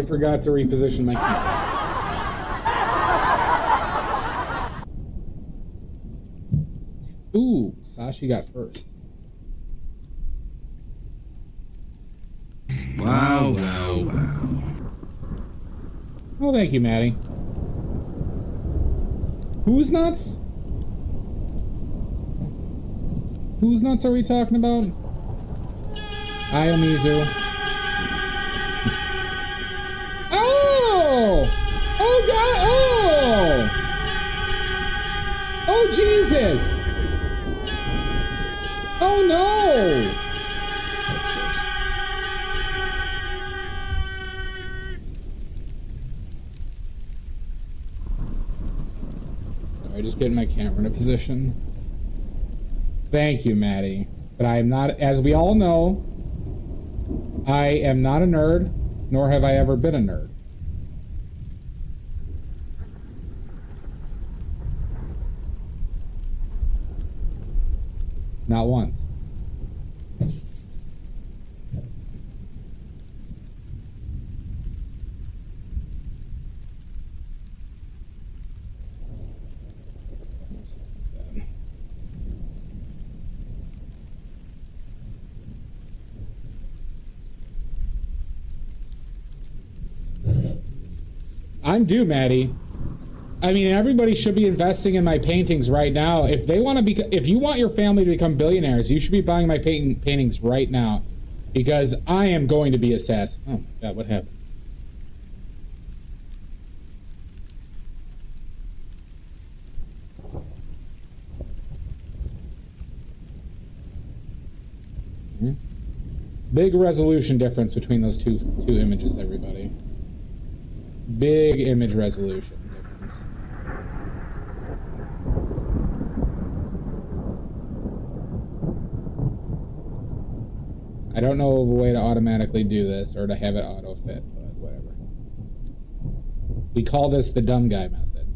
forgot to reposition my camera. Ooh, Sashi got first. Wow, wow, wow. Oh, thank you, Maddie. Who's nuts? Whose nuts are we talking about? Iomizu. Oh! Oh, God! Oh! Oh, Jesus! Oh, no! What's this? Sorry, just getting my camera in a position. Thank you, Maddie. But I am not, as we all know, I am not a nerd, nor have I ever been a nerd. Not once. I'm due, Maddie. I mean, everybody should be investing in my paintings right now. If they want to be, if you want your family to become billionaires, you should be buying my paintings right now, because I am going to be assassinated. Oh my God, what happened? Big resolution difference between those two images, everybody. Big image resolution difference. I don't know of a way to automatically do this or to have it auto fit, but whatever. We call this the dumb guy method.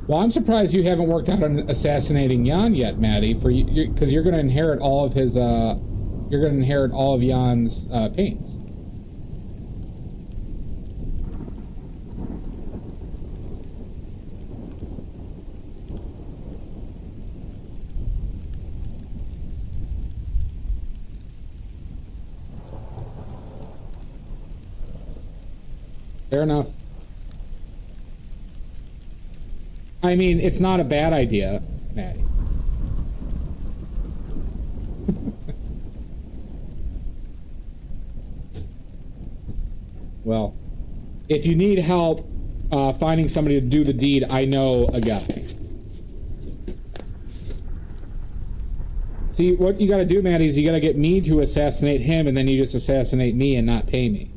Well, I'm surprised you haven't worked out on assassinating Jan yet, Maddie, for you, because you're going to inherit all of his, you're going to inherit all of Jan's paints. Fair enough. I mean, it's not a bad idea, Maddie. Well, if you need help finding somebody to do the deed, I know a guy. See, what you gotta do, Maddie, is you gotta get me to assassinate him, and then you just assassinate me and not pay me.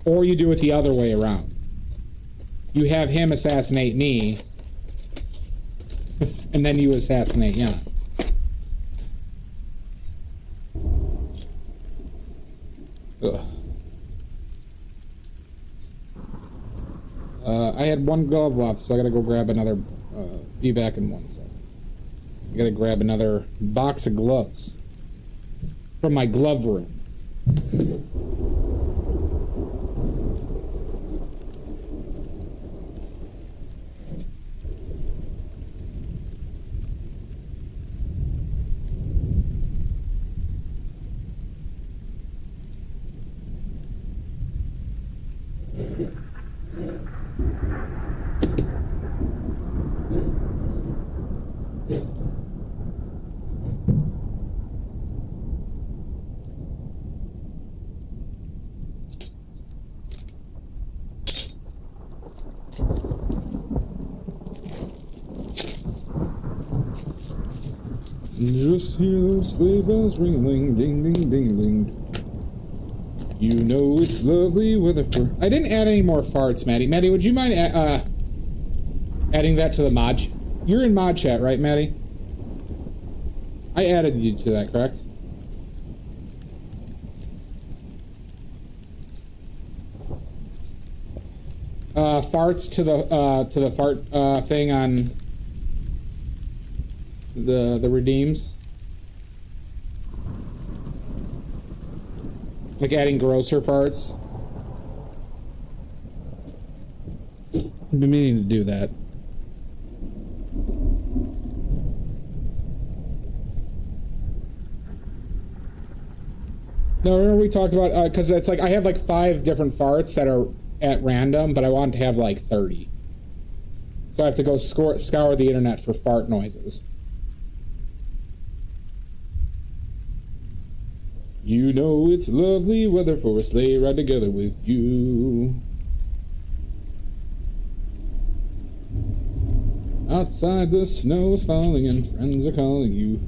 Or you do it the other way around. You have him assassinate me, and then you assassinate Jan. Ugh. I had one glove left, so I gotta go grab another. Be back in 1 second. I gotta grab another box of gloves from my glove room. Just hear those sleigh bells ringling, ding, ding, ding, ding. You know it's lovely weather for... I didn't add any more farts, Maddie. Maddie, would you mind adding that to the mod? You're in mod chat, right, Maddie? I added you to that, correct? Farts to the fart thing on the redeems. Like adding grosser farts. I've been meaning to do that. No, remember we talked about, because it's like I have like 5 different farts that are at random, but I want to have like 30. So I have to go scour the internet for fart noises. You know it's lovely weather for a sleigh ride together with you. Outside the snow is falling and friends are calling you.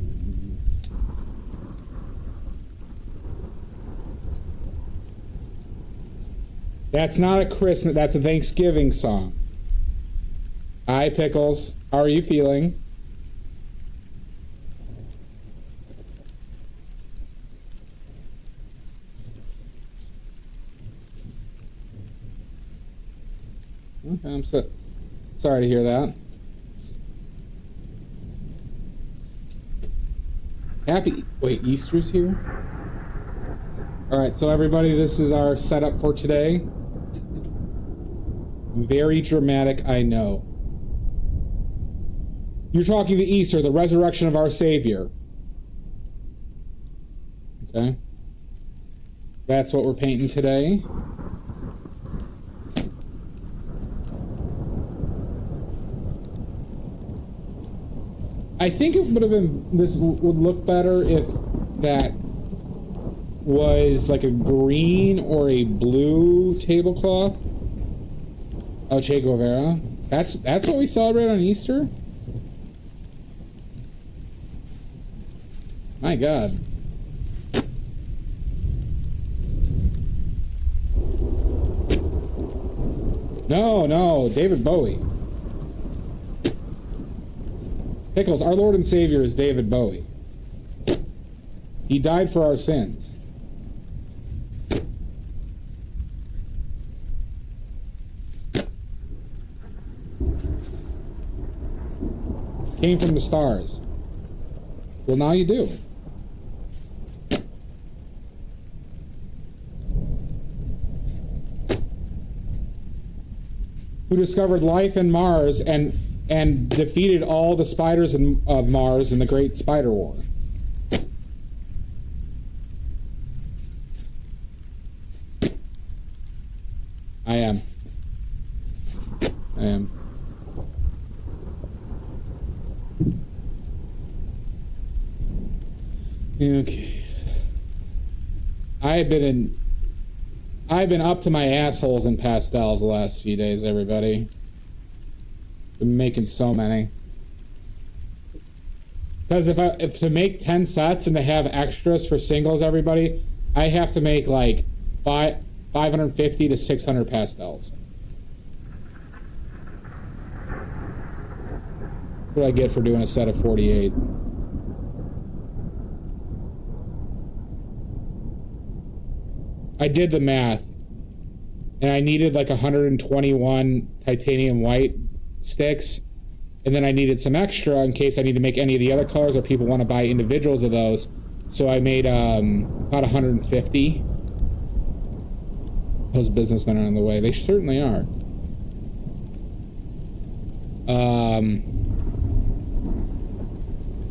That's not a Christmas, that's a Thanksgiving song. Hi, Pickles. How are you feeling? Okay, I'm sorry to hear that. Wait, Easter's here? Alright, so everybody, this is our setup for today. Very dramatic, I know. You're talking to Easter, the resurrection of our Savior. Okay. That's what we're painting today. I think it would have been, this would look better if that was like a green or a blue tablecloth. Oh, Che Guevara. That's what we celebrate on Easter? My God. No, David Bowie. Pickles, our Lord and Savior is David Bowie. He died for our sins. Came from the stars. Well, now you do. Who discovered life in Mars and defeated all the spiders of Mars in the Great Spider War. I am. Okay. I've been up to my assholes in pastels the last few days, everybody. Been making so many. Because if to make 10 sets and to have extras for singles, everybody, I have to make like 550 to 600 pastels. That's what I get for doing a set of 48. I did the math, and I needed like 121 titanium white sticks, and then I needed some extra in case I need to make any of the other colors or people want to buy individuals of those. So I made about 150. Those businessmen are on the way. They certainly are.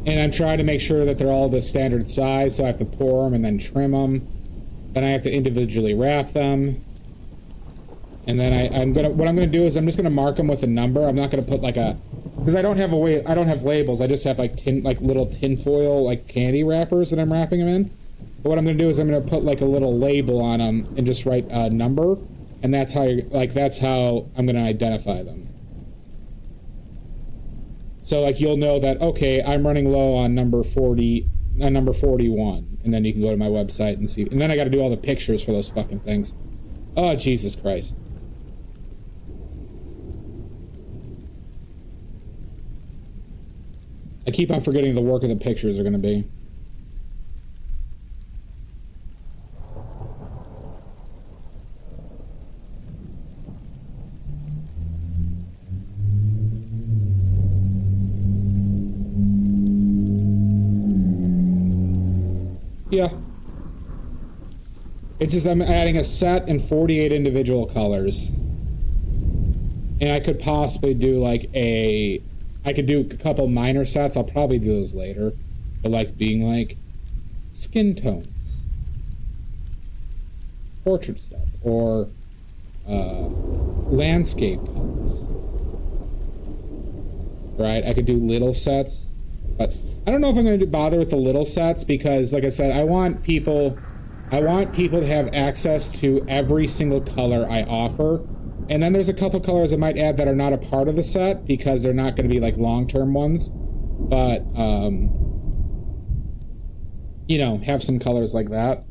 And I'm trying to make sure that they're all the standard size, so I have to pour them and then trim them. Then I have to individually wrap them. And then what I'm gonna do is I'm just gonna mark them with a number. I'm not gonna put like because I don't have labels. I just have like little tinfoil like candy wrappers that I'm wrapping them in. But what I'm gonna do is I'm gonna put like a little label on them and just write a number, and that's how I'm gonna identify them. So like you'll know that, okay, I'm running low on number 41. And then you can go to my website and see. And then I got to do all the pictures for those fucking things. Oh, Jesus Christ. I keep on forgetting the work of the pictures are going to be. Yeah. It's just I'm adding a set and 48 individual colors. And I could possibly do like I could do a couple minor sets. I'll probably do those later. But like being like skin tones, portrait stuff, or landscape colors. Right? I could do little sets. But I don't know if I'm going to bother with the little sets because, like I said, I want people to have access to every single color I offer. And then there's a couple colors I might add that are not a part of the set because they're not going to be like long-term ones. But, you know, have some colors like that.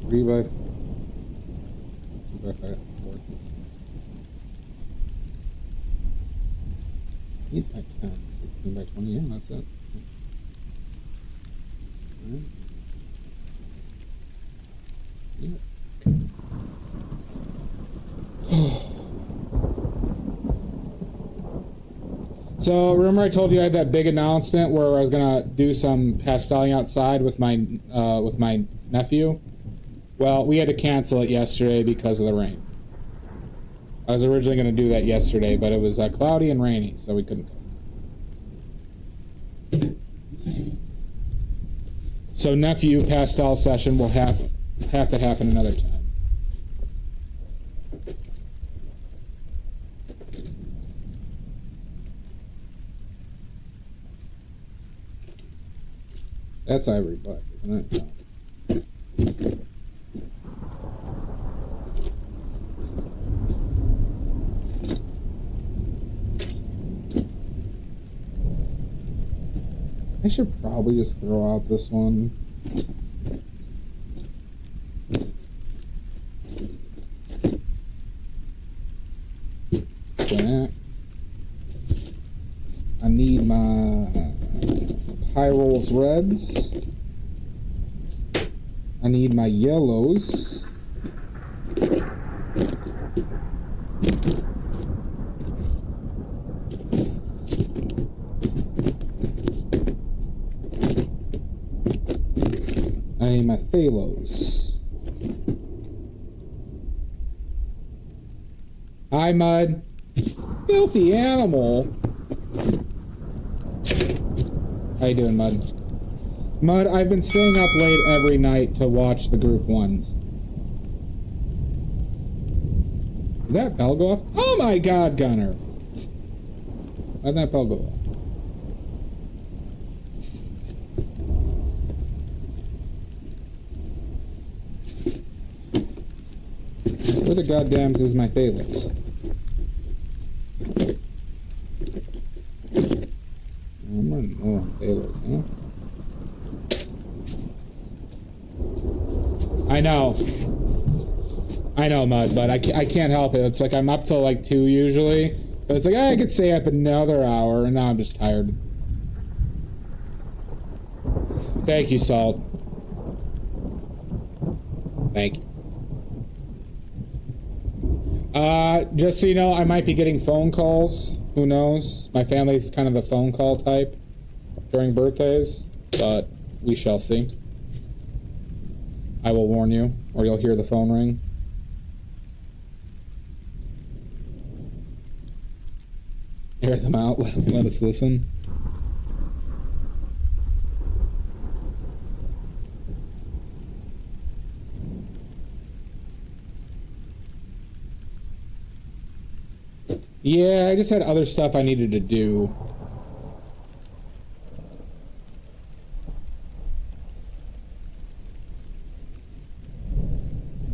Three by 5, 4. 8 by 10, 16 by 20, yeah, that's it. All right. Yeah. So remember I told you I had that big announcement where I was gonna do some pasteling outside with my nephew? Well, we had to cancel it yesterday because of the rain. I was originally going to do that yesterday, but it was cloudy and rainy, so we couldn't go. So nephew pastel session will have to happen another time. That's Ivory Black, isn't it? No. I should probably just throw out this one. Black. I need my Pyrol's reds. I need my yellows. I need my phalos. Hi, Mud. Filthy animal. How you doing, Mud? Mud, I've been staying up late every night to watch the group ones. Did that bell go off? Oh my god, Gunner! Why'd that bell go off? Where the goddams is my phalos? I'm running low on phalos, huh? I know, Mud, but I can't help it. It's like I'm up till like 2 usually, but it's like I could stay up another hour, and now I'm just tired. Thank you, Salt. Thank you. Just so you know, I might be getting phone calls. Who knows? My family's kind of a phone call type during birthdays, but we shall see. I will warn you, or you'll hear the phone ring. Air them out, let us listen. Yeah, I just had other stuff I needed to do.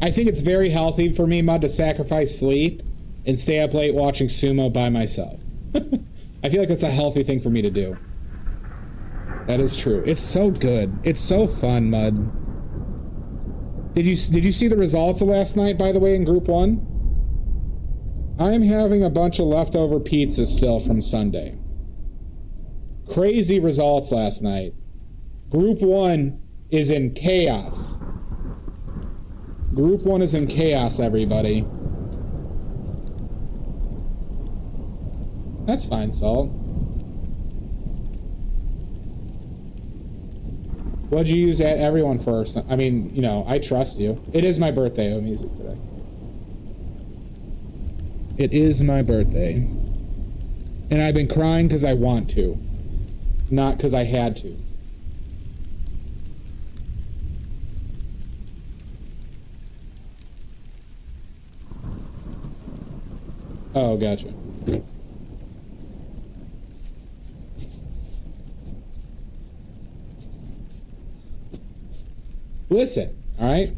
I think it's very healthy for me, Mud, to sacrifice sleep and stay up late watching sumo by myself. I feel like that's a healthy thing for me to do. That is true. It's so good. It's so fun, Mud. Did you see the results of last night, by the way, in Group 1? I'm having a bunch of leftover pizza still from Sunday. Crazy results last night. Group 1 is in chaos. Group 1 is in chaos, everybody. That's fine, Salt. What'd you use at everyone first? I mean, you know, I trust you. It is my birthday, music today. It is my birthday. And I've been crying because I want to. Not because I had to. Oh, gotcha. Listen, alright?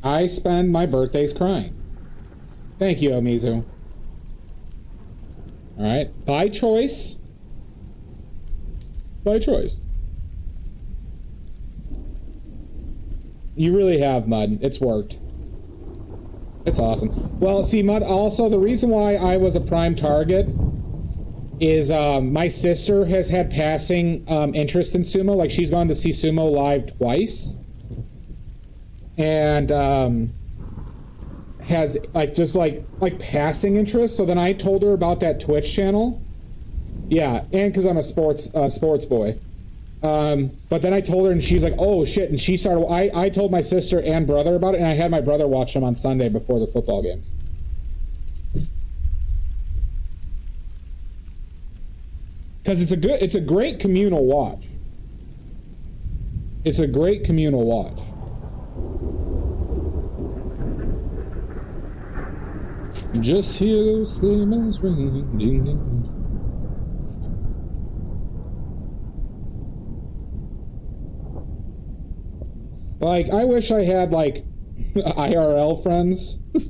I spend my birthdays crying. Thank you, Omizu. Alright? By choice. By choice. You really have, Mud. It's worked. It's awesome. Well, see, Mud, also, the reason why I was a prime target is my sister has had passing interest in sumo. Like, she's gone to see sumo live twice. And has, like, just, like passing interest. So then I told her about that Twitch channel. Yeah, and because I'm a sports boy. But then I told her, and she's like, oh, shit. And she started, I told my sister and brother about it, and I had my brother watch them on Sunday before the football games. Because it's a great communal watch. It's a great communal watch. Just hear those sleigh bells ringing, ding, ding, ding. Like, I wish I had, like, IRL friends. They'd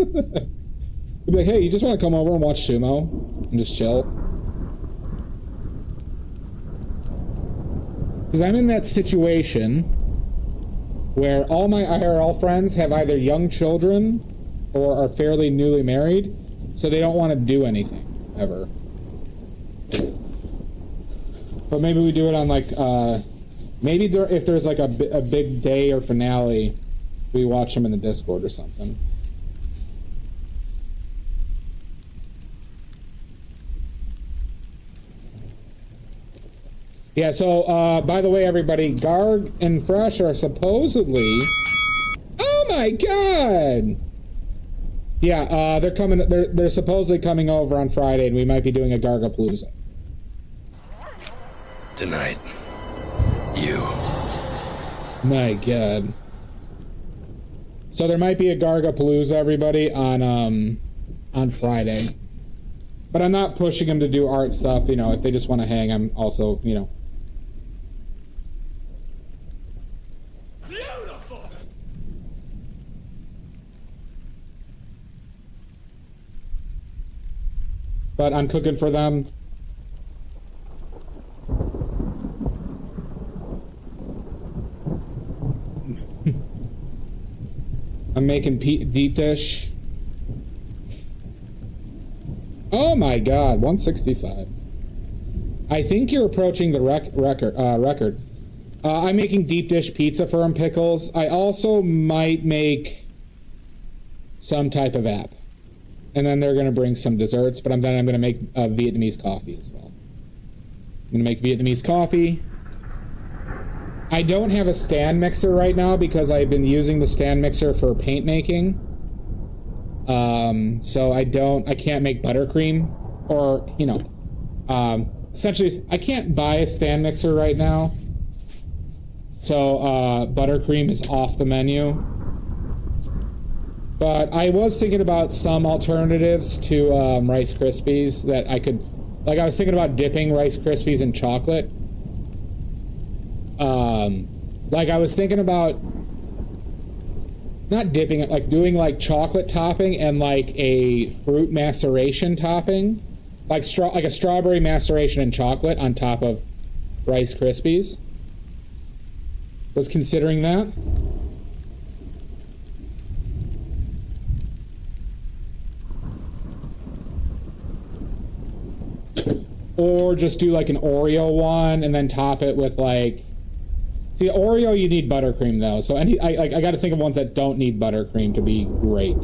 be like, hey, you just want to come over and watch sumo? And just chill? Because I'm in that situation where all my IRL friends have either young children or are fairly newly married, so they don't want to do anything, ever. But maybe we do it on, like, maybe if there's like a big day or finale, we watch them in the Discord or something. Yeah, so, by the way, everybody, Garg and Fresh are supposedly... Oh my god! Yeah, they're coming, they're supposedly coming over on Friday, and we might be doing a Gargapalooza. Tonight. You. My god. So there might be a Gargapalooza, everybody, on Friday. But I'm not pushing them to do art stuff, you know, if they just want to hang, I'm also, you know. Beautiful. But I'm cooking for them. I'm making deep dish. Oh my god, 165. I think you're approaching the record. I'm making deep dish pizza for them, pickles. I also might make some type of app. And then they're going to bring some desserts, but then I'm going to make Vietnamese coffee as well. I'm going to make Vietnamese coffee. I don't have a stand mixer right now because I've been using the stand mixer for paint making. So I can't make buttercream or, you know, essentially I can't buy a stand mixer right now. So, buttercream is off the menu. But I was thinking about some alternatives to, Rice Krispies that I could, like I was thinking about dipping Rice Krispies in chocolate. Like I was thinking about not dipping it, like doing like chocolate topping and like a fruit maceration topping, like a strawberry maceration and chocolate on top of Rice Krispies. Was considering that. or just do like an Oreo one and then top it with like... See, Oreo, you need buttercream though. So I got to think of ones that don't need buttercream to be great.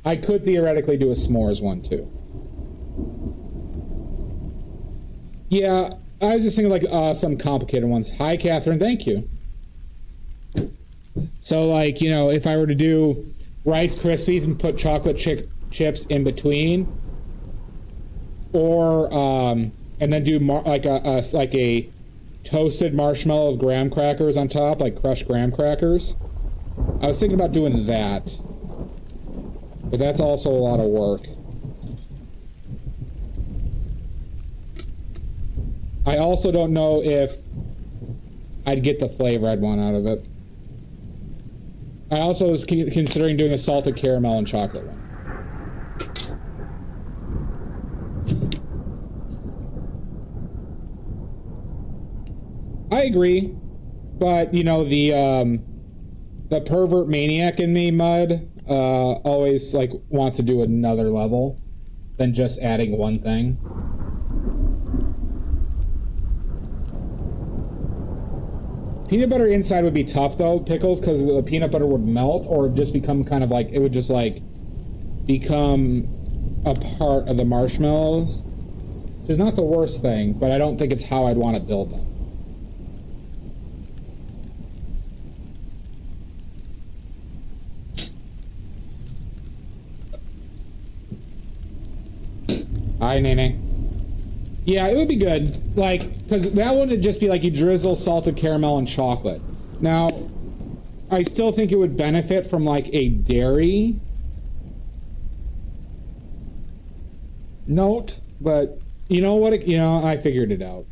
I could theoretically do a s'mores one too. Yeah, I was just thinking like some complicated ones. Hi, Catherine. Thank you. So like, you know, if I were to do Rice Krispies and put chocolate chips in between, or and then do like a toasted marshmallow with graham crackers on top, like crushed graham crackers. I was thinking about doing that, but that's also a lot of work. I also don't know if I'd get the flavor I'd want out of it. I also was considering doing a salted caramel and chocolate one. I agree, but you know, the pervert maniac in me, Mud, always like wants to do another level than just adding one thing. Peanut butter inside would be tough though, pickles, because the peanut butter would melt or just become kind of like, it would just like become a part of the marshmallows. Which is not the worst thing, but I don't think it's how I'd want to build them. Hi, Nene. Yeah, it would be good. Like, because that one would just be like you drizzle salted caramel and chocolate. Now, I still think it would benefit from like a dairy note, but you know what? I figured it out.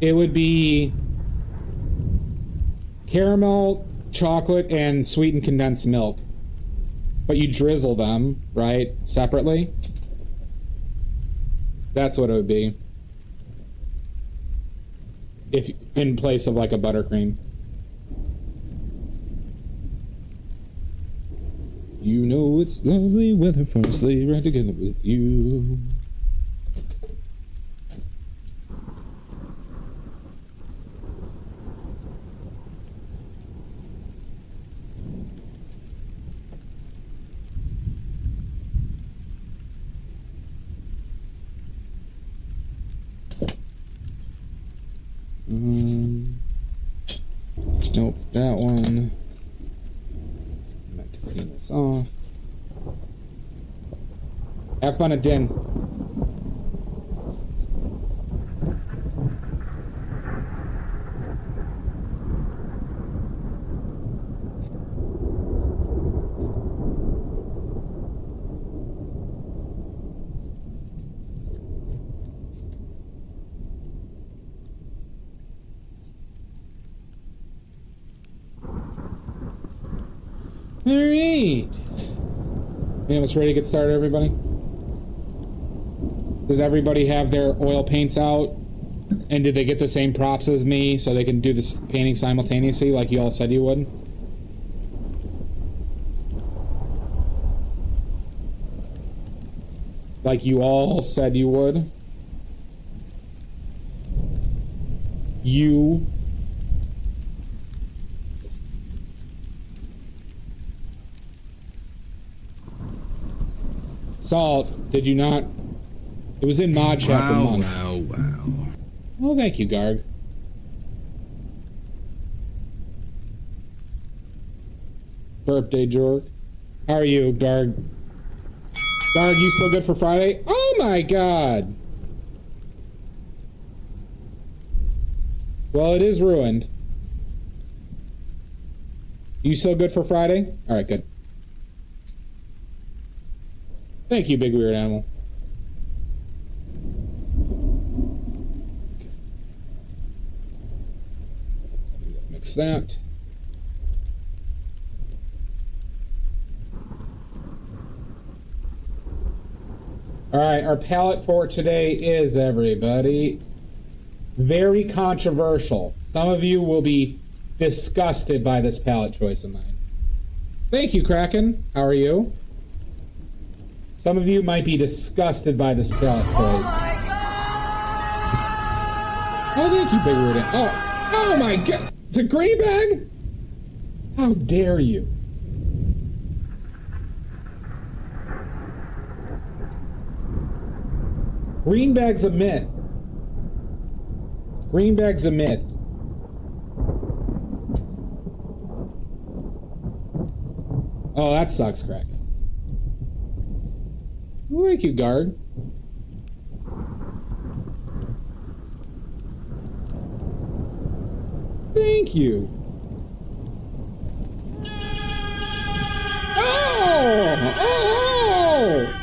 It would be caramel, chocolate, and sweetened condensed milk. But you drizzle them, right, separately. That's what it would be. If in place of like a buttercream. You know it's lovely weather for a sleigh ride together with you. Nope, that one. I meant to clean this off. Have fun at Din. Alright. You almost ready to get started, everybody? Does everybody have their oil paints out? And did they get the same props as me so they can do this painting simultaneously like you all said you would? Like you all said you would? You... Salt, did you not? It was in mod chat for months. Wow. Oh, thank you, Garg. Birthday, Jorg. How are you, Garg? Garg, you still good for Friday? Oh my god! Well, it is ruined. You still good for Friday? Alright, good. Thank you, big weird animal. Mix that. All right, our palette for today is, everybody, very controversial. Some of you will be disgusted by this palette choice of mine. Thank you, Kraken. How are you? Some of you might be disgusted by this palette choice. Oh, thank you, Big Rudy. Oh my God! It's a gray bag? How dare you? Green bag's a myth. Green bag's a myth. Oh, that sucks, Kraken. Thank you, guard. Thank you. Oh! Oh!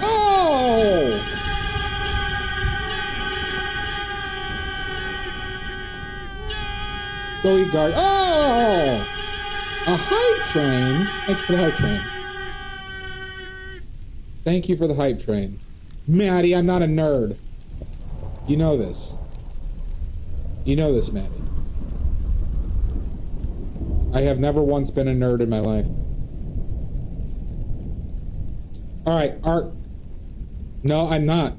Oh! Go eat guard. Oh! A hype train. Thank you for the hype train. Thank you for the hype train. Maddie, I'm not a nerd. You know this. You know this, Maddie. I have never once been a nerd in my life. Alright, No, I'm not.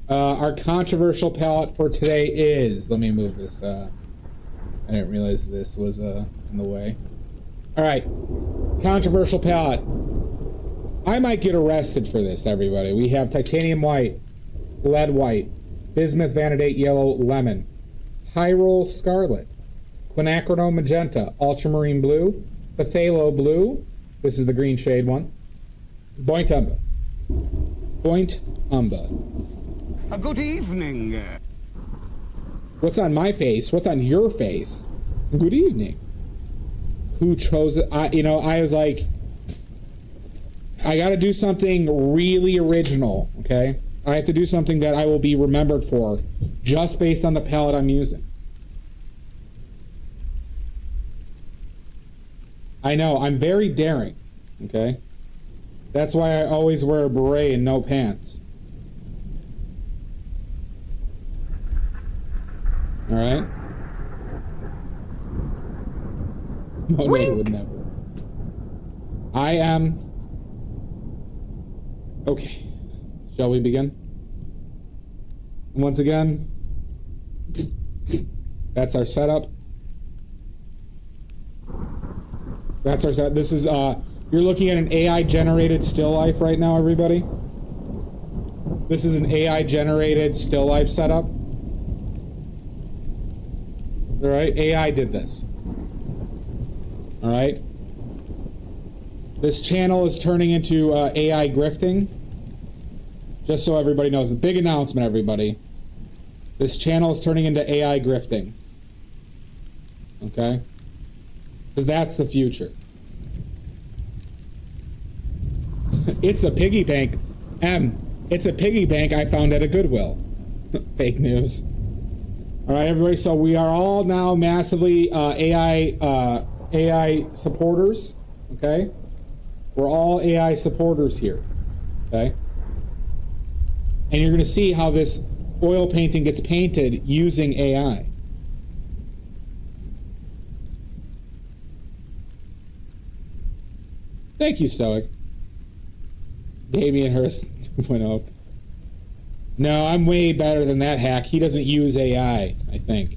Our controversial palette for today is... Let me move this, I didn't realize this was, in the way. Alright. Controversial palette. I might get arrested for this, everybody. We have titanium white, lead white, bismuth vanadate yellow lemon, Hyrule scarlet, quinacridone magenta, ultramarine blue, phthalo blue. This is the green shade one. Point umber. Point umber. Good evening. What's on my face? What's on your face? Good evening. Who chose it? I was like, I gotta do something really original, okay? I have to do something that I will be remembered for, just based on the palette I'm using. I know, I'm very daring, okay? That's why I always wear a beret and no pants. Alright? Monet would never. I am... Okay. Shall we begin? Once again, that's our setup. That's our setup. This is, you're looking at an AI-generated still life right now, everybody. This is an AI-generated still life setup. Alright? AI did this. Alright? This channel is turning into AI grifting. Just so everybody knows. A big announcement, everybody. This channel is turning into AI grifting. Okay? Because that's the future. It's a piggy bank. It's a piggy bank I found at a Goodwill. Fake news. Alright, everybody, so we are all now massively AI supporters. Okay? We're all AI supporters here. Okay? And you're going to see how this oil painting gets painted using AI. Thank you, Stoic. Damien Hirst went up. No, I'm way better than that hack. He doesn't use AI, I think.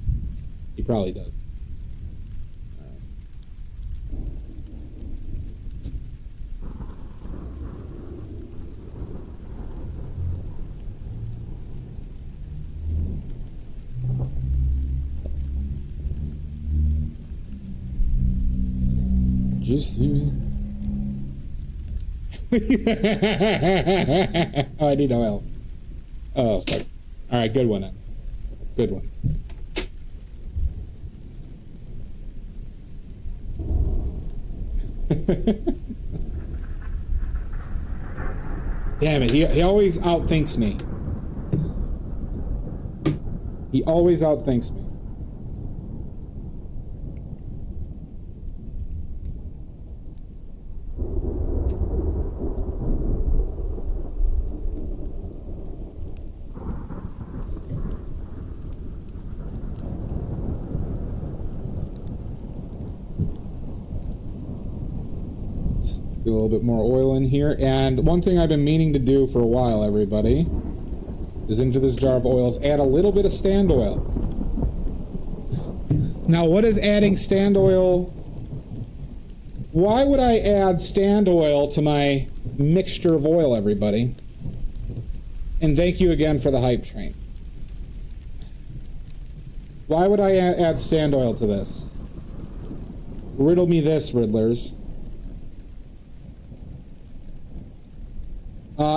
He probably does. Just you. Oh, I need oil. Oh, fuck. Alright, good one, Em. Good one. Damn it, he always outthinks me. He always outthinks me. Get a little bit more oil in here. And one thing I've been meaning to do for a while, everybody, is into this jar of oils, add a little bit of stand oil. Now, what is adding stand oil? Why would I add stand oil to my mixture of oil, everybody? And thank you again for the hype train. Why would I add stand oil to this? Riddle me this, Riddlers.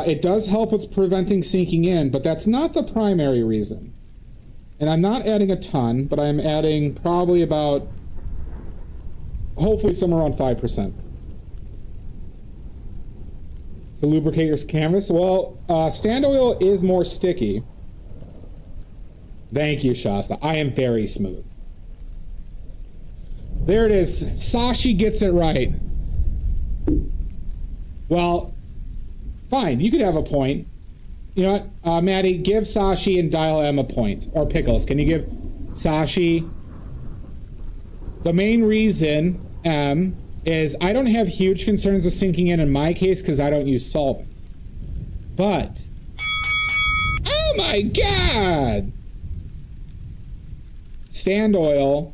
It does help with preventing sinking in, but that's not the primary reason. And I'm not adding a ton, but I'm adding probably about, hopefully somewhere around 5%. To lubricate your canvas? Well, stand oil is more sticky. Thank you, Shasta. I am very smooth. There it is. Sashi gets it right. Well, fine. You could have a point. You know what? Maddie, give Sashi and Dial M a point. Or Pickles. Can you give Sashi? The main reason, M, is I don't have huge concerns with sinking in my case because I don't use solvent. But, oh my god! Stand oil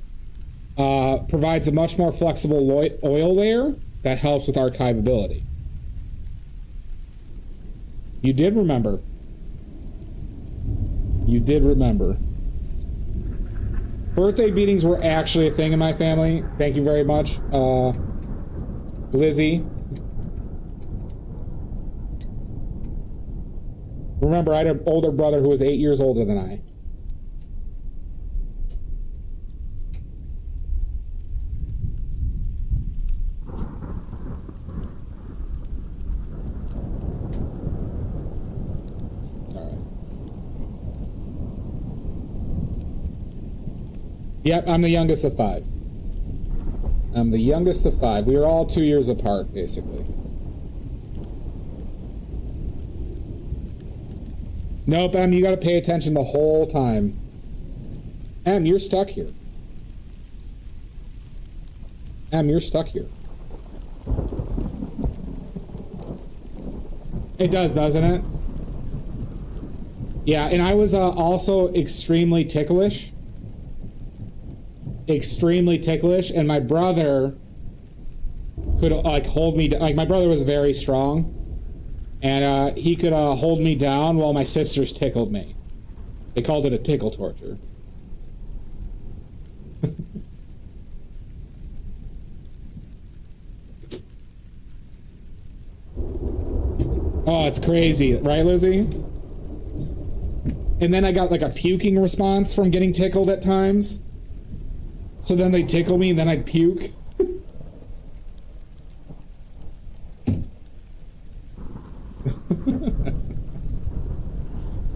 provides a much more flexible oil layer that helps with archivability. You did remember. You did remember. Birthday beatings were actually a thing in my family. Thank you very much, Lizzie. Remember, I had an older brother who was 8 years older than I. Yep, I'm the youngest of 5. I'm the youngest of 5. We are all 2 years apart, basically. Nope, Em, you gotta pay attention the whole time. Em, you're stuck here. Em, you're stuck here. It does, doesn't it? Yeah, and I was also extremely ticklish. Extremely ticklish, and my brother could like hold me like my brother was very strong, and he could hold me down while my sisters tickled me. They called it a tickle torture. Oh, it's crazy, right, Lizzie? And then I got like a puking response from getting tickled at times. So then they'd tickle me and then I'd puke.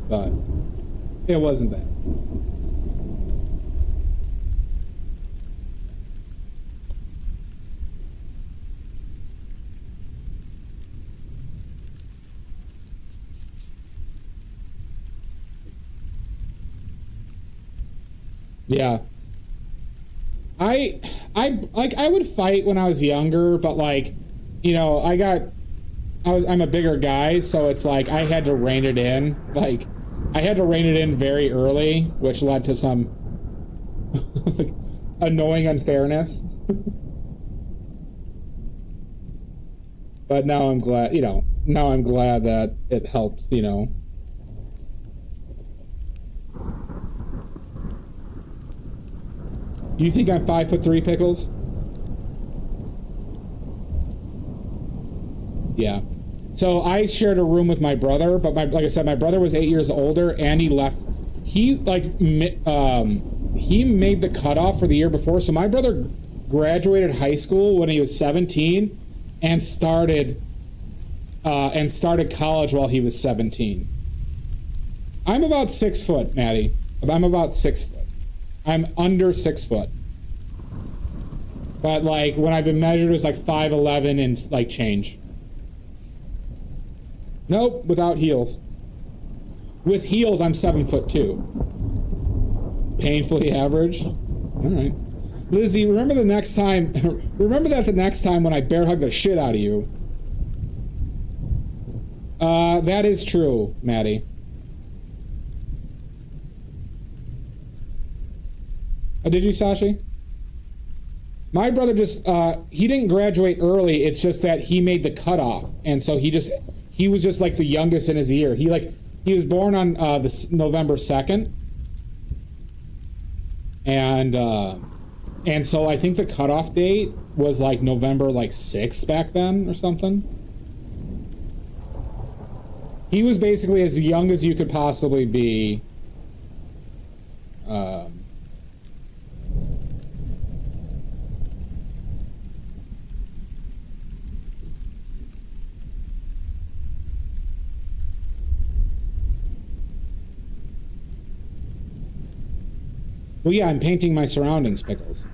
But it wasn't that. Yeah. I would fight when I was younger, but like, you know, I'm a bigger guy, so it's like I had to rein it in. Like, I had to rein it in very early, which led to some annoying unfairness. But now I'm glad, you know, that it helped, you know. You think I'm 5'3", Pickles? Yeah. So I shared a room with my brother, but like I said, my brother was 8 years older, and he left. He made the cutoff for the year before. So my brother graduated high school when he was 17, and started college while he was 17. I'm about 6 foot, Maddie. I'm about 6 foot. I'm under 6 foot. But like when I've been measured, it's like 5'11" and like change. Nope, without heels. With heels, I'm 7'2". Painfully average. All right, Lizzie. Remember the next time when I bear hug the shit out of you. That is true, Maddie. Did you, Sashi? My brother just, he didn't graduate early. It's just that he made the cutoff. And so he was just like the youngest in his year. He was born on the November 2nd. And so I think the cutoff date was like November 6th back then or something. He was basically as young as you could possibly be. Well, yeah, I'm painting my surroundings, Pickles.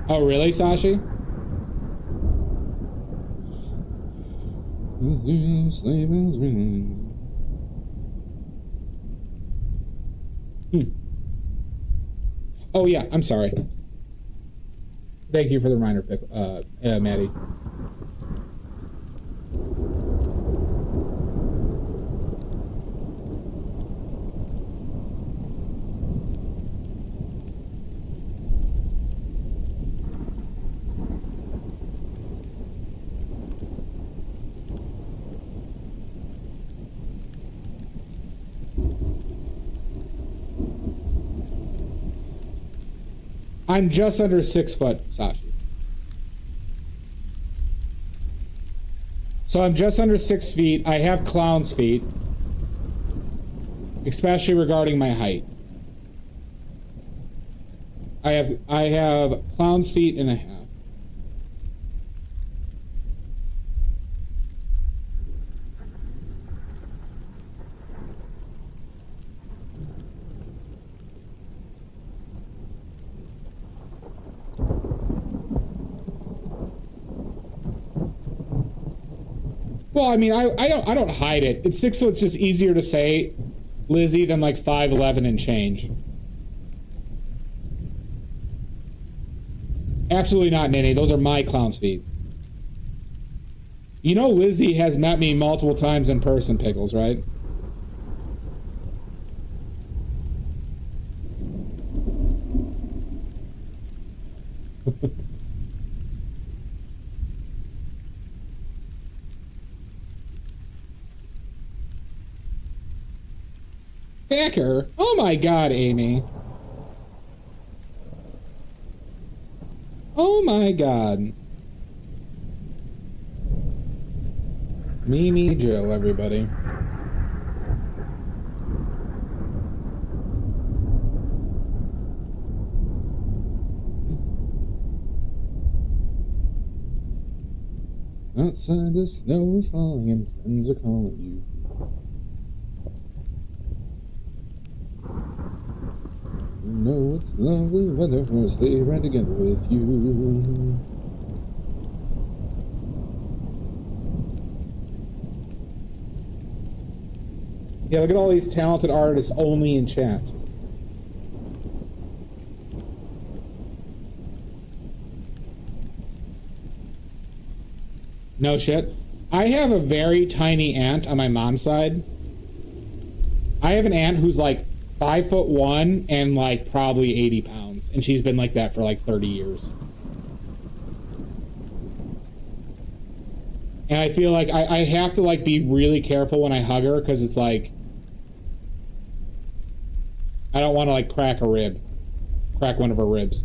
Oh, really, Sashi? Oh, yeah, I'm sorry. Thank you for the reminder, Maddie. I'm just under 6 foot, Sashi. So I'm just under 6 feet. I have clown's feet, especially regarding my height. I have clown's feet and a half. Well, I mean, I don't hide it. It's 6 foot. It's just easier to say, Lizzie, than like 5'11" and change. Absolutely not, Nene. Those are my clown's feet. You know, Lizzie has met me multiple times in person, Pickles, right? Thacker? Oh my god, Amy. Oh my god. Mimi Joe, everybody. Outside the snow is falling and friends are calling you. You know it's lovely weather for us to stay right together with you. Yeah, look at all these talented artists only in chat. No shit. I have a very tiny aunt on my mom's side. I have an aunt who's like 5'1" and like probably 80 pounds, and she's been like that for like 30 years. And I feel like I have to like be really careful when I hug her, because it's like I don't want to like crack one of her ribs.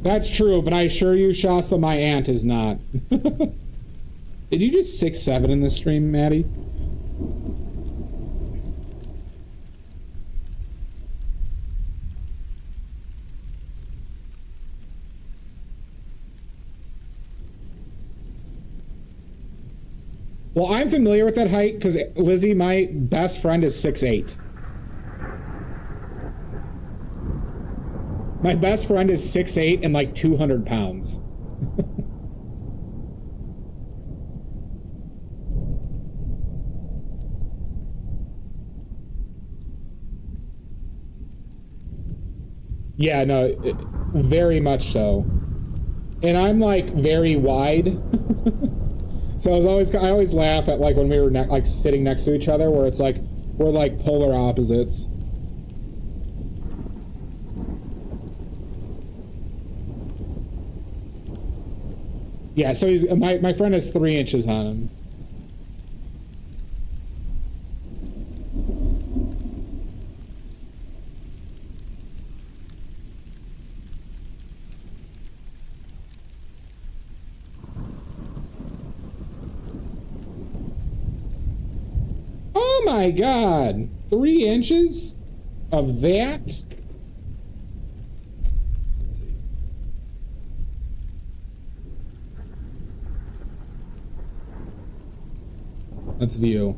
That's true, but I assure you, Shasta, my aunt is not. Did you just 6'7" in this stream, Maddie? Well, I'm familiar with that height because Lizzie, my best friend, is 6'8". My best friend is 6'8" and like 200 pounds. Yeah, no, very much so. And I'm like very wide. So I always laugh at like when we were like sitting next to each other, where it's like we're like polar opposites. Yeah, so he's my friend has 3 inches on him. Oh my God! 3 inches of that? Let's view.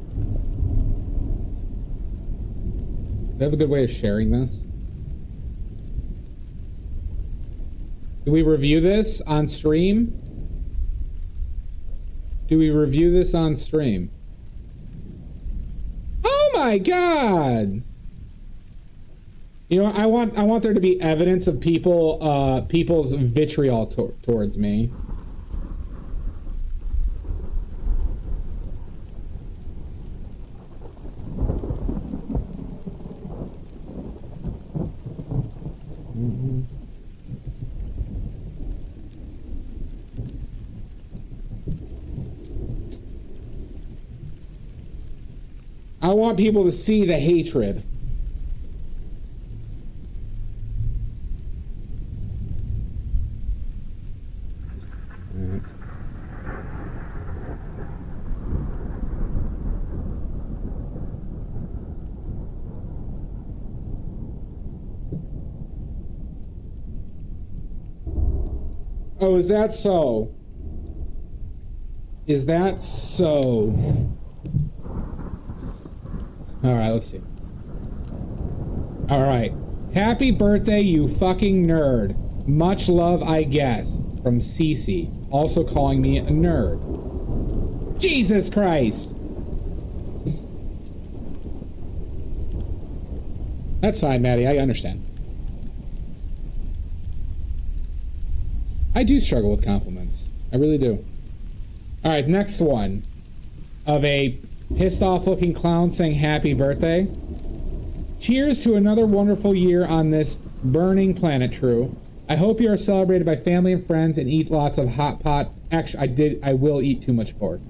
Do I have a good way of sharing this? Do we review this on stream? Do we review this on stream? Oh my God! You know, I want there to be evidence of people's vitriol towards me. I want people to see the hatred. Oh, is that so? Is that so? Alright, let's see. Alright. Happy birthday, you fucking nerd. Much love, I guess. From Cece. Also calling me a nerd. Jesus Christ! That's fine, Maddie. I understand. I do struggle with compliments. I really do. Alright, next one. Of a pissed off looking clown saying happy birthday. Cheers to another wonderful year on this burning planet, True. I hope you are celebrated by family and friends and eat lots of hot pot. Actually, I will eat too much pork.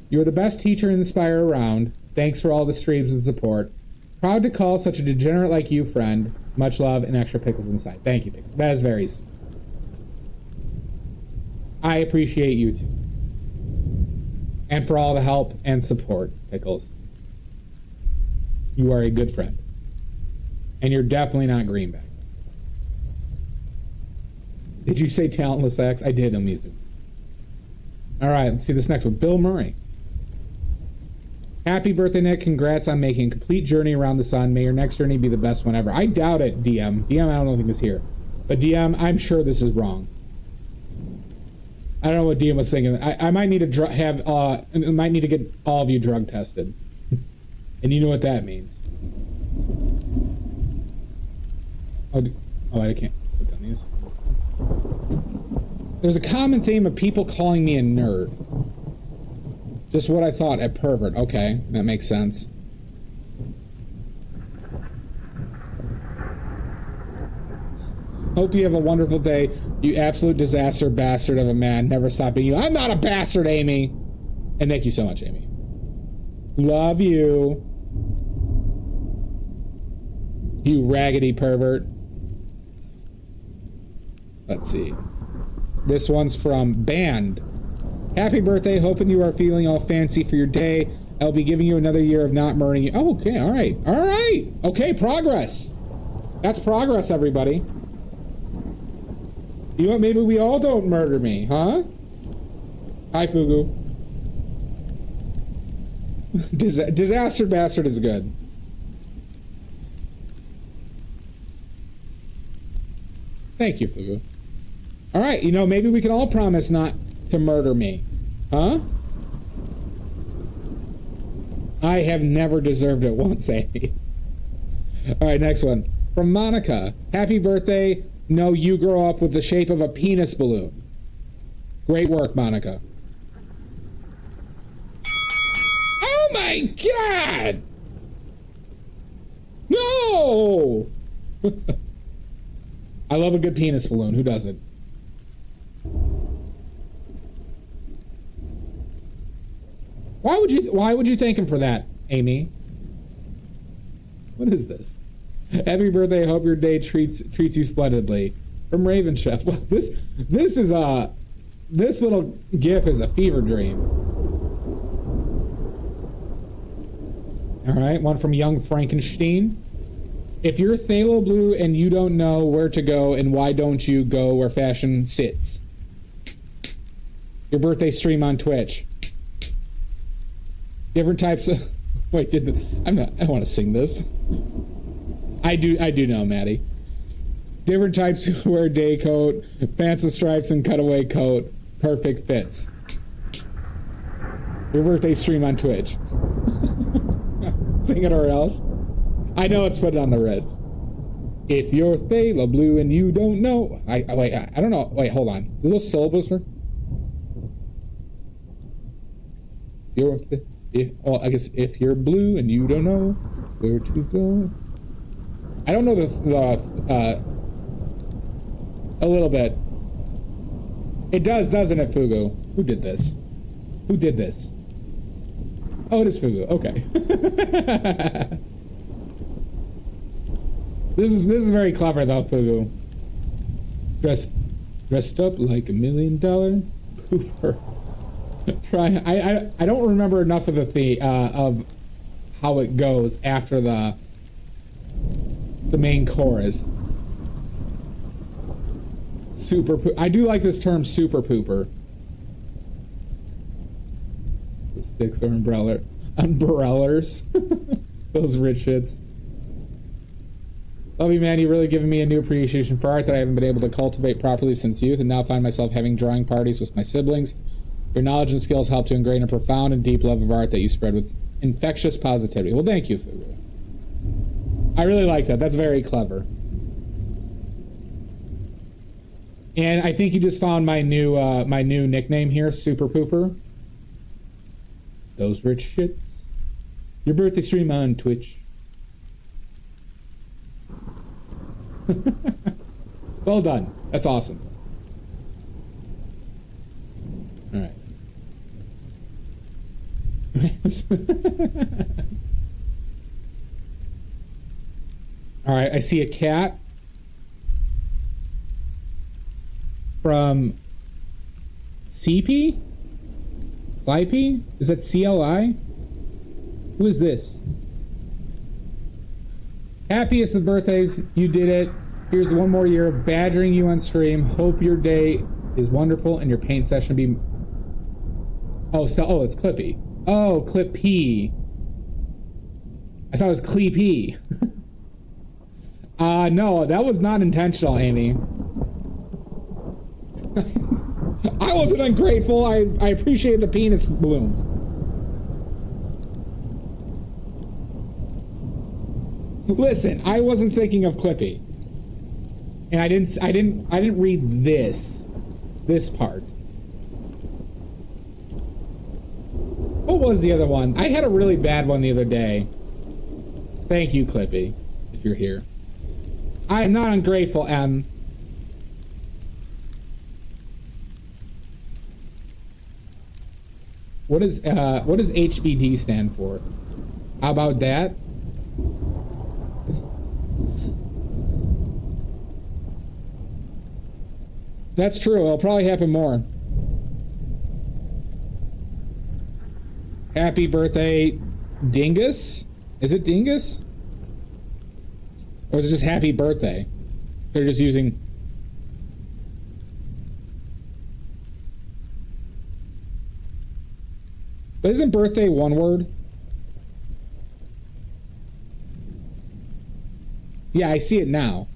You are the best teacher and inspirer around. Thanks for all the streams and support. Proud to call such a degenerate like you friend. Much love and extra pickles inside. Thank you, Pickles. That is very sweet. I appreciate you too. And for all the help and support, Pickles. You are a good friend. And you're definitely not Greenback. Did you say talentless X? I did, Amizu. Alright, let's see this next one. Bill Murray. Happy birthday, Nick. Congrats on making a complete journey around the sun. May your next journey be the best one ever. I doubt it, DM. DM, I don't think is here. But DM, I'm sure this is wrong. I don't know what DM was thinking. I might need to might need to get all of you drug tested. And you know what that means. Oh, I can't click on these. There's a common theme of people calling me a nerd. Just what I thought, a pervert. Okay, that makes sense. Hope you have a wonderful day, you absolute disaster bastard of a man. Never stop being you. I'm not a bastard, Amy! And thank you so much, Amy. Love you. You raggedy pervert. Let's see. This one's from Band. Happy birthday, hoping you are feeling all fancy for your day. I'll be giving you another year of not murdering you. Oh, okay, alright. Alright! Okay, progress. That's progress, everybody. You know what, maybe we all don't murder me, huh? Hi, Fugu. Disaster Bastard is good. Thank you, Fugu. All right, you know, maybe we can all promise not to murder me. Huh? I have never deserved it once, Amy. All right, next one. From Monica. Happy birthday. No, you grow up with the shape of a penis balloon. Great work, Monica. Oh my God! No! I love a good penis balloon. Who doesn't? Why would you thank him for that, Amy? What is this? Happy birthday. Hope your day treats you splendidly. From Raven Chef. Well, this little gif is a fever dream. All right, one from Young Frankenstein. If you're phthalo blue and you don't know where to go, and why don't you go where fashion sits? Your birthday stream on Twitch. Different types of... Wait, I don't want to sing this. I do know, Maddie. Different types who wear day coat, pants with stripes, and cutaway coat. Perfect fits. Your birthday stream on Twitch. Sing it or else. I know it's put on the Reds. If you're phthalo blue and you don't know... I don't know. Wait, hold on. The little syllables for... I guess if you're blue and you don't know where to go... I don't know a little bit. It does, doesn't it, Fugu? Who did this? Who did this? Oh, it is Fugu. Okay. This is very clever though, Fugu. Dressed up like $1 million pooper. Try. I don't remember enough of the of how it goes after the main chorus. I do like this term, super pooper. The sticks are umbrellas. Those rich shits. Love you, man. You've really given me a new appreciation for art that I haven't been able to cultivate properly since youth, and now find myself having drawing parties with my siblings. Your knowledge and skills help to ingrain a profound and deep love of art that you spread with infectious positivity. Well, thank you, Fugu. I really like that. That's very clever. And I think you just found my new nickname here, Super Pooper. Those rich shits. Your birthday stream on Twitch. Well done. That's awesome. All right. All right, I see a cat from CP? Clip? Is that CLI? Who is this? Happiest of birthdays, you did it. Here's one more year of badgering you on stream. Hope your day is wonderful and your paint session be... Oh, it's Clippy. Oh, Clip P. I thought it was Cleepy. No, that was not intentional, Amy. I wasn't ungrateful. I appreciate the penis balloons. Listen, I wasn't thinking of Clippy. And I didn't read this part. What was the other one? I had a really bad one the other day. Thank you, Clippy, if you're here. I am not ungrateful, M. What does HBD stand for? How about that? That's true. It'll probably happen more. Happy birthday, Dingus? Is it Dingus? Or is it just happy birthday? They're just using... But isn't birthday one word? Yeah, I see it now.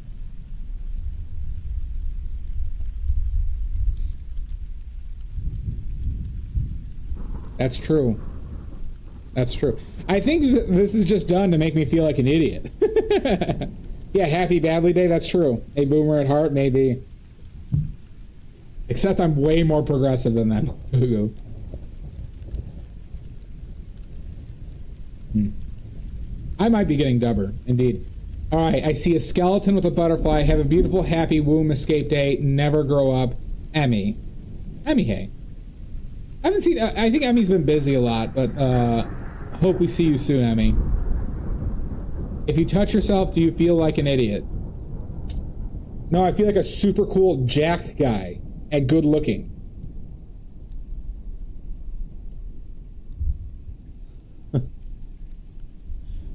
That's true. That's true. I think this is just done to make me feel like an idiot. Yeah, happy badly day, that's true. A boomer at heart, maybe. Except I'm way more progressive than that. I might be getting dubber, indeed. Alright, I see a skeleton with a butterfly. Have a beautiful, happy womb escape day. Never grow up. Emmy. Emmy, hey. I haven't seen... I think Emmy's been busy a lot, but hope we see you soon, Emmy. If you touch yourself, do you feel like an idiot? No, I feel like a super cool, jacked guy. And good looking.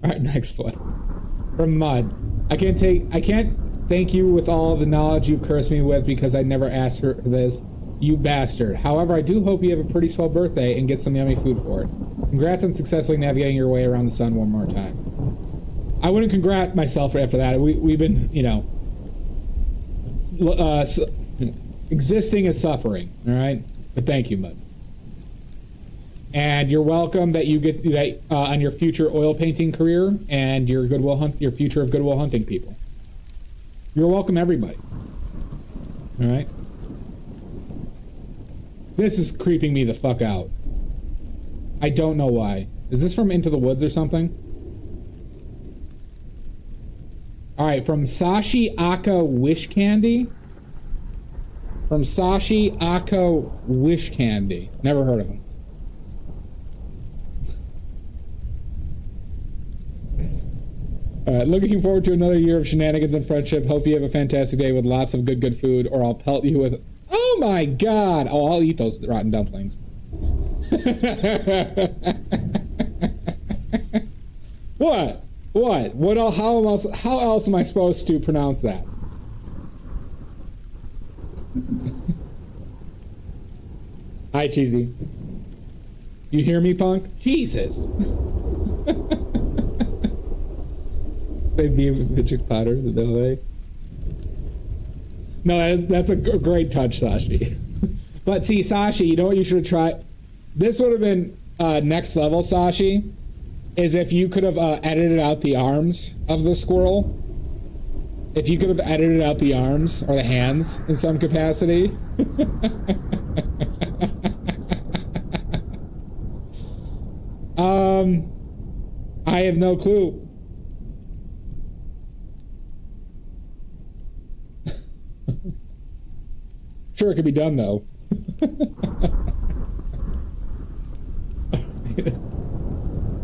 Alright, next one. From Mud. I can't thank you with all the knowledge you've cursed me with because I never asked for this. You bastard. However, I do hope you have a pretty swell birthday and get some yummy food for it. Congrats on successfully navigating your way around the sun one more time. I wouldn't congrat myself after that. We've been, you know, existing is suffering, all right? But thank you, Mud. And you're welcome that you get that on your future oil painting career and your your future of Goodwill Hunting people. You're welcome, everybody. All right? This is creeping me the fuck out. I don't know why. Is this from Into the Woods or something? Alright, from Sashi Aka Wish Candy. From Sashi Aka Wish Candy. Never heard of him. Alright, looking forward to another year of shenanigans and friendship. Hope you have a fantastic day with lots of good food, or I'll pelt you with... Oh my god! Oh, I'll eat those rotten dumplings. What? What else, how else am I supposed to pronounce that? Hi, Cheesy. You hear me, punk? Jesus. They beam magic powder in the way. No, that's a great touch, Sashi. But see, Sashi, you know what you should have tried? This would have been next level, Sashi, is if you could have edited out the arms of the squirrel. If you could have edited out the arms, or the hands, in some capacity. I have no clue. Sure, it could be done, though.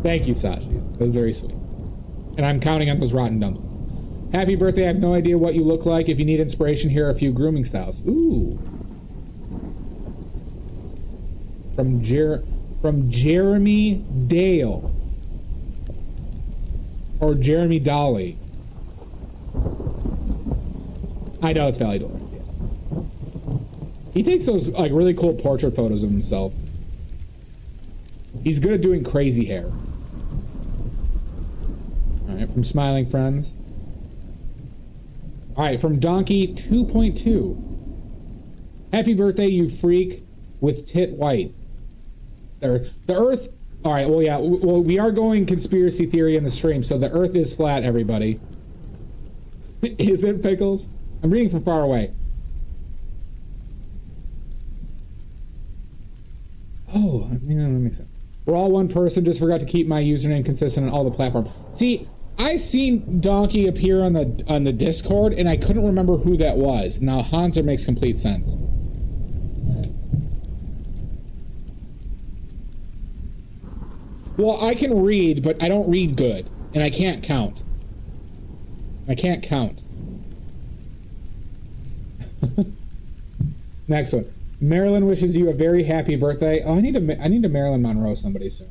Thank you, Sashi. That was very sweet. And I'm counting on those rotten dumplings. Happy birthday. I have no idea what you look like. If you need inspiration, here are a few grooming styles. Ooh. From Jeremy Dale. Or Jeremy Dolly. I know it's Valley Door. He takes those like really cool portrait photos of himself. He's good at doing crazy hair. Alright, from Smiling Friends. Alright, from Donkey 2.2. Happy birthday, you freak with tit white. The Earth... Alright, well, yeah. Well, we are going conspiracy theory in the stream, so the Earth is flat, everybody. Is it, Pickles? I'm reading from far away. Oh, yeah, that makes sense. We're all one person, just forgot to keep my username consistent on all the platforms. See, I seen Donkey appear on the Discord, and I couldn't remember who that was. Now, Hanser makes complete sense. Well, I can read, but I don't read good, and I can't count. I can't count. Next one. Marilyn wishes you a very happy birthday. Oh, I need to Marilyn Monroe somebody soon.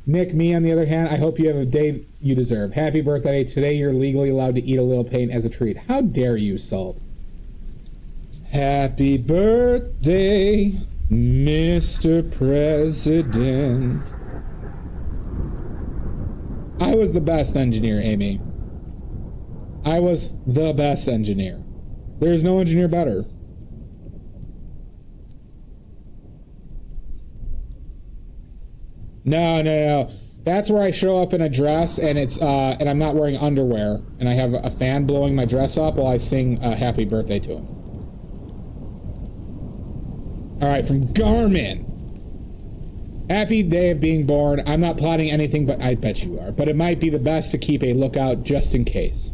Nick, me on the other hand, I hope you have a day you deserve. Happy birthday. Today you're legally allowed to eat a little paint as a treat. How dare you, Salt? Happy birthday, Mr. President. I was the best engineer, Amy. I was the best engineer. There's no engineer better. No. That's where I show up in a dress and it's and I'm not wearing underwear and I have a fan blowing my dress up while I sing happy birthday to him. All right, from Garmin. Happy day of being born. I'm not plotting anything, but I bet you are. But it might be the best to keep a lookout just in case.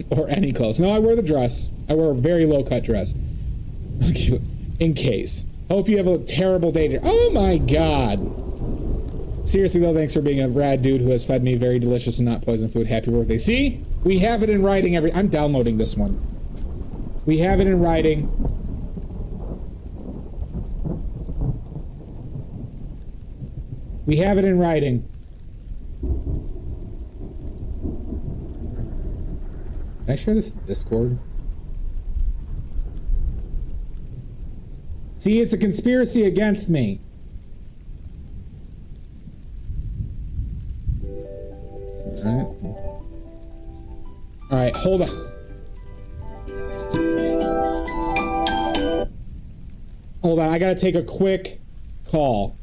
Or any clothes. No, I wear the dress. I wear a very low-cut dress. In case. Hope you have a terrible day. Oh my god. Seriously though, thanks for being a rad dude who has fed me very delicious and not poison food. Happy birthday. See? We have it in writing I'm downloading this one. We have it in writing. We have it in writing. Can I share this Discord? See, it's a conspiracy against me. Alright. Alright, hold on. Hold on, I gotta take a quick call.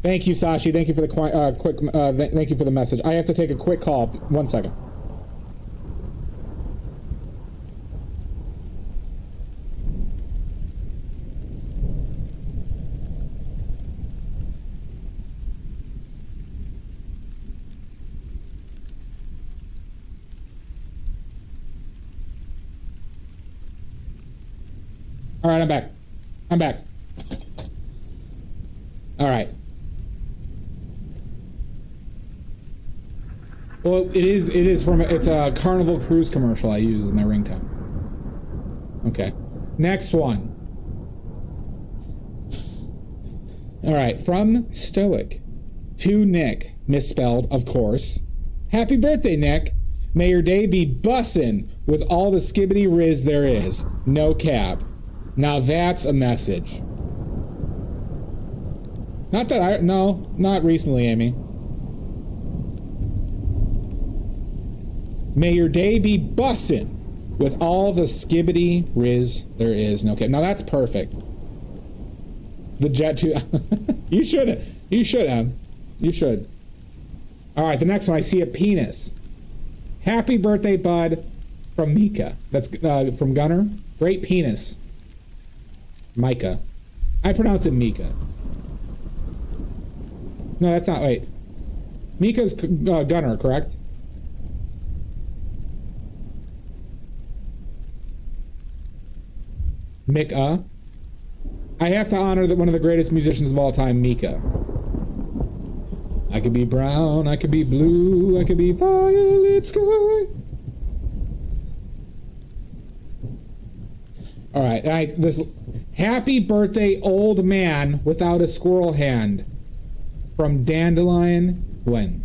Thank you, Sashi. Thank you for the thank you for the message. I have to take a quick call. 1 second. All right, I'm back. I'm back. All right. Well, it's a Carnival Cruise commercial I use as my ringtone. Okay. Next one. All right, from Stoic to Nick, misspelled, of course. Happy birthday, Nick. May your day be bussin' with all the skibbity riz there is. No cap. Now that's a message. No, not recently, Amy. May your day be bussin' with all the skibbity riz there is. No cap. Now that's perfect. The jet too. You should have. You should. All right, the next one. I see a penis. Happy birthday, bud, from Mika. That's from Gunner. Great penis. Micah. I pronounce it Mika. No, that's not. Wait. Mika's Gunner, correct? Mika. I have to honor one of the greatest musicians of all time, Mika. I could be brown, I could be blue, I could be violet sky. All right, this happy birthday, old man without a squirrel hand, from Dandelion Gwen.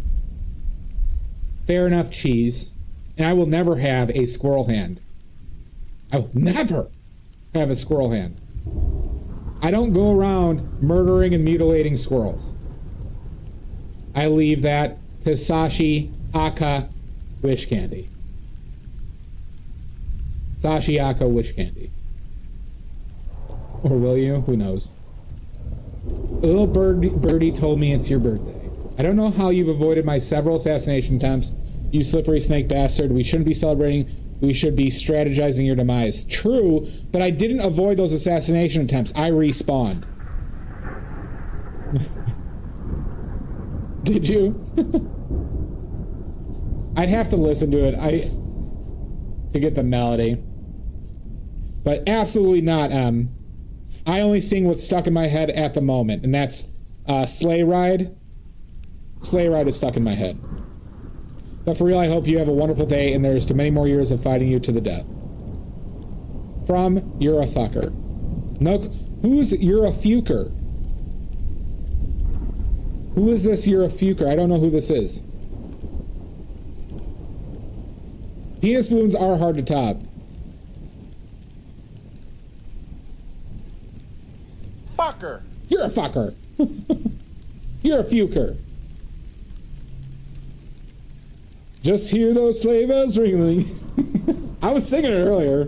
Fair enough, cheese. And I will never have a squirrel hand. I will never have a squirrel hand. I don't go around murdering and mutilating squirrels. I leave that to Sashi Aka Wish Candy. Sashi Aka Wish Candy. Or will you? Who knows? Little birdie told me it's your birthday. I don't know how you've avoided my several assassination attempts, you slippery snake bastard. We shouldn't be celebrating. We should be strategizing your demise. True, but I didn't avoid those assassination attempts. I respawned. Did you? I'd have to listen to it to get the melody. But absolutely not, I only sing what's stuck in my head at the moment, and that's Sleigh Ride. Sleigh Ride is stuck in my head. But for real, I hope you have a wonderful day, and there's too many more years of fighting you to the death. From You're a Fucker. Nook, who's You're a Fuker? Who is this You're a Fuker? I don't know who this is. Penis balloons are hard to top. Fucker. You're a fucker. You're a fuker. Just hear those sleigh bells ringing. I was singing it earlier.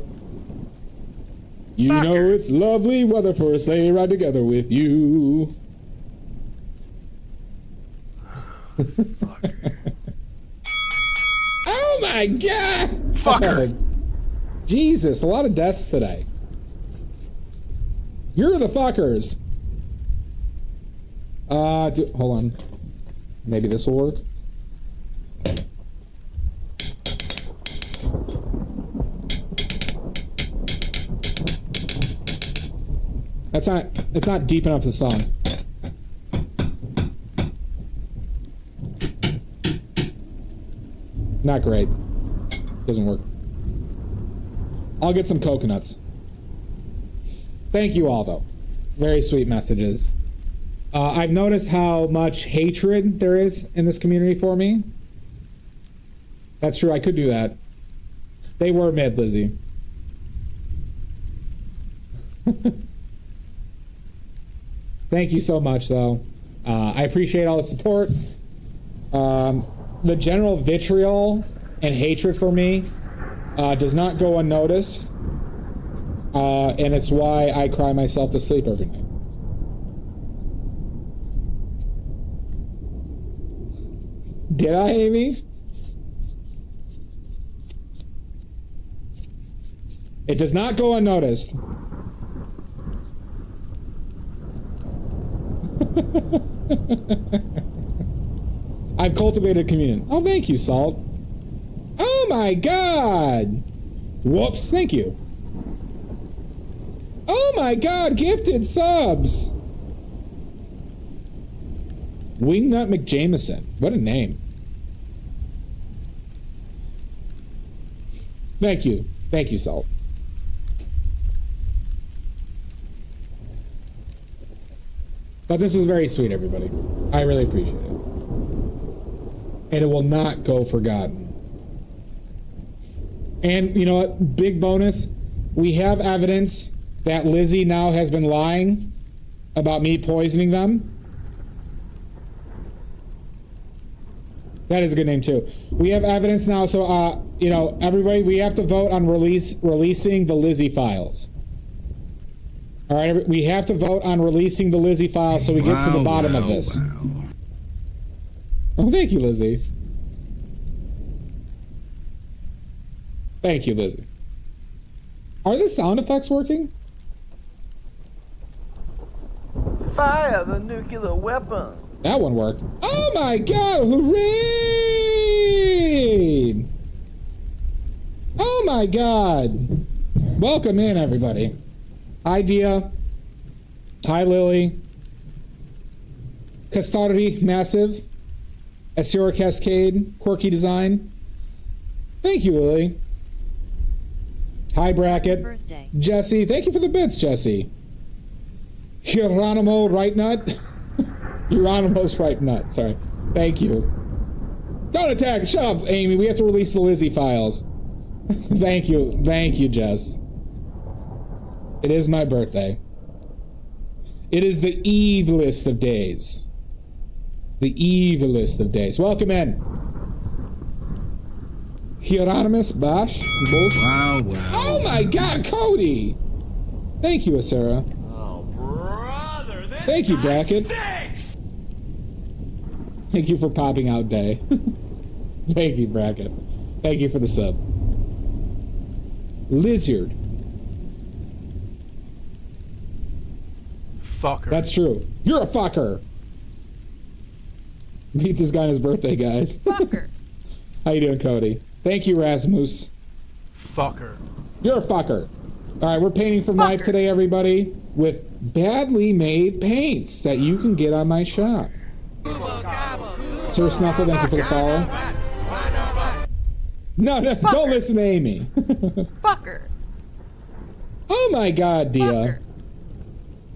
You know it's lovely weather for a sleigh ride together with you. Fucker. Oh my god! Fucker. Jesus, a lot of deaths today. You're the fuckers. Hold on. Maybe this will work. It's not deep enough, the song. Not great. Doesn't work. I'll get some coconuts. Thank you all, though. Very sweet messages. I've noticed how much hatred there is in this community for me. That's true, I could do that. They were mid, Lizzie. Thank you so much, though. I appreciate all the support. The general vitriol and hatred for me does not go unnoticed. And it's why I cry myself to sleep every night. Did I, Amy? It does not go unnoticed. I've cultivated communion. Oh, thank you, Salt. Oh my god! Whoops, thank you. Oh my god, gifted subs! Wingnut McJameson. What a name. Thank you. Thank you, Salt. But this was very sweet, everybody. I really appreciate it. And it will not go forgotten. And, you know what? Big bonus. We have evidence that Lizzie now has been lying about me poisoning them. That is a good name, too. We have evidence now, so, you know, everybody, we have to vote on releasing the Lizzie files. All right, we have to vote on releasing the Lizzie files so we get to the bottom of this. Oh, thank you, Lizzie. Thank you, Lizzie. Are the sound effects working? Fire the nuclear weapon. That one worked. Oh my god, hooray! Oh my god. Welcome in, everybody. Hi, Dia. Hi, Lily. Castardi, Massive. Asura Cascade, Quirky Design. Thank you, Lily. Hi, Bracket. Birthday. Jesse, thank you for the bits, Jesse. Hieronymo Right Nut. Hieronymo's Right Nut, sorry. Thank you. Don't attack! Shut up, Amy. We have to release the Lizzie files. Thank you. Thank you, Jess. It is my birthday. It is the evilest of days. The evilest of days. Welcome in. Hieronymus Bosch. Wow, wow. Oh my god, Cody! Thank you, Asura. Oh, brother, this Thank you, Bracket. stinks. Thank you for popping out, Day. Thank you, Bracket. Thank you for the sub. Lizard. Fucker. That's true. You're a fucker. Beat this guy on his birthday, guys. Fucker. How you doing, Cody? Thank you, Rasmus. Fucker. You're a fucker. All right, we're painting from life today, everybody, with badly made paints that you can get on my shop. Sir Snuffle, thank you for the follow. No, don't listen to Amy. Fucker. Oh my god, Dia.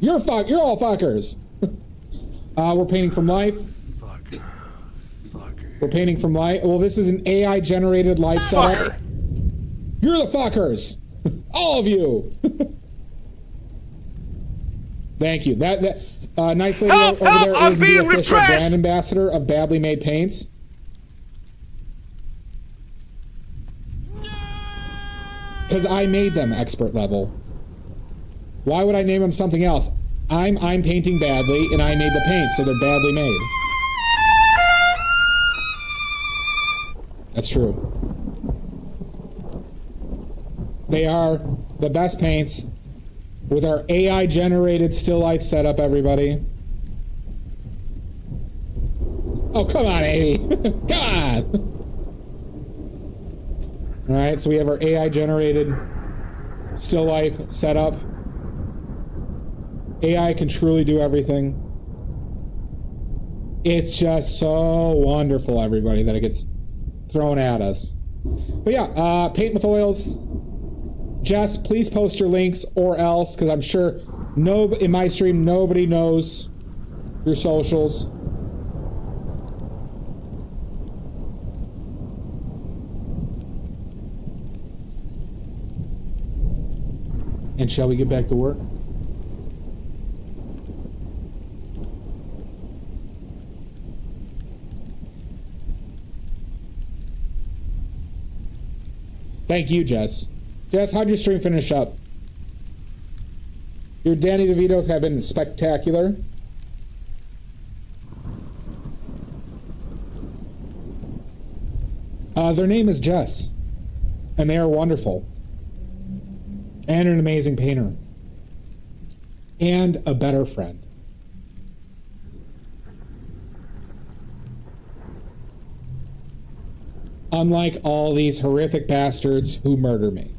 Fucker. You're all fuckers. We're painting from life. Fucker. Fucker. We're painting from life. Well, this is an AI generated life setup. Fucker. You're the fuckers. All of you. Thank you. That nice lady Help, over help, there I'm is the being official repressed! brand ambassador of Badly Made Paints. Because I made them expert level. Why would I name them something else? I'm painting badly, and I made the paints, so they're badly made. That's true. They are the best paints with our AI-generated still life setup, everybody. Oh, come on, Amy. Come on. All right, so we have our AI-generated still life setup. AI can truly do everything. It's just so wonderful, everybody, that it gets thrown at us. But yeah, paint with oils. Jess, please post your links or else, because I'm sure in my stream nobody knows your socials. And shall we get back to work? Thank you, Jess. Jess, how'd your stream finish up? Your Danny DeVitos have been spectacular. Their name is Jess, and they are wonderful. And an amazing painter. And a better friend. Unlike all these horrific bastards who murder me.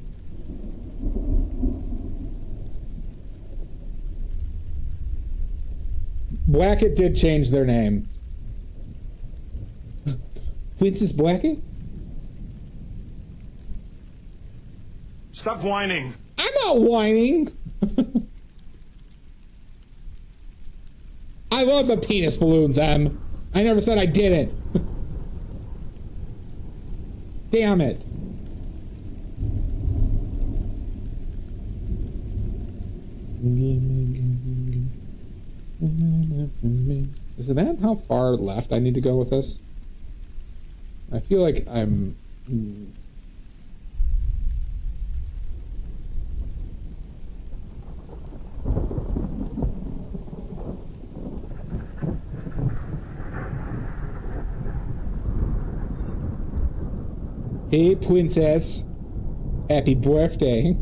Blackett did change their name. Princess Blackett? Stop whining. I'm not whining. I love the penis balloons, Em. I never said I didn't. Damn it. Is it that how far left I need to go with this? I feel like I'm... Hey, princess. Happy birthday.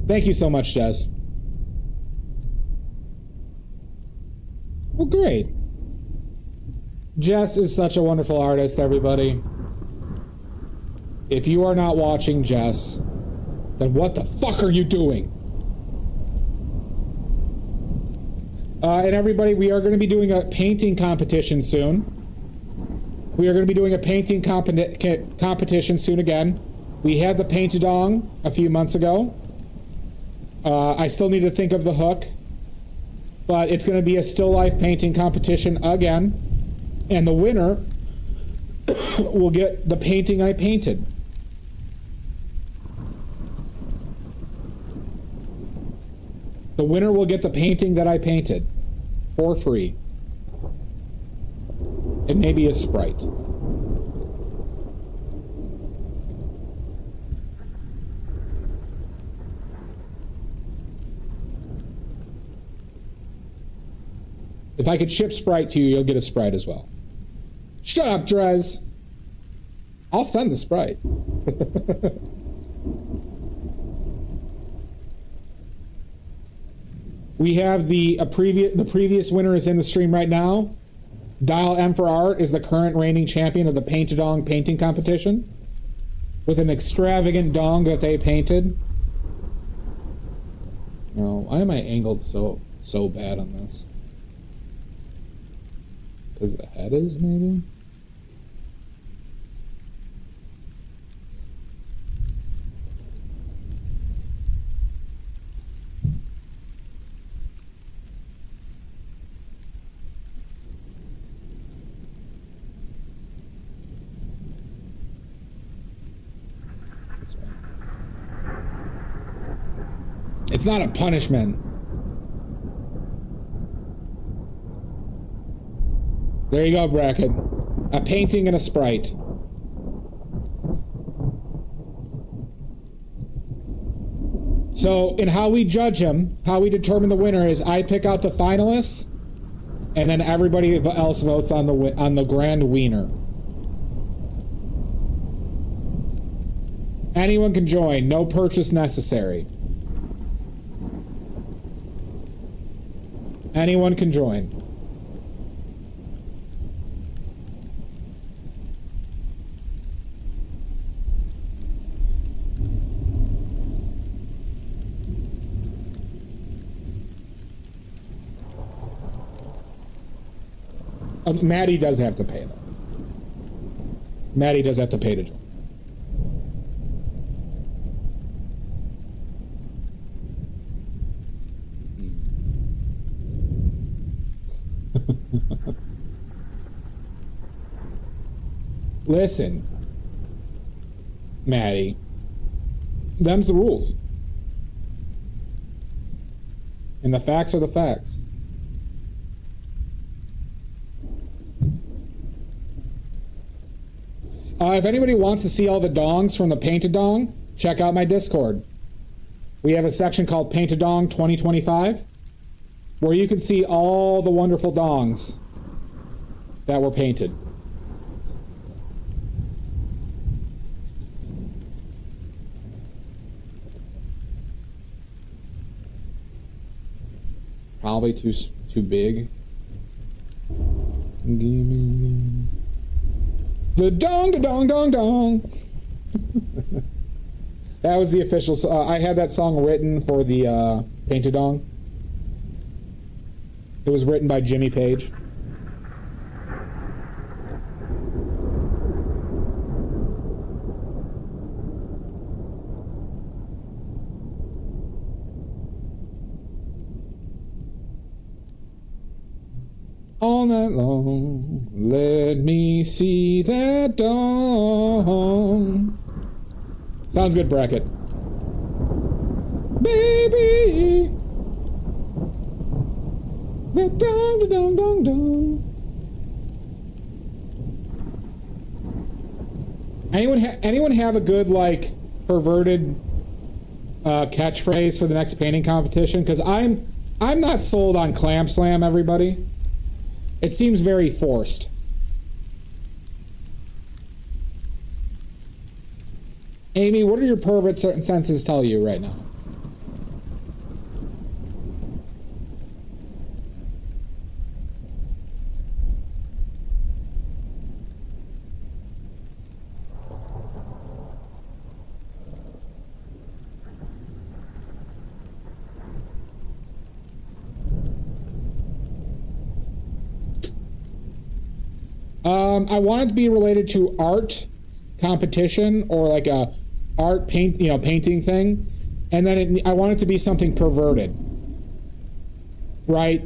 Thank you so much, Jess. Well, great. Jess is such a wonderful artist, everybody. If you are not watching Jess, then what the fuck are you doing? And everybody, we are going to be doing a painting competition soon. We are going to be doing a painting competition soon again. We had the paint-a-dong a few months ago. I still need to think of the hook. But it's going to be a still life painting competition again. And the winner will get the painting I painted. The winner will get the painting that I painted for free. And maybe a Sprite. If I could ship Sprite to you, you'll get a Sprite as well. Shut up, Drez! I'll send the Sprite. We have the previous winner is in the stream right now. Dial M for Art is the current reigning champion of the Paint-a-Dong painting competition with an extravagant dong that they painted. No, why am I angled so bad on this? Because the head is, maybe? It's not a punishment. There you go, Bracket. A painting and a sprite. So, in how we judge him, how we determine the winner is I pick out the finalists, and then everybody else votes on the grand wiener. Anyone can join. No purchase necessary. Anyone can join. Maddie does have to pay, though. Maddie does have to pay to join. Listen, Maddie, them's the rules. And the facts are the facts. If anybody wants to see all the dongs from the Paint a Dong, check out my Discord. We have a section called Paint a Dong 2025, where you can see all the wonderful dongs that were painted. Probably too big. The dong, the dong, dong, dong. That was the official. I had that song written for the Paint a Dong. It was written by Jimmy Page. All night long, let me see that dawn. Sounds good, Bracket. Baby, the dawn, the dawn, dawn, dawn. Anyone have a good, like, perverted catchphrase for the next painting competition? Because I'm not sold on Clam Slam, everybody. It seems very forced. Amy, what do your pervert senses tell you right now? I want it to be related to art competition or like a art painting thing, and then I want it to be something perverted, right?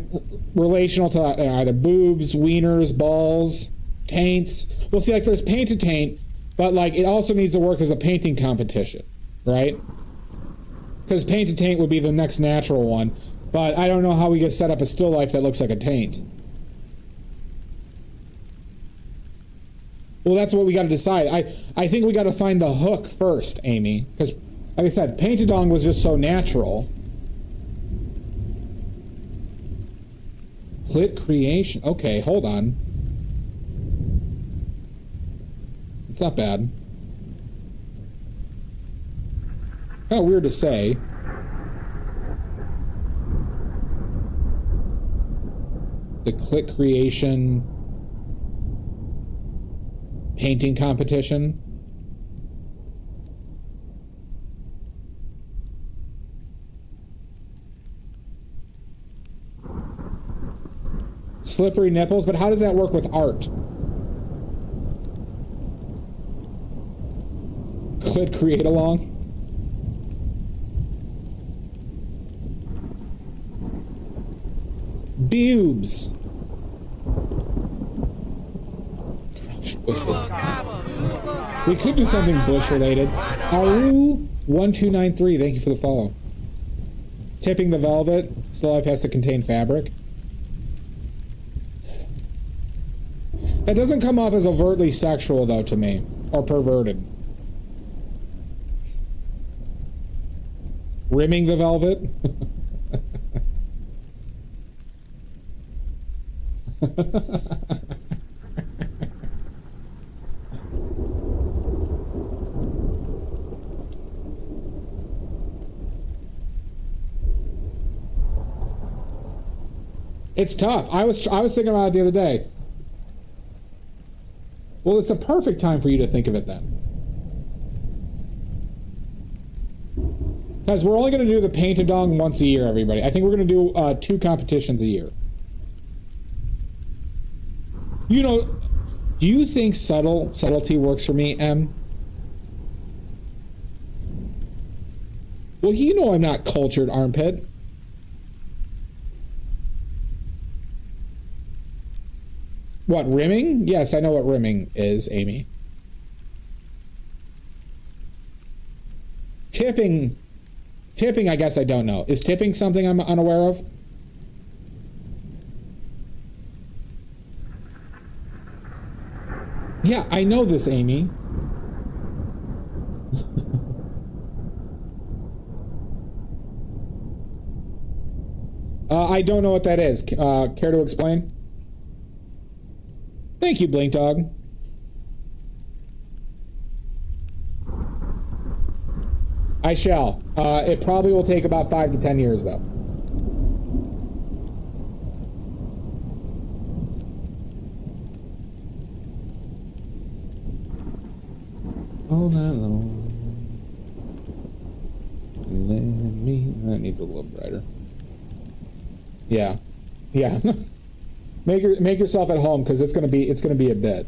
Relational to either boobs, wieners, balls, taints. Well, see, like there's paint to taint, but like it also needs to work as a painting competition, right? Because paint to taint would be the next natural one, but I don't know how we get set up a still life that looks like a taint. Well, that's what we got to decide. I think we got to find the hook first, Amy. Because, like I said, Paint a Dong was just so natural. Clit creation. Okay, hold on. It's not bad. Kind of weird to say. The clit creation painting competition. Slippery nipples, but how does that work with art? Clit create along. Boobs. Bushes. We could do something bush related. Aru1293, thank you for the follow. Tipping the velvet. Still life has to contain fabric. That doesn't come off as overtly sexual, though, to me. Or perverted. Rimming the velvet? It's tough. I was thinking about it the other day. Well, it's a perfect time for you to think of it then. Because we're only going to do the paint-a-dong once a year, everybody. I think we're going to do 2 competitions a year. You know, do you think subtlety works for me, Em? Well, you know I'm not cultured, armpit. What, rimming? Yes, I know what rimming is, Amy. Tipping, I guess I don't know. Is tipping something I'm unaware of? Yeah, I know this, Amy. I don't know what that is. Care to explain? Thank you, Blink Dog. I shall. It probably will take about 5 to 10 years, though. All night long. Let me. That needs a little brighter. Yeah. Yeah. Make yourself at home, because it's gonna be a bit.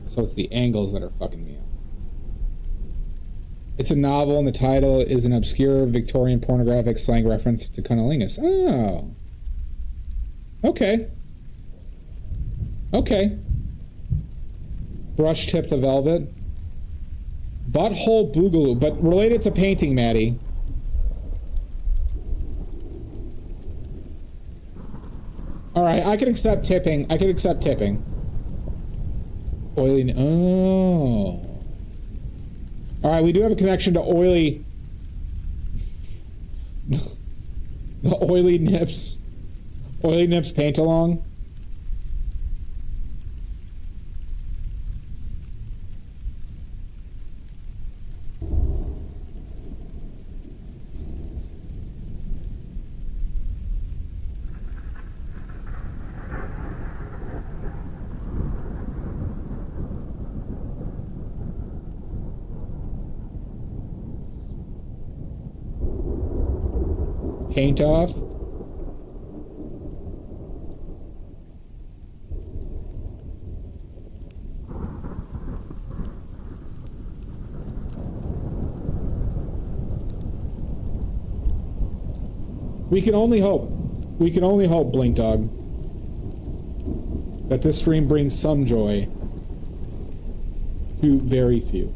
So it's the angles that are fucking me up. It's a novel, and the title is an obscure Victorian pornographic slang reference to cunnilingus. Oh. Okay. Okay. Brush tip the velvet. Butthole boogaloo, but related to painting, Maddie. Alright, I can accept tipping. I can accept tipping. Oily. Oh. Alright, we do have a connection to oily. The oily nips. Oily nips paint along. Paint off. We can only hope. We can only hope, Blink Dog, that this stream brings some joy to very few.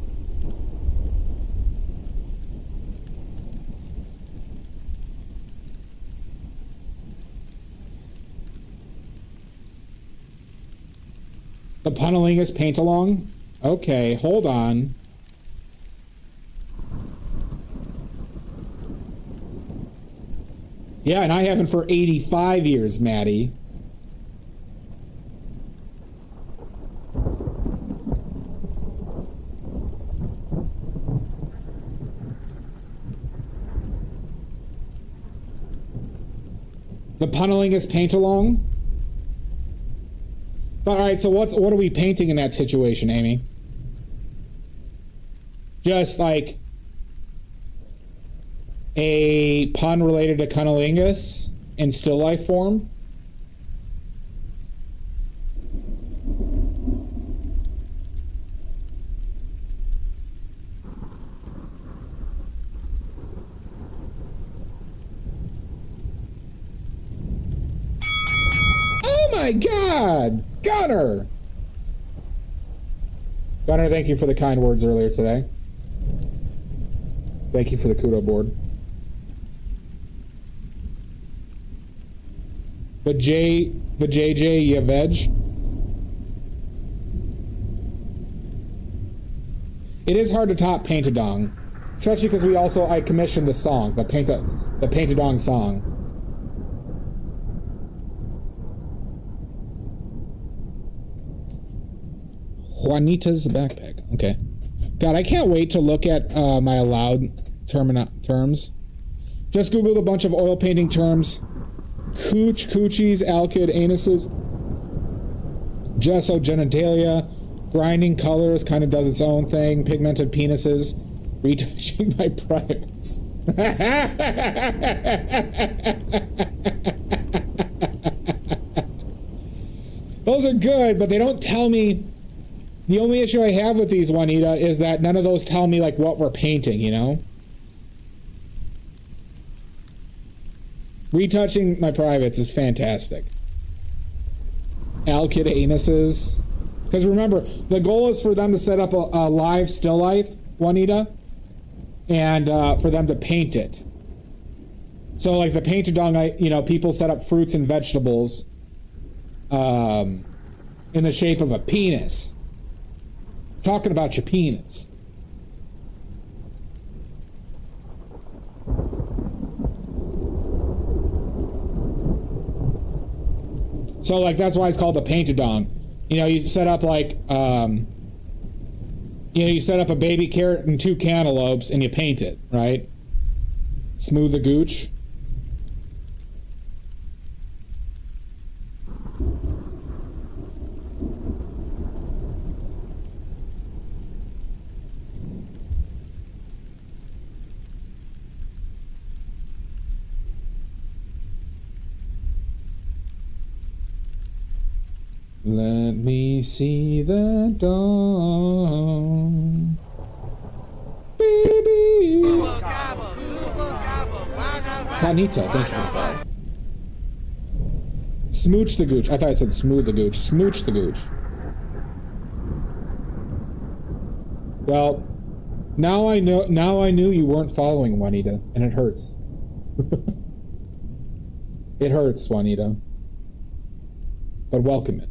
The Punnelingus paint along? Okay, hold on. Yeah, and I haven't for 85 years, Maddie. The Punnelingus paint along? All right, so what are we painting in that situation, Amy? Just like a pun related to cunnilingus in still life form? my God! Gunner! Gunner, thank you for the kind words earlier today. Thank you for the kudo board. The JJ, you veg. It is hard to top Paint-A-Dong. Especially because I commissioned the song, the Paint-A-Dong song. Juanita's backpack. Okay. God, I can't wait to look at my allowed terms. Just Googled a bunch of oil painting terms. Cooch, coochies, alkyd, anuses, gesso, genitalia, grinding colors, kind of does its own thing, pigmented penises, retouching my privates. Those are good, but they don't tell me. The only issue I have with these, Juanita, is that none of those tell me, like, what we're painting, you know? Retouching my privates is fantastic. Alkyd anuses. Because remember, the goal is for them to set up a live still life, Juanita, and for them to paint it. So, like, the Paint-A-Dong, people set up fruits and vegetables in the shape of a penis. Talking about your penis. So, like, that's why it's called a Paint-A-Dong. You set up, like, you set up a baby carrot and 2 cantaloupes and you paint it, right? Smooth the gooch. Let me see the dawn, baby. Juanita, thank you for that. Smooch the gooch. I thought I said smooth the gooch. Smooch the gooch. Well, now I know. Now I knew you weren't following, Juanita, and it hurts. It hurts, Juanita. But welcome it.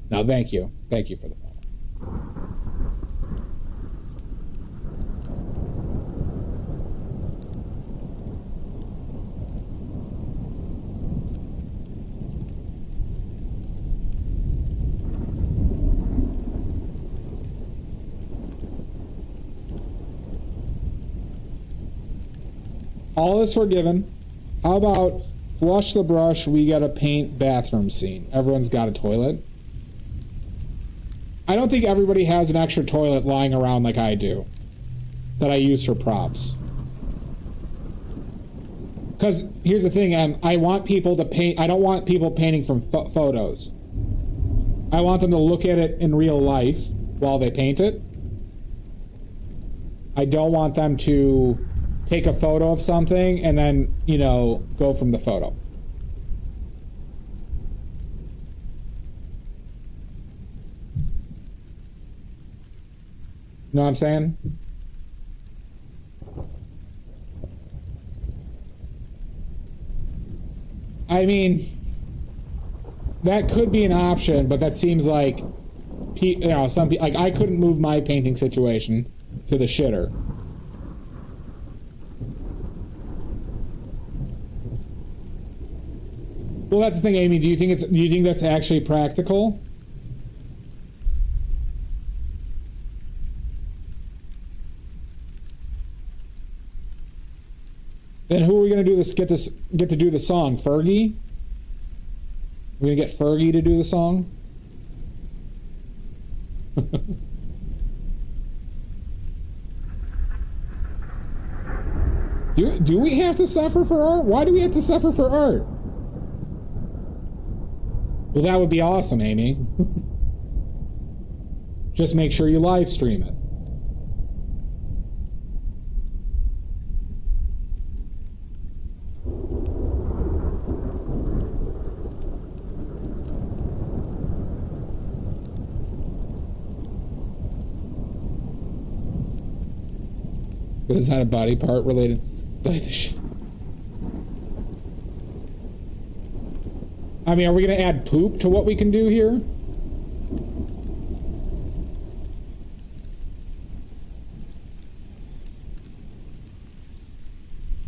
Now, thank you. Thank you for the follow. All is forgiven. How about flush the brush, we gotta paint bathroom scene. Everyone's got a toilet. I don't think everybody has an extra toilet lying around like I do, that I use for props. Because here's the thing, I want people to paint. I don't want people painting from photos. I want them to look at it in real life while they paint it. I don't want them to take a photo of something and then, go from the photo. You know what I'm saying? I mean, that could be an option, but that seems like, some people, like, I couldn't move my painting situation to the shitter. Well, that's the thing, Amy. Do you think that's actually practical? Then who are we gonna do this? Get to do the song, Fergie? We're gonna get Fergie to do the song. Do we have to suffer for art? Why do we have to suffer for art? Well, that would be awesome, Amy. Just make sure you live stream it. But is that a body part related? Like the shit. I mean, are we gonna add poop to what we can do here?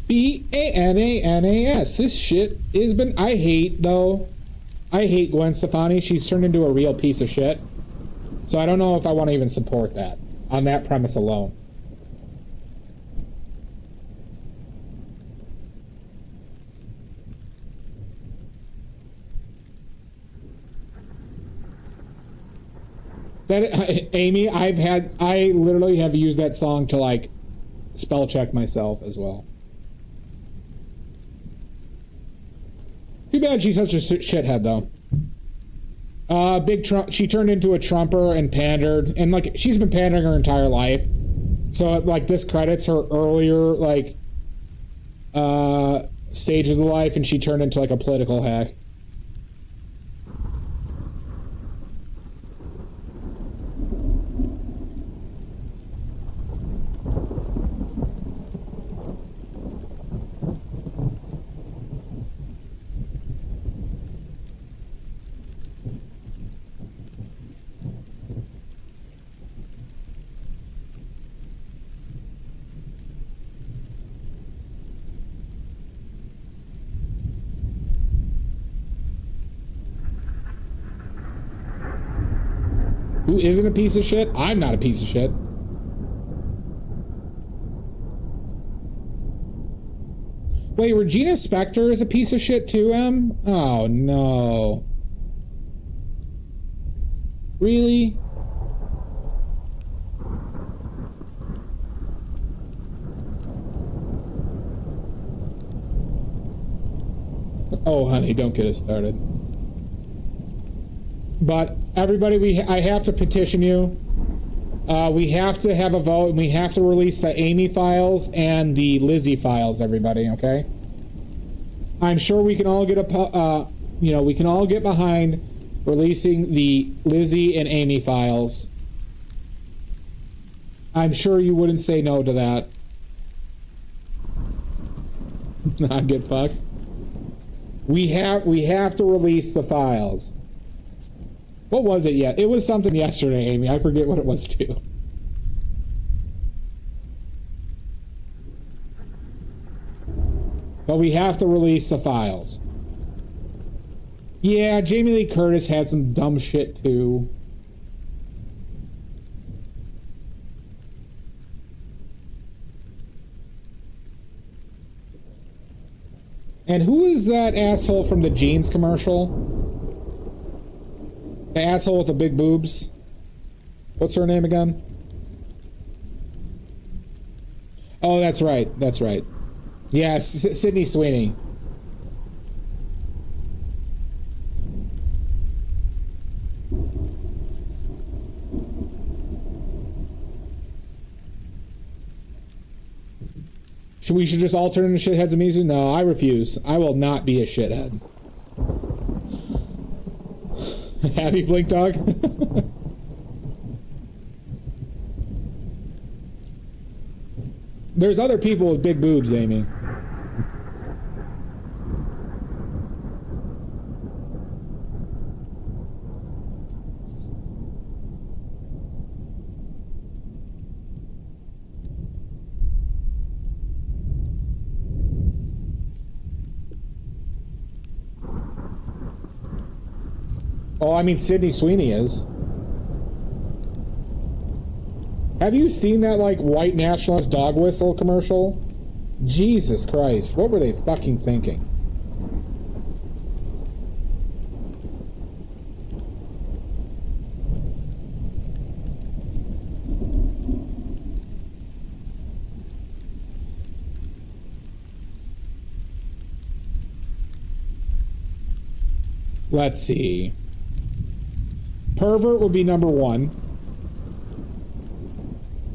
B-A-N-A-N-A-S. This shit has been... I hate Gwen Stefani. She's turned into a real piece of shit. So I don't know if I want to even support that on that premise alone. Amy, I literally have used that song to like spell check myself as well. Too bad she's such a shithead though. Big Trump. She turned into a Trumper and pandered, and like she's been pandering her entire life. So like this credits her earlier like stages of life, and she turned into like a political hack. Who isn't a piece of shit? I'm not a piece of shit. Wait, Regina Spektor is a piece of shit too, Em? Oh, no. Really? Oh, honey, don't get us started. But everybody, I have to petition you. We have to have a vote, and we have to release the Amy files and the Lizzie files. Everybody, okay? I'm sure we can all get we can all get behind releasing the Lizzie and Amy files. I'm sure you wouldn't say no to that. Not get fucked. We have to release the files. What was it yet? It was something yesterday, Amy. I forget what it was too. But we have to release the files. Yeah, Jamie Lee Curtis had some dumb shit too. And who is that asshole from the jeans commercial? The asshole with the big boobs. What's her name again? Oh, that's right. That's right. Yes, Sydney Sweeney. We should just all turn into shitheads immediately? No, I refuse. I will not be a shithead. Have you, Blink Dog? There's other people with big boobs, Amy. Oh, I mean, Sydney Sweeney is. Have you seen that, like, white nationalist dog whistle commercial? Jesus Christ, what were they fucking thinking? Let's see. Pervert would be number one.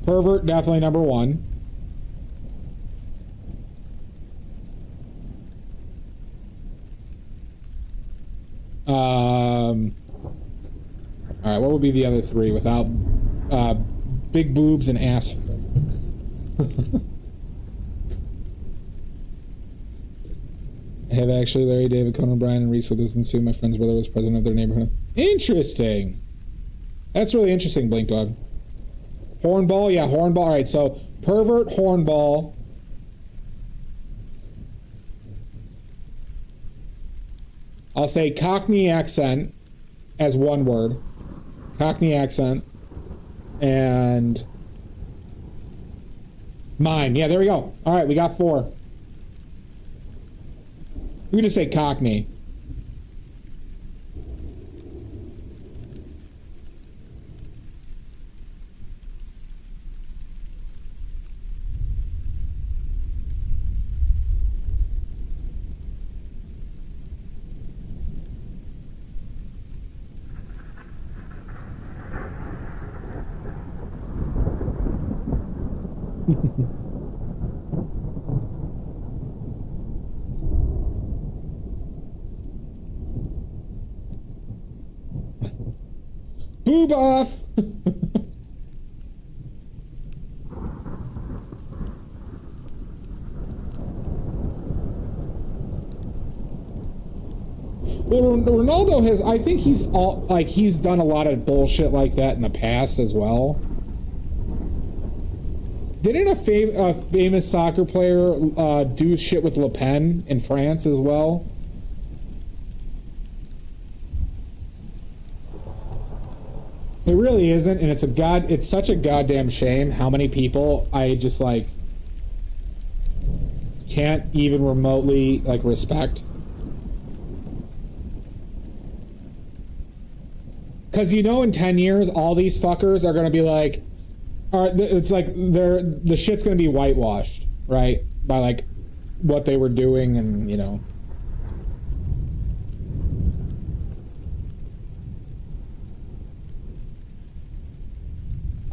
Pervert, definitely number one. Alright, what would be the other three without big boobs and asshole? I have actually. Larry, David, Conan O'Brien, and Reese Withers, and Sue. My friend's brother was president of their neighborhood. Interesting. That's really interesting, Blink Dog. Hornball, yeah, hornball. All right, so pervert, hornball. I'll say Cockney accent as one word. Cockney accent. And mime. Yeah, there we go. All right, we got 4. We can just say Cockney. Boob off! Well, Ronaldo has, I think he's he's done a lot of bullshit like that in the past as well. Didn't a famous soccer player do shit with Le Pen in France as well? It really isn't, and it's such a goddamn shame how many people I just can't even remotely respect. Because in 10 years all these fuckers are gonna be like, it's like the shit's gonna be whitewashed, right? By what they were doing, and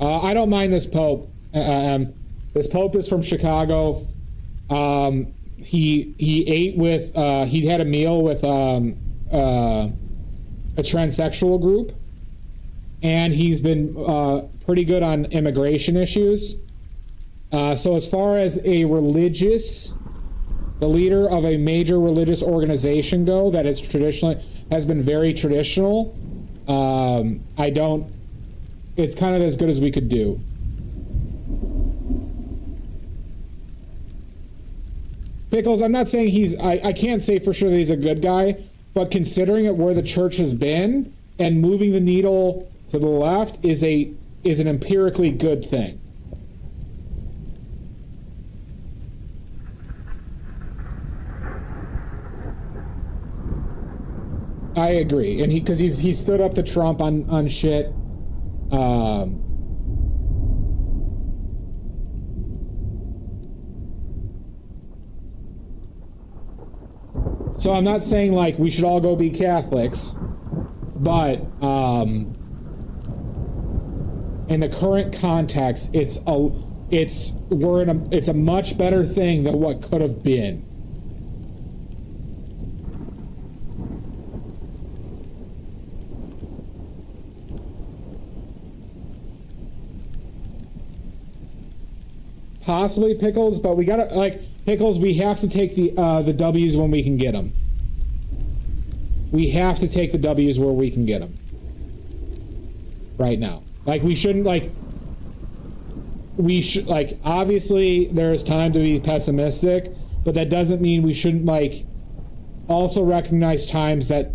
I don't mind this Pope. This Pope is from Chicago. He ate with he had a meal with a transsexual group, and he's been pretty good on immigration issues. So as far as the leader of a major religious organization go, that is has been very traditional. It's kind of as good as we could do. Pickles, I'm not saying I can't say for sure that he's a good guy, but considering it where the church has been and moving the needle to the left is an empirically good thing. I agree, and because he stood up to Trump on shit. So I'm not saying we should all go be Catholics, but in the current context, it's a much better thing than what could have been. Possibly Pickles, but we gotta Pickles. We have to take the W's when we can get them. We have to take the W's where we can get them. Right now, we shouldn't obviously there's time to be pessimistic, but that doesn't mean we shouldn't also recognize times that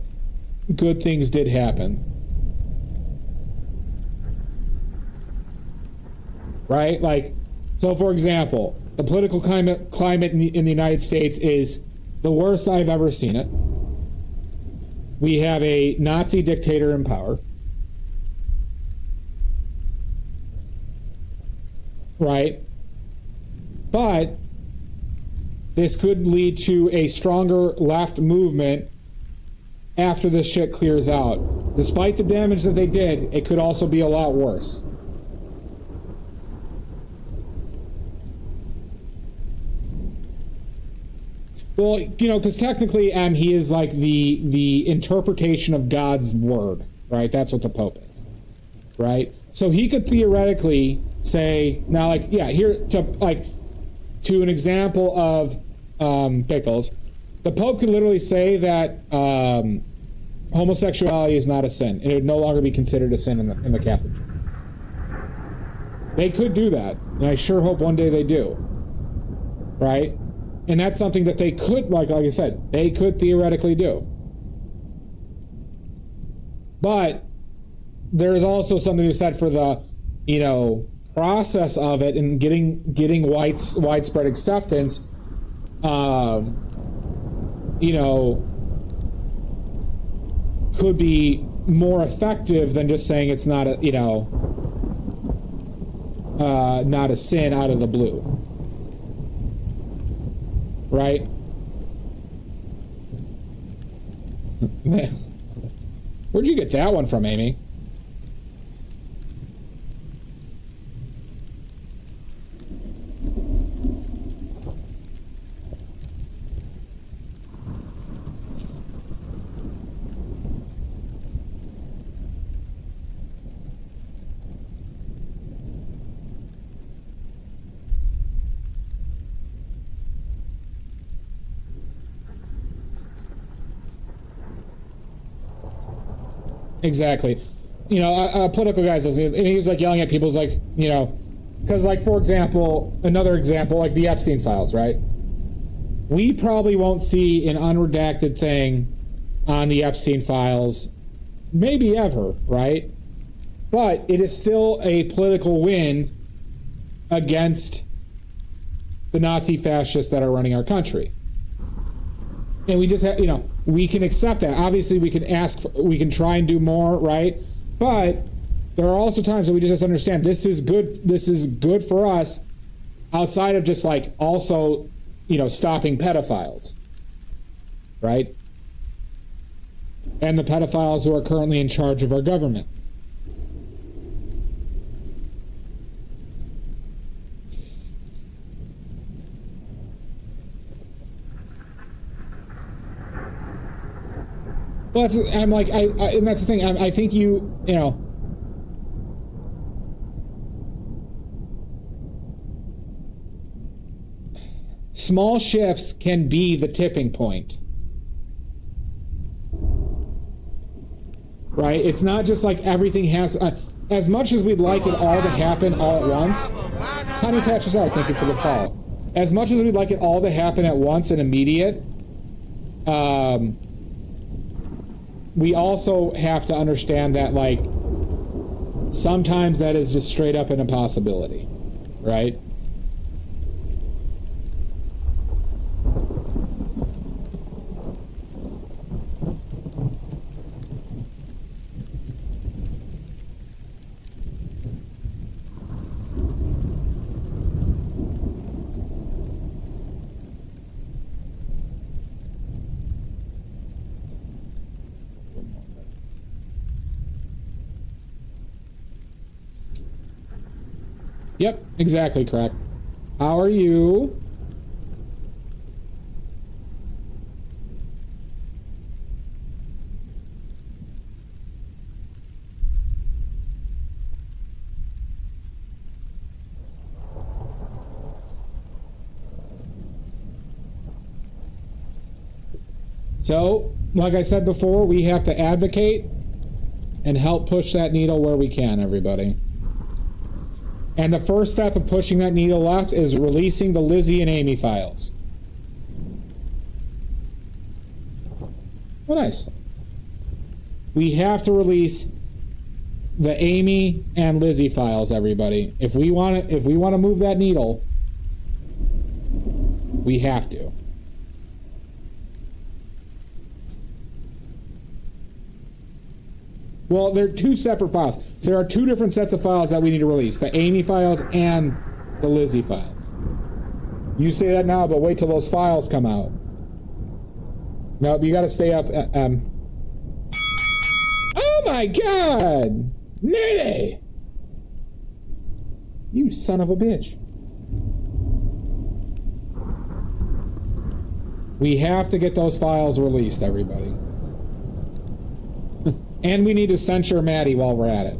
good things did happen. Right, so, for example, the political climate in the United States is the worst I've ever seen it. We have a Nazi dictator in power. Right? But this could lead to a stronger left movement after this shit clears out. Despite the damage that they did, it could also be a lot worse. Well, because technically, he is the interpretation of God's word, right? That's what the Pope is, right? So he could theoretically say, now, here to an example of Pickles, The Pope could literally say that homosexuality is not a sin, and it would no longer be considered a sin in the Catholic Church. They could do that, and I sure hope one day they do. Right? And that's something that they could, like I said, they could theoretically do. But there is also something to be said for the, process of it and getting widespread acceptance. Could be more effective than just saying it's not a, not a sin out of the blue. Right? Where'd you get that one from, Amy? Exactly. A political guy says, and he was like yelling at people, like, because, like, for example, another example, like the Epstein files, right? We probably won't see an unredacted thing on the Epstein files, maybe ever, right? But it is still a political win against the Nazi fascists that are running our country. And we just have, we can accept that. Obviously, we can try and do more, right? But there are also times when we just have to understand this is good. This is good for us, outside of just like also, stopping pedophiles, right? And the pedophiles who are currently in charge of our government. Well, and that's the thing. I think small shifts can be the tipping point, right? It's not just like everything has, as much as we'd like it all to happen all at once. Honey Patches Art, thank you for the follow. As much as we'd like it all to happen at once and immediate, we also have to understand that, like, sometimes that is just straight up an impossibility, right? Yep, exactly, Crack. How are you? So, like I said before, we have to advocate and help push that needle where we can, everybody. And the first step of pushing that needle left is releasing the Lizzie and Amy files. Oh, nice. We have to release the Amy and Lizzie files, everybody. If we want to move that needle, we have to. Well, they're two separate files. There are two different sets of files that we need to release. The Amy files and the Lizzie files. You say that now, but wait till those files come out. No, you gotta stay up. Oh my God! Nay! You son of a bitch. We have to get those files released, everybody. And we need to censure Maddie while we're at it.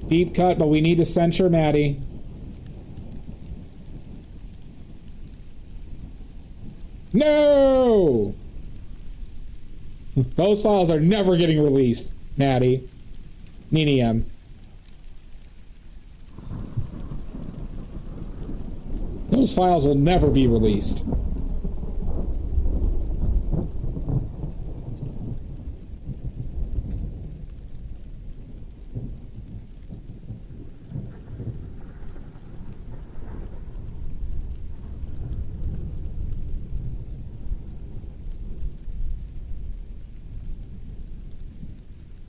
Deep cut, but we need to censure Maddie. No! Those files are never getting released, Maddie. Ninium. Those files will never be released.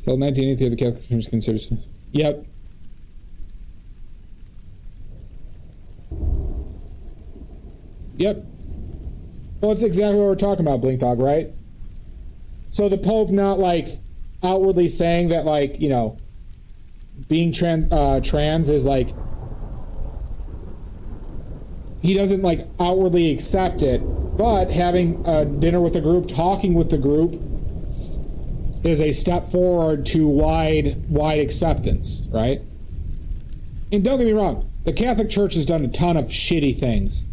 Till 1983, the Catholic Church considers. Yep. Yep. Well, that's exactly what we're talking about, Blink Dog, right? So the Pope not, like, outwardly saying that, like, you know, being trans is, like, he doesn't, like, outwardly accept it, but having a dinner with the group, talking with the group, is a step forward to wide acceptance, right? And don't get me wrong, the Catholic Church has done a ton of shitty things.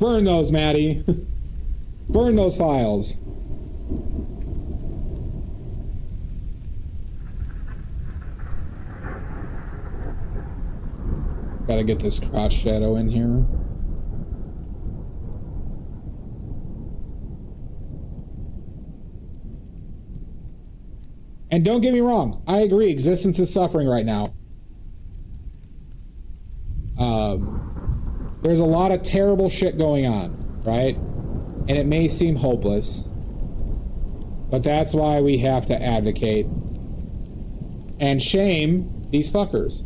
Burn those, Maddie. Burn those files. Gotta get this crotch shadow in here. And don't get me wrong, I agree, existence is suffering right now. There's a lot of terrible shit going on, right? And it may seem hopeless, but that's why we have to advocate and shame these fuckers.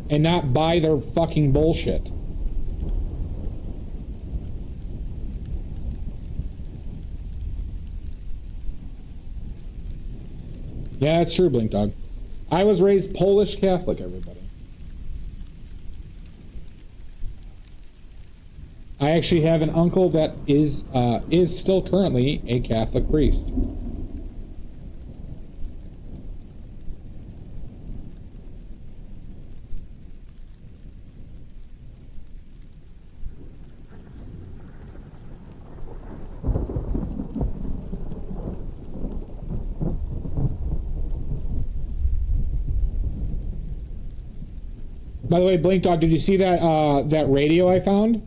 And not buy their fucking bullshit. Yeah, that's true, Blink Dog. I was raised Polish Catholic, everybody. I actually have an uncle that is still currently a Catholic priest. By the way, Blink Dog, did you see that that radio I found?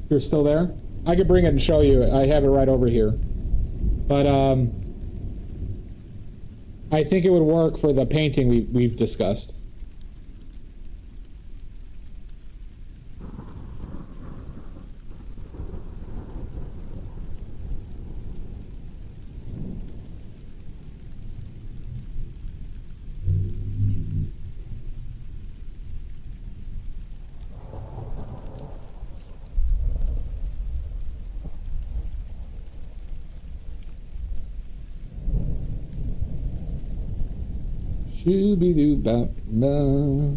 You're still there? I could bring it and show you. I have it right over here. But I think it would work for the painting we've discussed. Shooby-doo-bop-ba.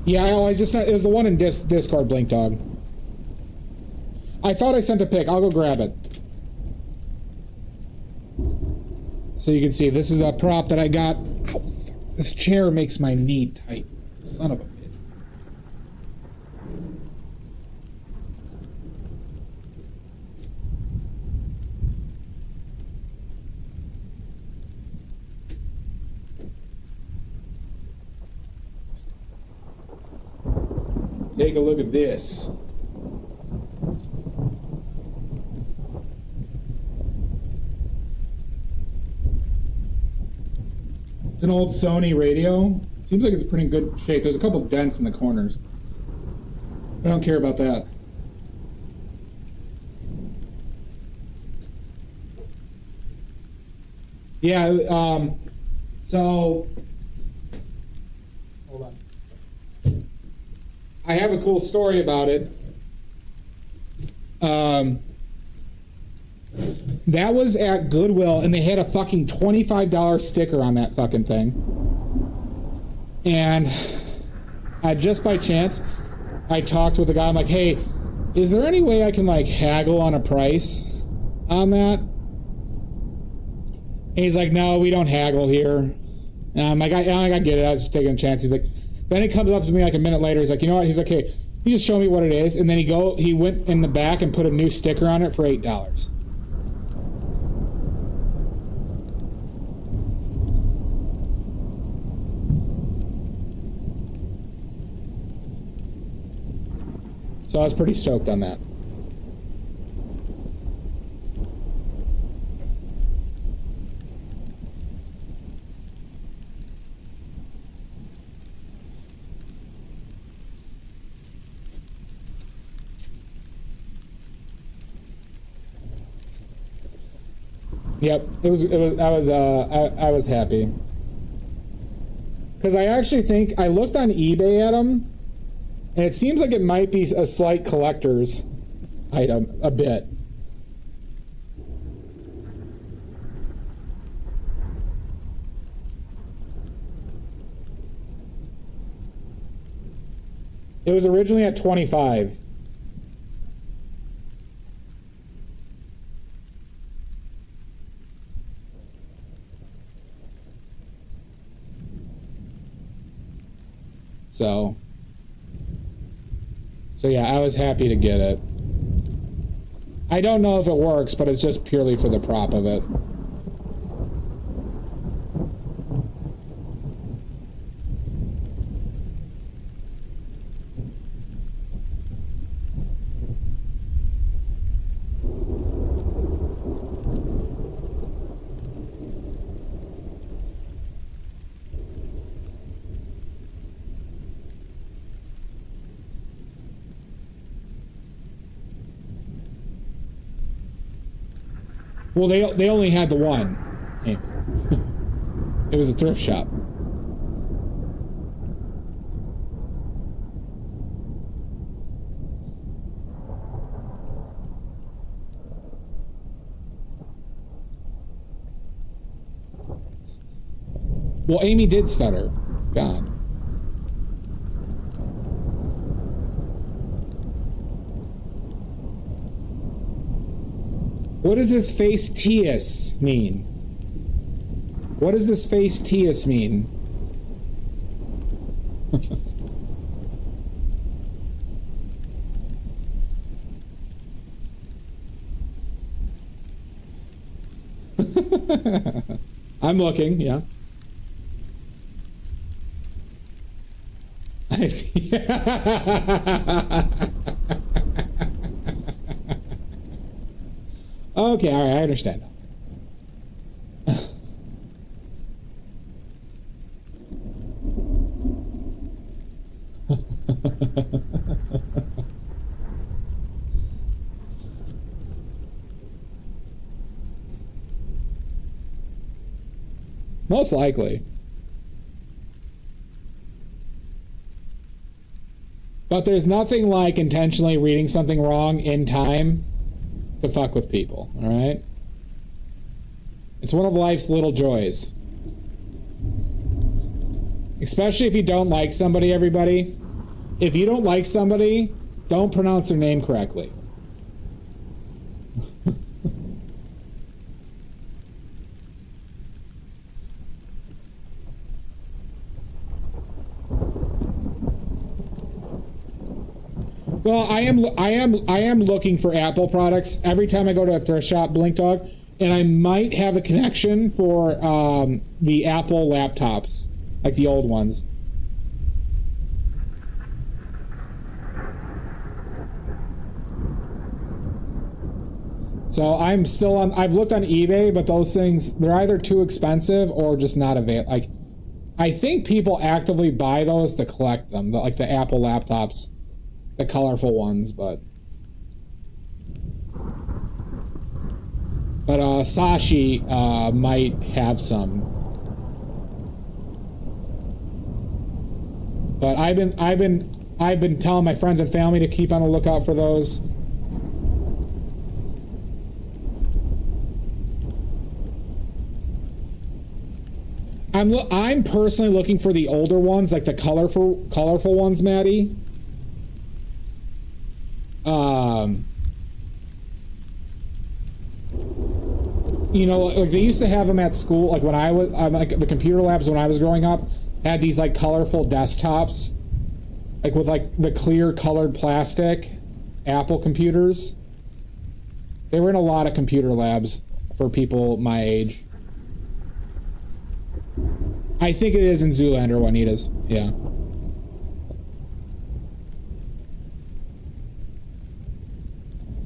Yeah, I just sent, it was the one in Discord, Blink Dog. I thought I sent a pic. I'll go grab it. So you can see, this is a prop that I got. Ow, this chair makes my knee tight. Son of a bitch. Take a look at this. It's an old Sony radio. Seems like it's pretty good shape. There's a couple dents in the corners. I don't care about that. Yeah, so hold on. I have a cool story about it. That was at Goodwill, and they had a fucking $25 sticker on that fucking thing. And just by chance, I talked with a guy. I'm like, hey, is there any way I can like haggle on a price on that? And he's like, no, we don't haggle here. And I'm like, I get it. I was just taking a chance. He's like, then he comes up to me like a minute later. He's like, you know what? He's like, hey, you just show me what it is. And then he went in the back and put a new sticker on it for $8. So I was pretty stoked on that. Yep, I was happy. Because I actually think, I looked on eBay at them, and it seems like it might be a slight collector's item, a bit. It was originally at $25. So yeah, I was happy to get it. I don't know if it works, but it's just purely for the prop of it. Well, they only had the one. It was a thrift shop. Well, Amy did stutter. God. What does this face Tius mean? What does this face Tius mean? I'm looking, yeah. Okay, all right, I understand. Most likely. But there's nothing like intentionally reading something wrong in time to fuck with people, alright? It's one of life's little joys. Especially if you don't like somebody, everybody. If you don't like somebody, don't pronounce their name correctly. Well, I am looking for Apple products every time I go to a thrift shop, Blink Dog, and I might have a connection for the Apple laptops, like the old ones. So I'm still on, I've looked on eBay, but those things, they're either too expensive or just not available. Like, I think people actively buy those to collect them, like the Apple laptops, the colorful ones, but Sashi might have some. But I've been telling my friends and family to keep on the lookout for those. I'm personally looking for the older ones, like the colorful ones, Maddie. You know, like they used to have them at school, like when I was, like the computer labs when I was growing up, had these like colorful desktops, like with like the clear colored plastic Apple computers. They were in a lot of computer labs for people my age. I think it is in Zoolander, Juanita's. Yeah.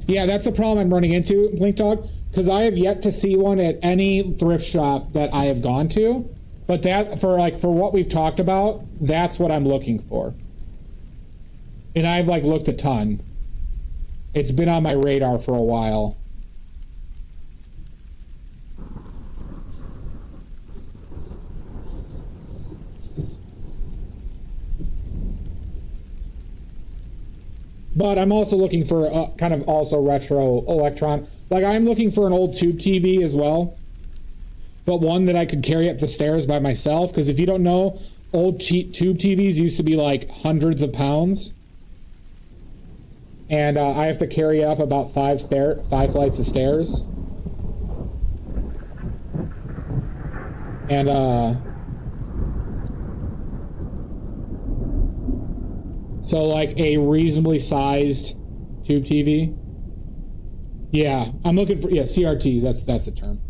Yeah, that's the problem I'm running into, Blink Dog, because I have yet to see one at any thrift shop that I have gone to. But that, for what we've talked about, that's what I'm looking for. And I've like looked a ton. It's been on my radar for a while. But I'm also looking for a kind of also retro Electron. Like I'm looking for an old tube TV as well. But one that I could carry up the stairs by myself. Because if you don't know, old tube TVs used to be like hundreds of pounds. And I have to carry up about 5 flights of stairs. And so like a reasonably sized tube TV. Yeah, I'm looking for CRTs. That's the term.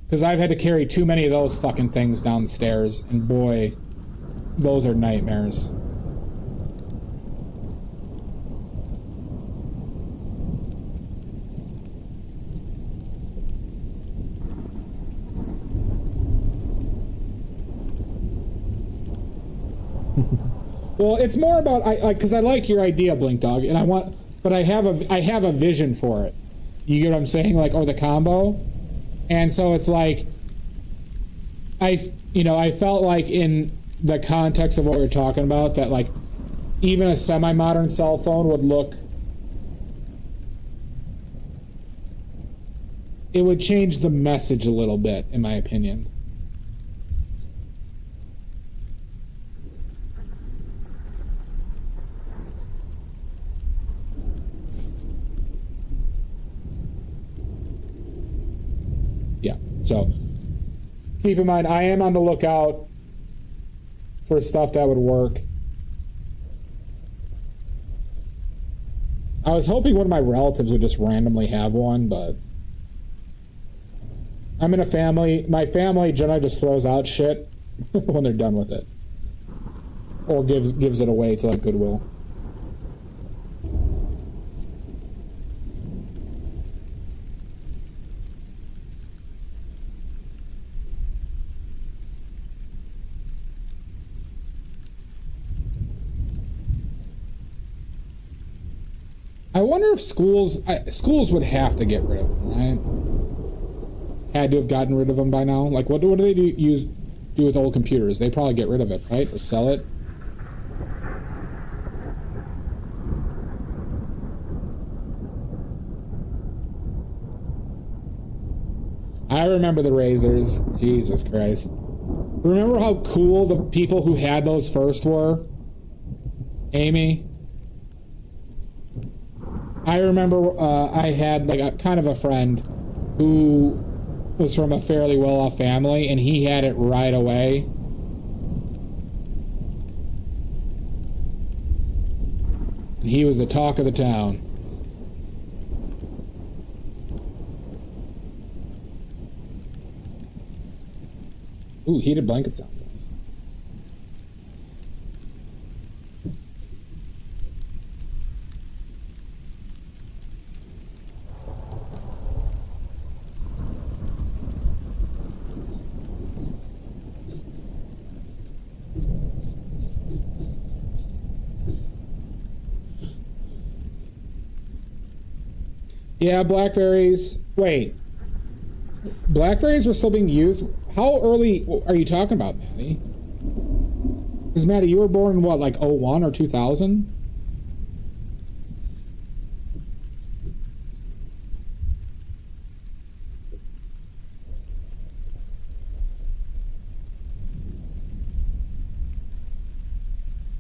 Because I've had to carry too many of those fucking things downstairs, and boy, those are nightmares. Well, it's more about because I like your idea, Blink Dog, and I have a vision for it. You get what I'm saying, like, or the combo, and so it's like, I felt like in the context of what we were talking about that like, even a semi-modern cell phone would look, it would change the message a little bit, in my opinion. Yeah, so keep in mind, I am on the lookout for stuff that would work. I was hoping one of my relatives would just randomly have one, but I'm in a family. My family generally just throws out shit when they're done with it, or gives it away to like Goodwill. I wonder if schools would have to get rid of them, right? Had to have gotten rid of them by now. Like, what do they do with old computers? They probably get rid of it, right? Or sell it. I remember the razors. Jesus Christ. Remember how cool the people who had those first were? Amy? I remember I had like a kind of a friend who was from a fairly well-off family, and he had it right away. And he was the talk of the town. Ooh, heated blanket sounds nice. Yeah, Blackberries. Wait. Blackberries were still being used? How early are you talking about, Maddie? Because, Maddie, you were born in what, like 01 or 2000?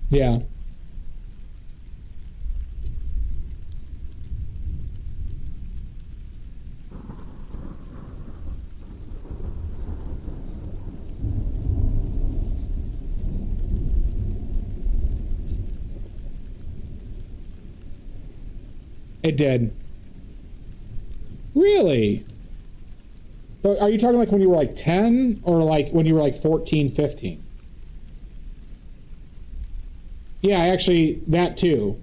Yeah. It did. Really? But are you talking like when you were like 10 or like when you were like 14, 15? Yeah, actually, that too.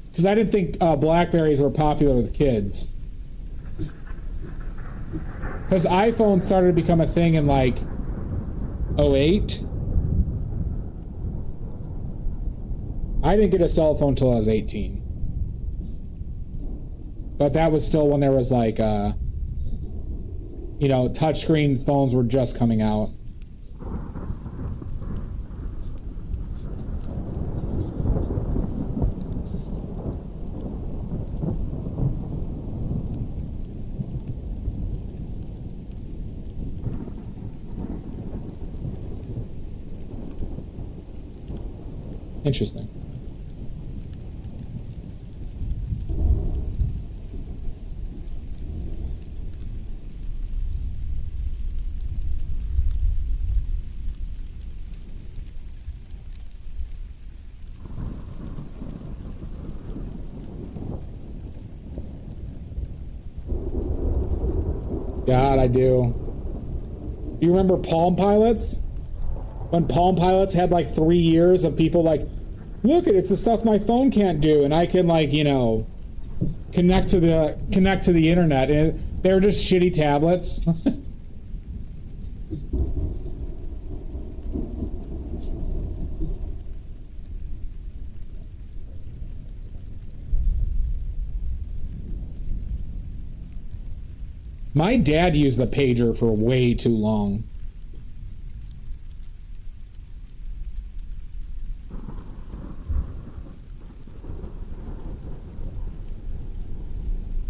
Because I didn't think Blackberries were popular with kids. Because iPhones started to become a thing in like 08. I didn't get a cell phone until I was 18. But that was still when there was like, you know, touchscreen phones were just coming out. Interesting. God, I do. You remember Palm Pilots? When Palm Pilots had like 3 years of people like, look, it's the stuff my phone can't do, and I can like, you know, connect to the internet, and they were just shitty tablets. My dad used the pager for way too long.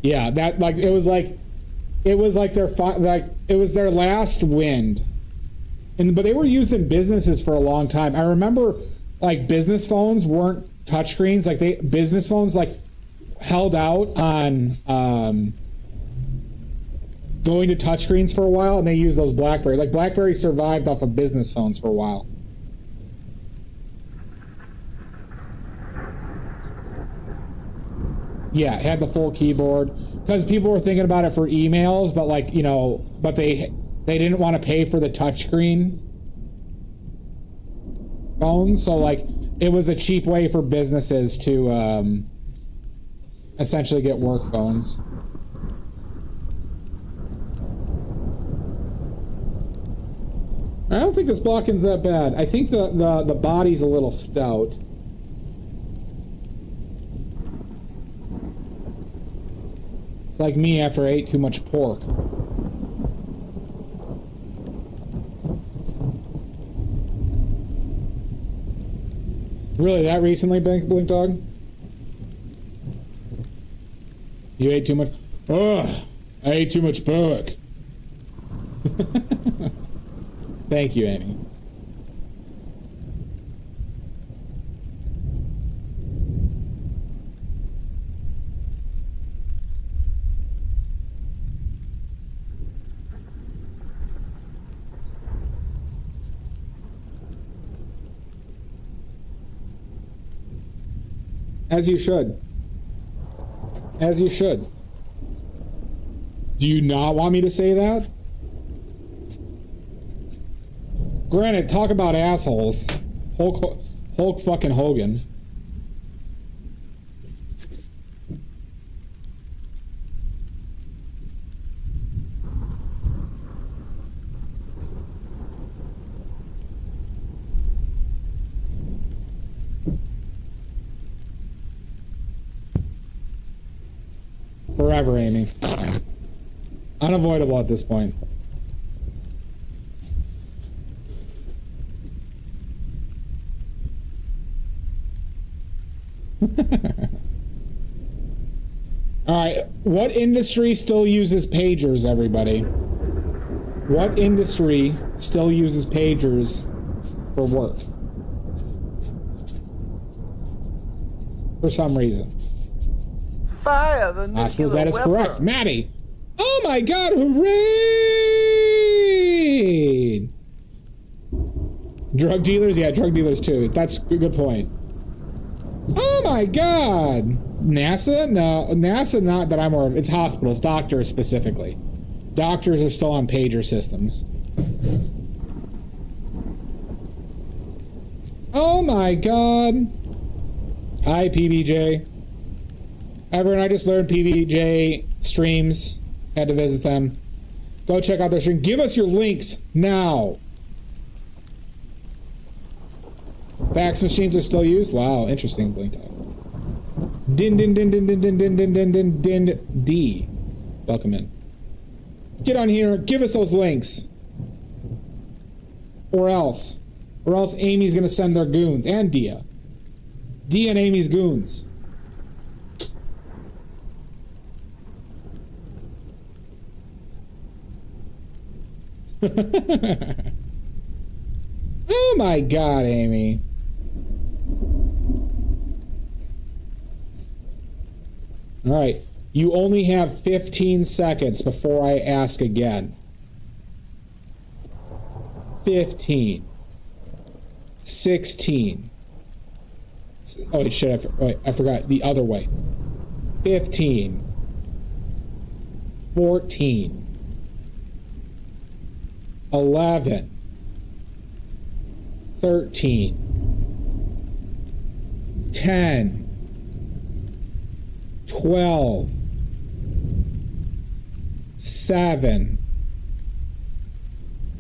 Yeah, that like it was like their last wind, but they were used in businesses for a long time. I remember like business phones weren't touchscreens. Like business phones like held out on going to touchscreens for a while, and they used those BlackBerry. Like BlackBerry survived off of business phones for a while. Yeah, it had the full keyboard because people were thinking about it for emails, but like, you know, but they didn't want to pay for the touchscreen phones, so like it was a cheap way for businesses to essentially get work phones. I don't think this blocking's that bad. I think the body's a little stout. It's like me after I ate too much pork. Really, that recently, Blink Dog? You ate too much? Ugh, I ate too much pork. Thank you, Amy. As you should. As you should. Do you not want me to say that? Granted, talk about assholes. Hulk fucking Hogan. forever, Amy. Unavoidable at this point. Alright, what industry still uses pagers, everybody? What industry still uses pagers for work? For some reason. Fire the nuclear I suppose that is weapon. correct. Maddie! Oh my god, hooray! Drug dealers? Yeah, drug dealers too. That's a good point. Oh my god! NASA? No, NASA not that I'm aware of. It's hospitals, doctors specifically. Doctors are still on pager systems. Oh my god! Hi, PBJ. Everyone, I just learned PBJ streams. Had to visit them. Go check out their stream. Give us your links now. Fax machines are still used? Wow, interesting. Blink out. Din din din din din din din din din din din D. Welcome in. Get on here, give us those links. Or else Amy's gonna send their goons, and Dia. Dia and Amy's goons. Oh my god, Amy. Alright, you only have 15 seconds before I ask again. 15. 16. Oh, wait, shit, I forgot the other way. 15. 14. 11. 13. 10. 12. 7.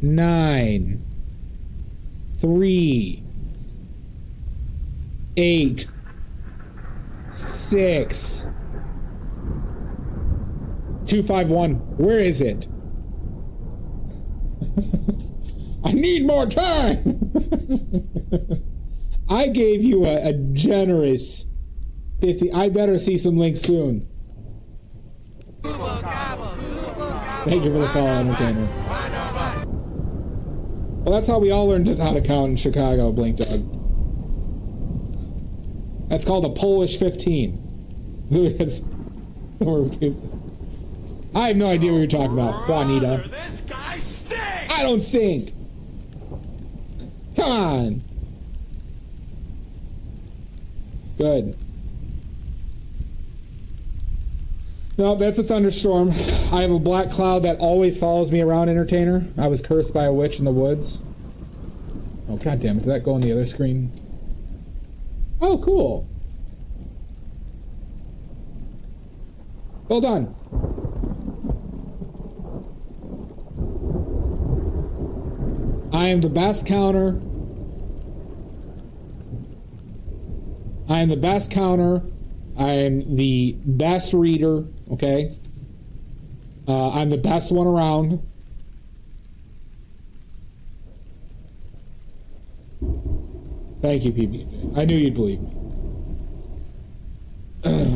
9. 3. 8. 6. 251. Where is it? I need more time! I gave you a generous 50. I better see some links soon. Thank you for the follow, Entertainer. Well, that's how we all learned how to count in Chicago, Blink Dog. That's called a Polish 15. It's somewhere between. I have no idea what you're talking about, Juanita. This guy stinks! I don't stink! Come on! Good. No, that's a thunderstorm. I have a black cloud that always follows me around, Entertainer. I was cursed by a witch in the woods. Oh, god damn it. Did that go on the other screen? Oh, cool. Well done. I am the best counter. I am the best counter. I am the best reader, okay? I'm the best one around. Thank you, PBJ. I knew you'd believe me.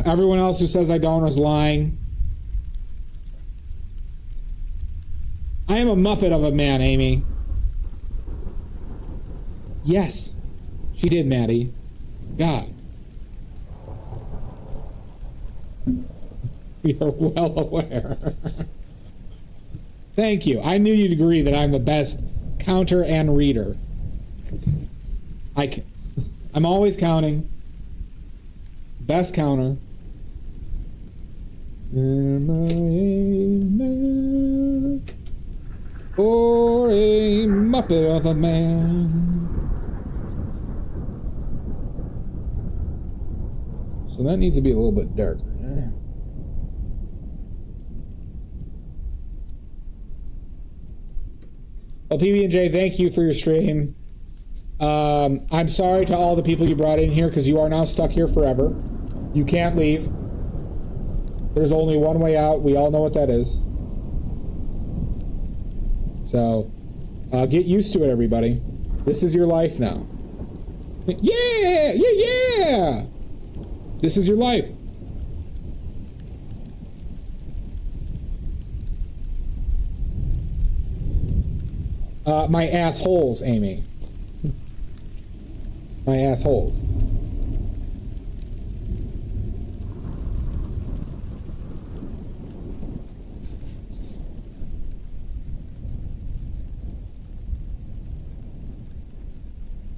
Everyone else who says I don't is lying. I am a Muppet of a man, Amy. Yes. She did, Maddie. God. We are well aware. Thank you. I knew you'd agree that I'm the best counter and reader. I'm always counting. Best counter. Am I a man or a Muppet of a man? So that needs to be a little bit darker. Well, PB&J, thank you for your stream. I'm sorry to all the people you brought in here because you are now stuck here forever. You can't leave. There's only one way out. We all know what that is. So, get used to it, everybody. This is your life now. Yeah! Yeah, yeah! This is your life. My assholes, Amy. My assholes.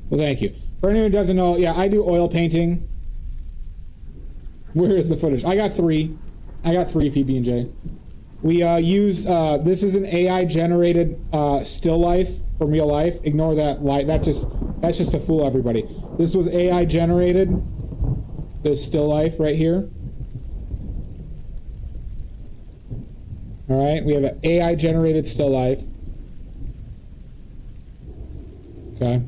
Well, thank you. For anyone who doesn't know, yeah, I do oil painting. Where is the footage? I got 3. I got 3 PB&J. We use, this is an AI generated still life from real life. Ignore that light. That's just to fool everybody. This was AI generated. This still life right here. All right, we have an AI generated still life. Okay.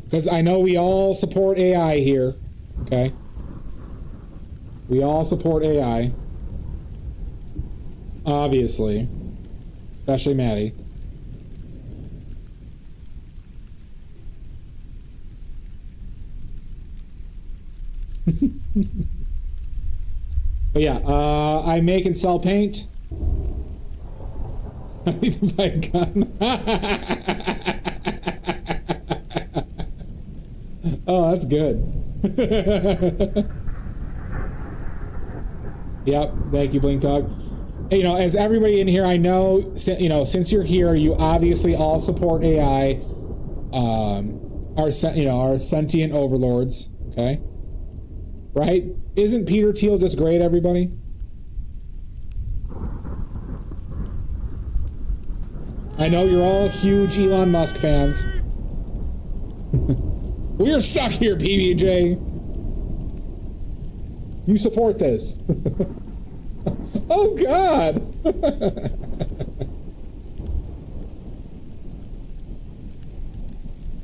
Because I know we all support AI here. Okay. We all support AI. Obviously. Especially Maddie. But yeah, I make and sell paint. I need to buy a gun. Oh, that's good. Yep, thank you, Blink Dog. You know, as everybody in here, I know, you know, since you're here, you obviously all support AI, our sentient overlords, okay? Right? Isn't Peter Thiel just great, everybody? I know you're all huge Elon Musk fans. We're stuck here, PB&J. You support this. Oh, God.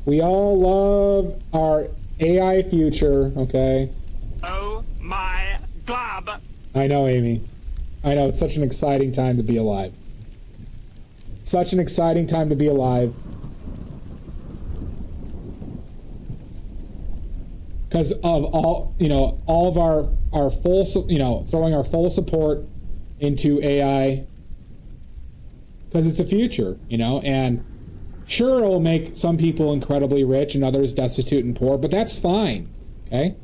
We all love our AI future, okay? Oh my glob. I know, Amy. I know, it's such an exciting time to be alive. Such an exciting time to be alive. Because of all, you know, all of our full, you know, throwing our full support into AI. Because it's a future, you know, and sure, it will make some people incredibly rich and others destitute and poor, but that's fine, okay?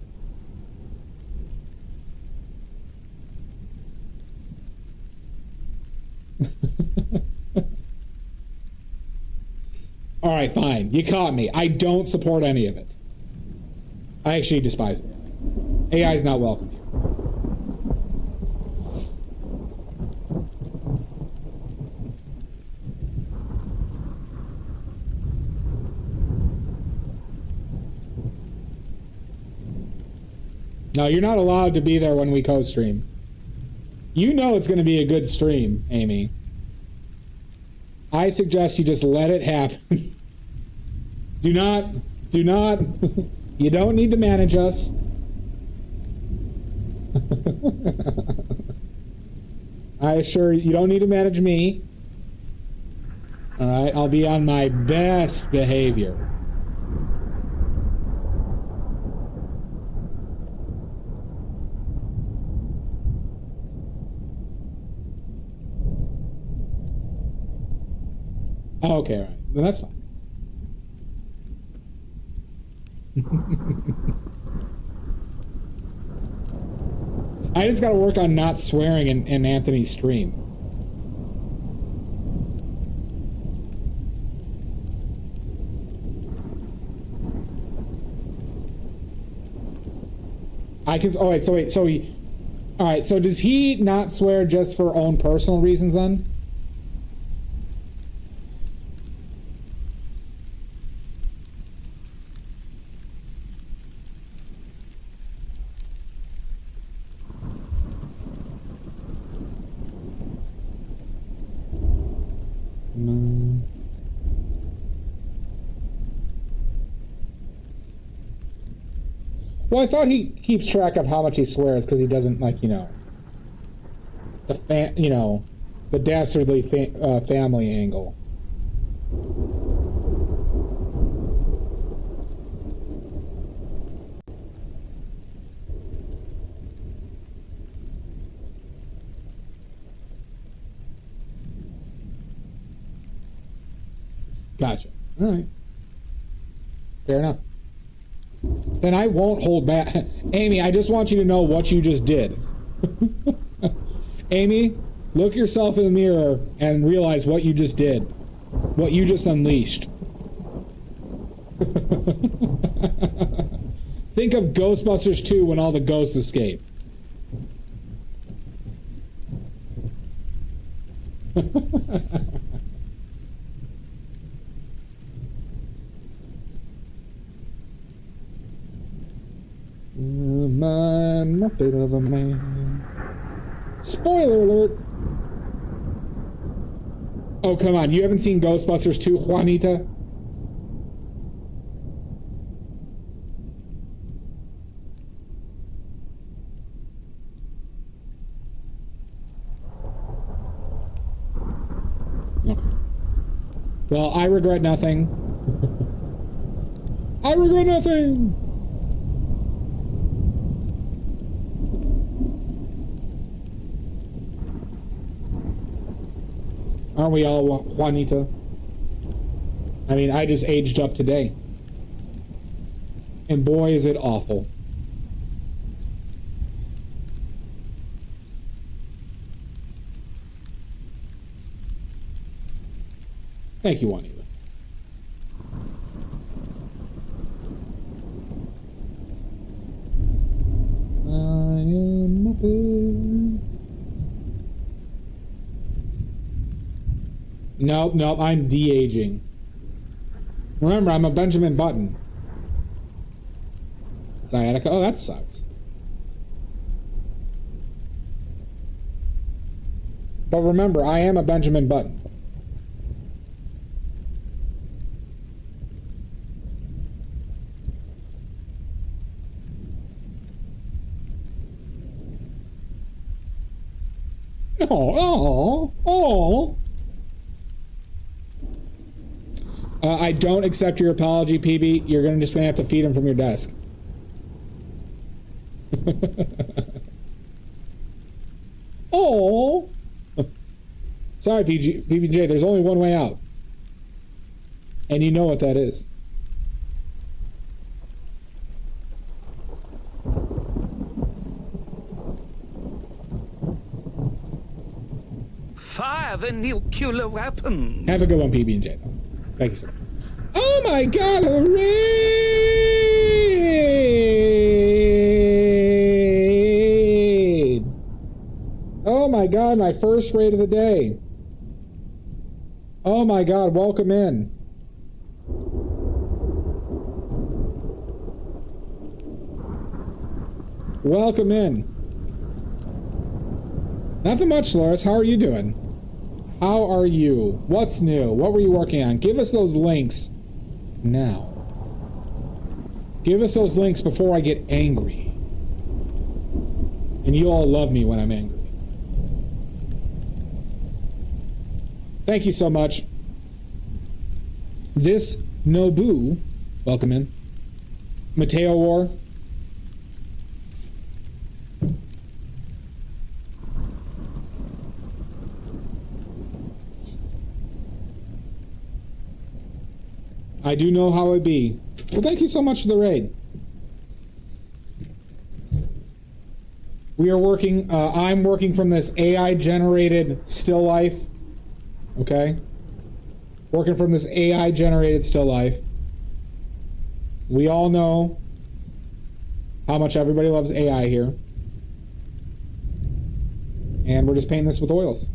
All right, fine. You caught me. I don't support any of it. I actually despise AI. AI is not welcome here. No, you're not allowed to be there when we co-stream. You know it's going to be a good stream, Amy. I suggest you just let it happen. do not, you don't need to manage us. I assure you, you don't need to manage me. All right, I'll be on my best behavior. Oh, okay, all right. Then that's fine. I just gotta work on not swearing in Anthony's stream. I can. Oh wait. So he. All right. So does he not swear just for own personal reasons then? No. Well, I thought he keeps track of how much he swears because he doesn't, like, you know, the dastardly family angle. Gotcha. All right. Fair enough. Then I won't hold back. Amy, I just want you to know what you just did. Amy, look yourself in the mirror and realize what you just did. What you just unleashed. Think of Ghostbusters 2 when all the ghosts escape. Man, Muppet of a man. Spoiler alert! Oh, come on. You haven't seen Ghostbusters 2, Juanita? Okay. Well, I regret nothing. I regret nothing! Aren't we all, Juanita? I mean, I just aged up today. And boy, is it awful. Thank you, Juanita. I am Muppet. Nope, nope, I'm de-aging. Remember, I'm a Benjamin Button. Sciatica. Oh, that sucks. But remember, I am a Benjamin Button. Oh, oh, oh. I don't accept your apology, PB. You're just gonna have to feed him from your desk. Oh. Sorry, PBJ. There's only one way out, and you know what that is. Fire the nuclear weapons. Have a good one, PB&J. Thank you so much. Oh my God! A raid! Oh my God! My first raid of the day. Oh my God! Welcome in. Welcome in. Nothing much, Loris. How are you doing? How are you? What's new? What were you working on? Give us those links now. Give us those links before I get angry. And you all love me when I'm angry. Thank you so much. This Nobu, welcome in. Mateo War. I do know how it be. Well, thank you so much for the raid. We are working, I'm working from this AI-generated still life. Okay? Working from this AI-generated still life. We all know how much everybody loves AI here. And we're just painting this with oils.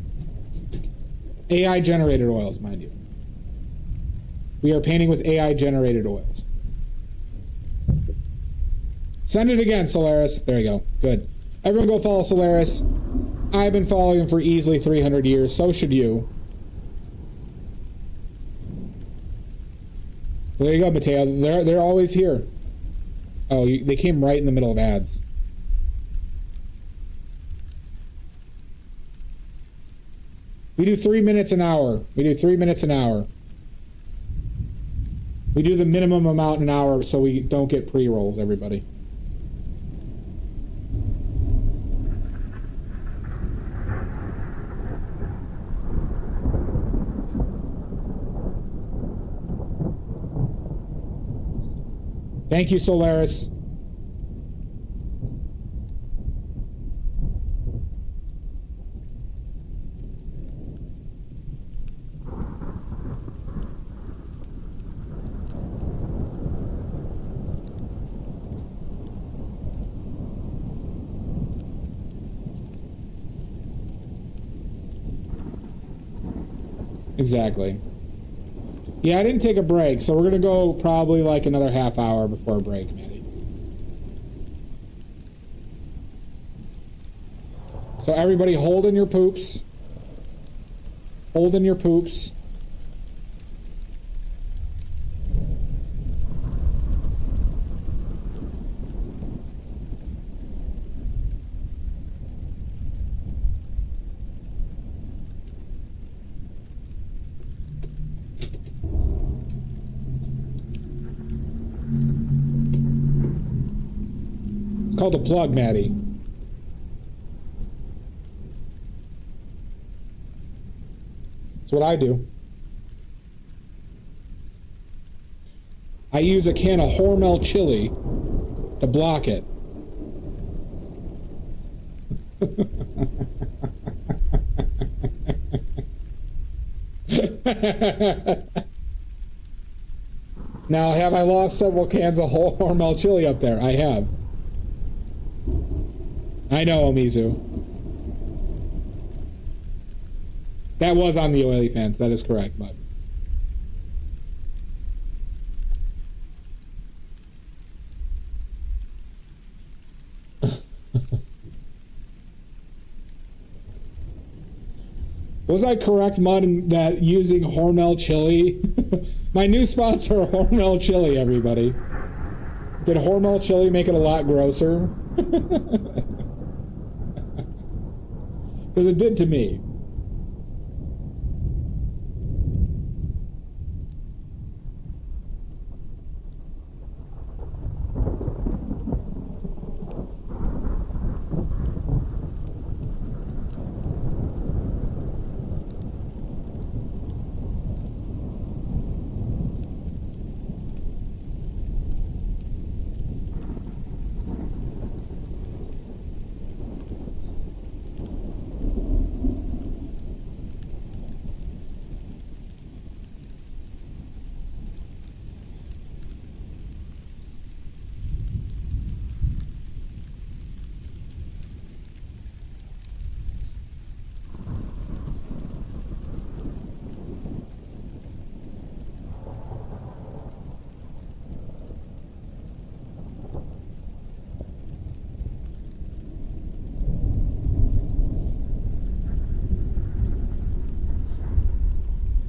AI-generated oils, mind you. We are painting with AI-generated oils. Send it again, Solaris. There you go. Good. Everyone go follow Solaris. I've been following him for easily 300 years. So should you. There you go, Mateo. They're always here. Oh, they came right in the middle of ads. We do 3 minutes an hour. We do 3 minutes an hour. We do the minimum amount an hour so we don't get pre-rolls, everybody. Thank you, Solaris. Exactly. Yeah, I didn't take a break, so we're gonna go probably like another half hour before a break, Maddie. So everybody hold in your poops. Hold in your poops. It's called a plug, Maddie. That's what I do. I use a can of Hormel chili to block it. Now, have I lost several cans of Hormel chili up there? I have. I know, Omizu. That was on the Oily Fans. That is correct, bud. Was I correct, Mud, in that using Hormel chili? My new sponsor, Hormel chili, everybody. Did Hormel chili make it a lot grosser? Because it did to me.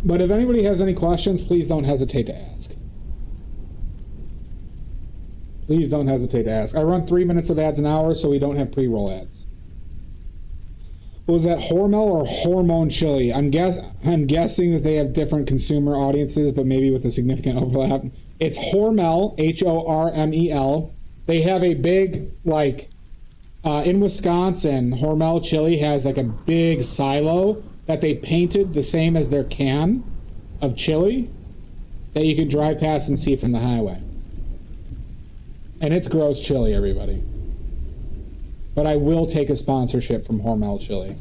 But if anybody has any questions, please don't hesitate to ask. Please don't hesitate to ask. I run 3 minutes of ads an hour, so we don't have pre-roll ads. Was that Hormel or Hormone Chili? I'm guessing that they have different consumer audiences, but maybe with a significant overlap. It's Hormel, Hormel. They have a big, like, in Wisconsin, Hormel Chili has like a big silo that they painted the same as their can of chili that you can drive past and see from the highway. And it's gross chili, everybody. But I will take a sponsorship from Hormel Chili.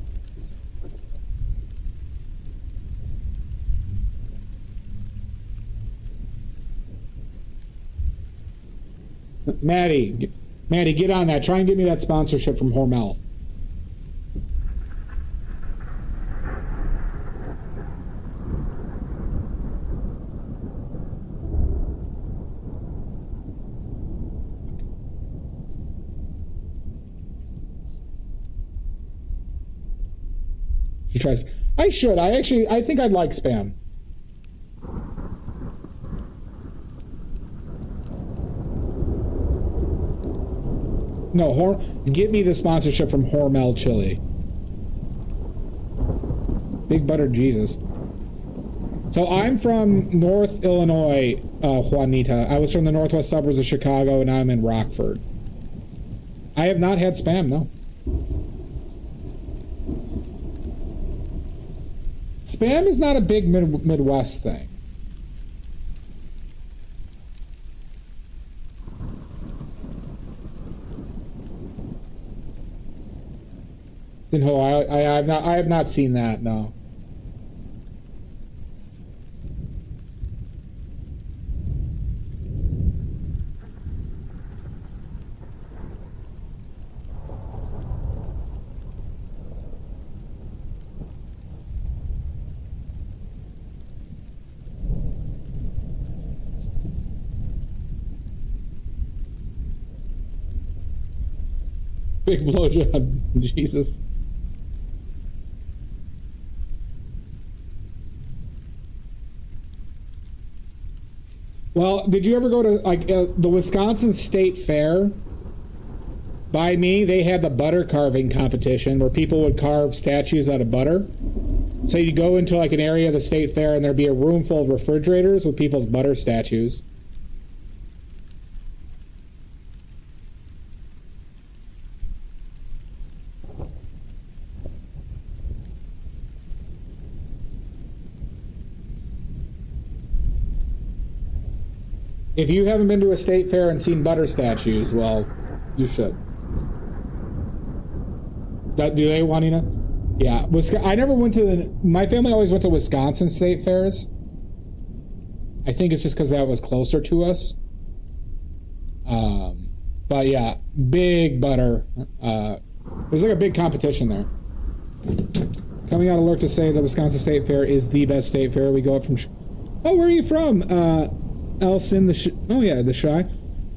Maddie, get on that. Try and get me that sponsorship from Hormel. I should. I think I'd like spam. No, get me the sponsorship from Hormel Chili. Big Butter Jesus. So I'm from North Illinois, Juanita. I was from the northwest suburbs of Chicago, and I'm in Rockford. I have not had Spam, no. Spam is not a big Midwest thing. No, I have not seen that, no. Big blowjob, Jesus. Well, did you ever go to like the Wisconsin State Fair? By me, they had the butter carving competition where people would carve statues out of butter. So you'd go into like an area of the state fair and there'd be a room full of refrigerators with people's butter statues. If you haven't been to a state fair and seen butter statues, well, you should. Do they, Juanita? Yeah. I never went to my family always went to Wisconsin state fairs. I think it's just because that was closer to us. But yeah, big butter. There's like a big competition there. Coming out alert to say the Wisconsin State Fair is the best state fair. We go up from... Oh, where are you from? Elson, the Shy.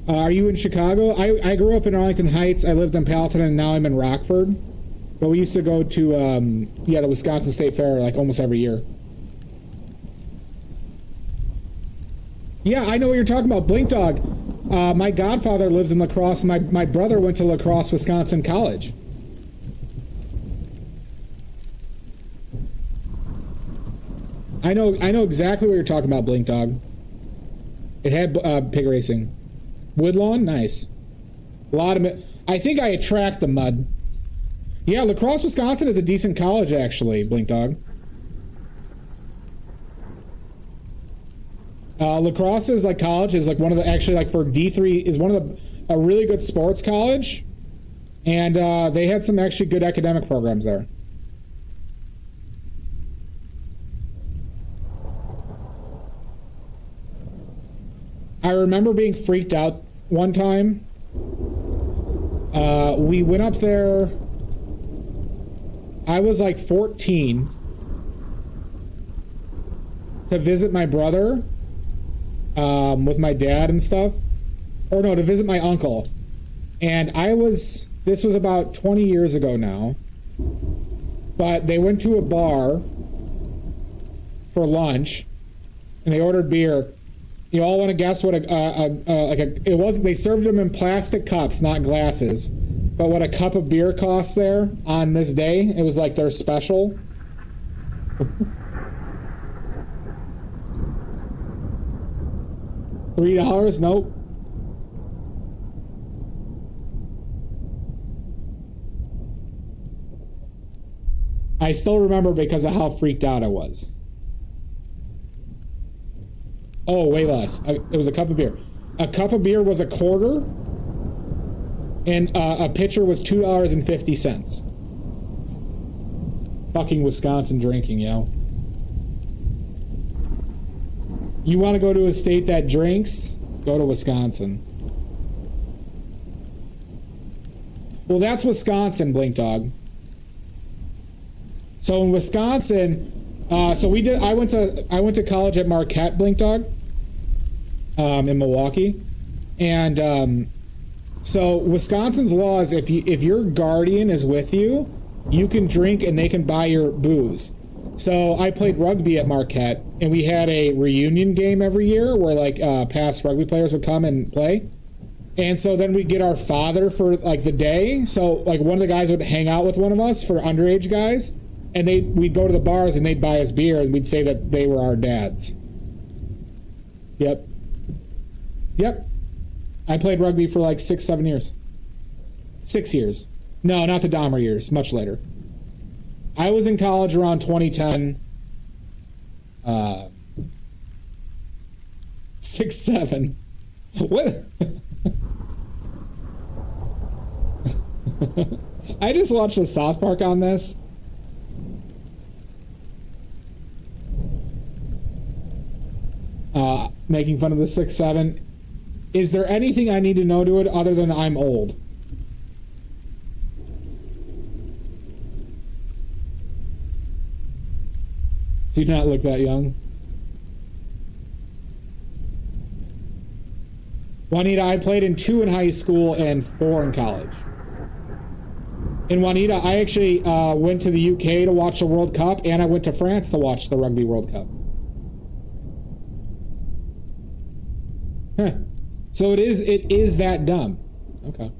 Are you in Chicago? I grew up in Arlington Heights. I lived in Palatine, and now I'm in Rockford. But we used to go to, the Wisconsin State Fair, like, almost every year. Yeah, I know what you're talking about. Blink Dog. My godfather lives in La Crosse. My brother went to La Crosse, Wisconsin College. I know exactly what you're talking about, Blink Dog. It had pig racing. Woodlawn? Nice. A lot of it. I think I attract the mud. Yeah, La Crosse, Wisconsin is a decent college, actually, Blink Dog. La Crosse is like college, is like one of the, actually like for D3, is one of the, a really good sports college. And they had some actually good academic programs there. I remember being freaked out one time. We went up there. I was like 14 to visit my brother with my dad and stuff. Or no, to visit my uncle. And this was about 20 years ago now. But they went to a bar for lunch and they ordered beer. You all want to guess what it was? They served them in plastic cups, not glasses. But what a cup of beer costs there on this day, it was like their special. $3? Nope. I still remember because of how freaked out I was. Oh, way less. It was a cup of beer. A cup of beer was $0.25, and a pitcher was $2.50. Fucking Wisconsin drinking, yo. You want to go to a state that drinks? Go to Wisconsin. Well, that's Wisconsin, Blink Dog. So in Wisconsin, I went to college at Marquette, Blink Dog. In Milwaukee, and so Wisconsin's law is if your guardian is with you, you can drink and they can buy your booze. So I played rugby at Marquette, and we had a reunion game every year where like past rugby players would come and play. And so then we'd get our father for like the day. So like one of the guys would hang out with one of us for underage guys, and we'd go to the bars and they'd buy us beer and we'd say that they were our dads. Yep. I played rugby for like 6-7 years. 6 years. No, not the Dahmer years, much later. I was in college around 2010. 6-7. What? I just watched the South Park on this. Making fun of the 6-7. Is there anything I need to know to it other than I'm old? Do you not look that young? Juanita, I played in 2 in high school and 4 in college. And Juanita, I actually went to the UK to watch the World Cup, and I went to France to watch the Rugby World Cup. Huh. So it is that dumb. Okay.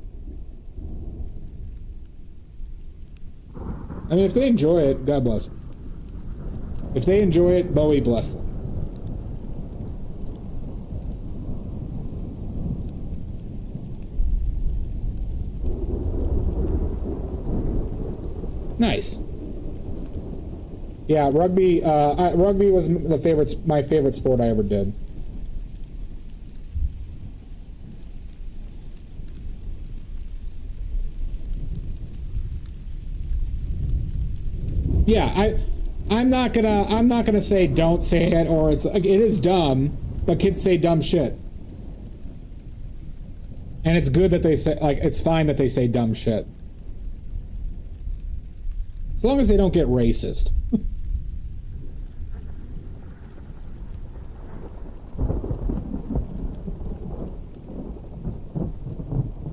I mean, if they enjoy it, God bless them. If they enjoy it, Bowie bless them. Nice. Yeah, rugby. Rugby was my favorite sport I ever did. Yeah, I'm not gonna say don't say it, or it is dumb, but kids say dumb shit. And it's good that they say, like, it's fine that they say dumb shit. As long as they don't get racist.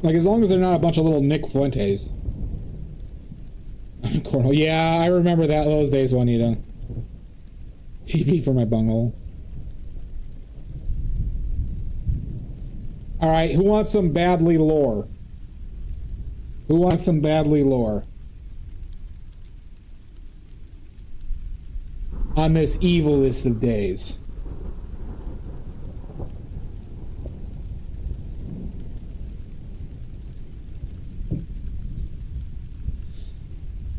Like, as long as they're not a bunch of little Nick Fuentes. Cornhole. Yeah, I remember those days, Juanita. TP for my bunghole. Alright, who wants some badly lore? Who wants some badly lore? On this evilest of days.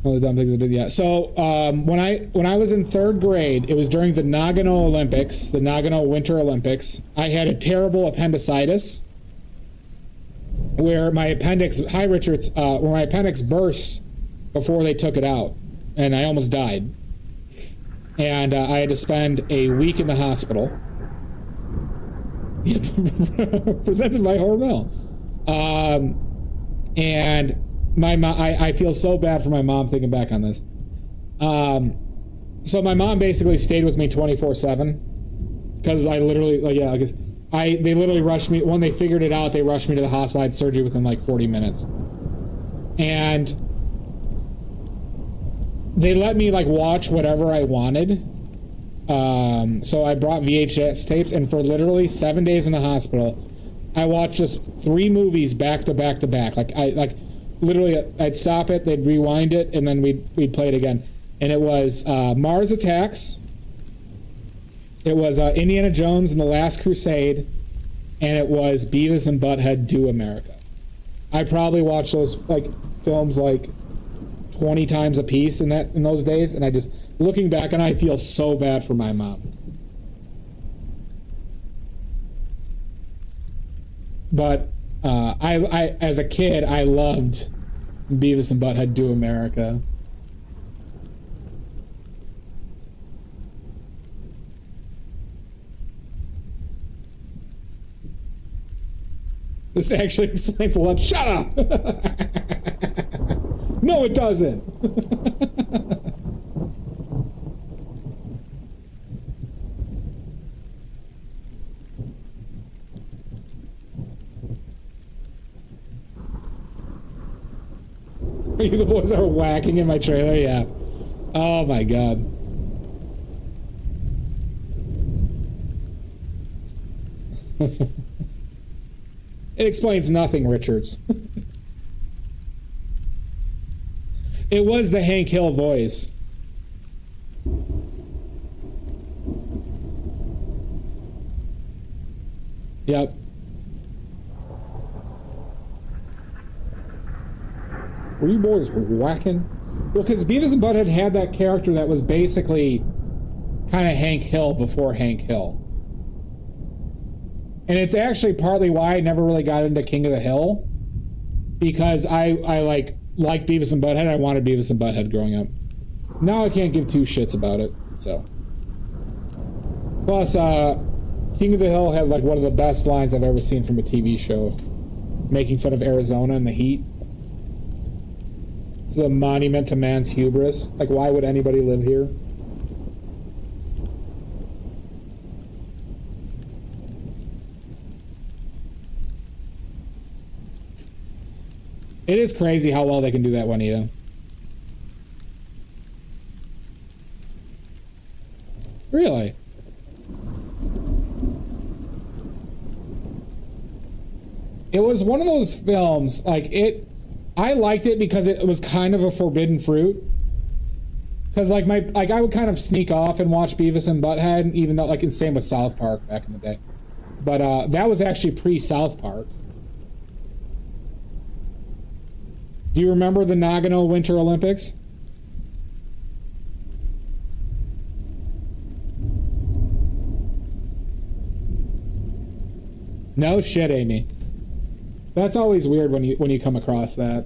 Oh, the dumb things I did, yeah. So when I was in 3rd grade, it was during the Nagano Olympics, the Nagano Winter Olympics. I had a terrible appendicitis, where my appendix, hi Richards, where my appendix burst before they took it out, and I almost died. And I had to spend a week in the hospital. Presented by Hormel. And my mom, I feel so bad for my mom thinking back on this. So my mom basically stayed with me 24/7, because I literally, like, yeah, because they literally rushed me when they figured it out. They rushed me to the hospital. I had surgery within like 40 minutes, and they let me like watch whatever I wanted. So I brought VHS tapes, and for literally 7 days in the hospital, I watched just 3 movies back to back to back. Literally, I'd stop it, they'd rewind it, and then we'd play it again. And it was Mars Attacks. It was Indiana Jones and the Last Crusade, and it was Beavis and Butthead Do America. I probably watched those films 20 times a piece in those days, and I just, looking back, and I feel so bad for my mom. But I as a kid, I loved Beavis and Butthead Do America. This actually explains a lot. Shut up! No, it doesn't. Are you the boys that are whacking in my trailer? Yeah. Oh my god. It explains nothing, Richards. It was the Hank Hill voice. Yep. Were you boys whacking? Well, because Beavis and Butthead had that character that was basically kind of Hank Hill before Hank Hill. And it's actually partly why I never really got into King of the Hill. Because I like Beavis and Butthead. I wanted Beavis and Butthead growing up. Now I can't give two shits about it, so. Plus, King of the Hill had like one of the best lines I've ever seen from a TV show. Making fun of Arizona and the heat. This is a monument to man's hubris. Like, why would anybody live here? It is crazy how well they can do that, Juanita. Really? It was one of those films, like, I liked it because it was kind of a forbidden fruit. Because, like, I would kind of sneak off and watch Beavis and Butthead, even though, like, and same with South Park back in the day. But, that was actually pre-South Park. Do you remember the Nagano Winter Olympics? No shit, Amy. That's always weird when you come across that.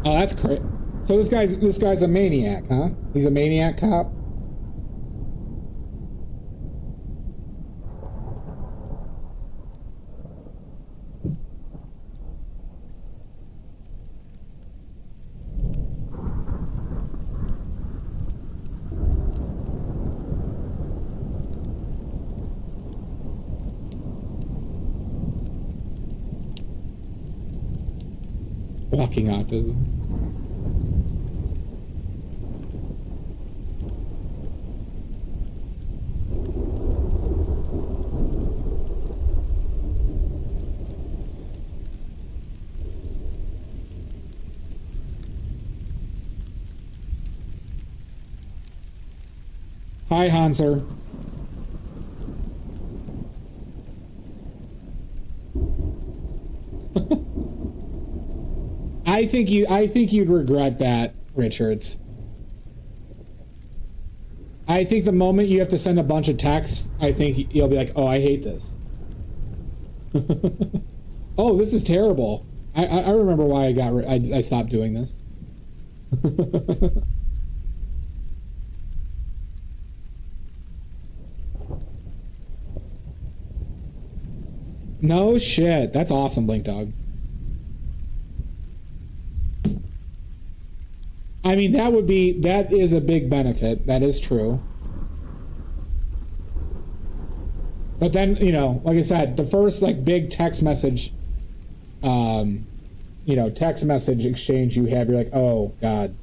Oh, that's great. So this guy's a maniac, huh? He's a maniac cop? Walking autism. Hi, Hanser. I think you'd regret that, Richards. I think the moment you have to send a bunch of texts, I think you'll be like, oh, I hate this. Oh, this is terrible. I remember why I stopped doing this. No shit. That's awesome, Blink Dog. I mean, that is a big benefit. That is true. But then, you know, like I said, the first, like, big text message, text message exchange you have, you're like, oh, God,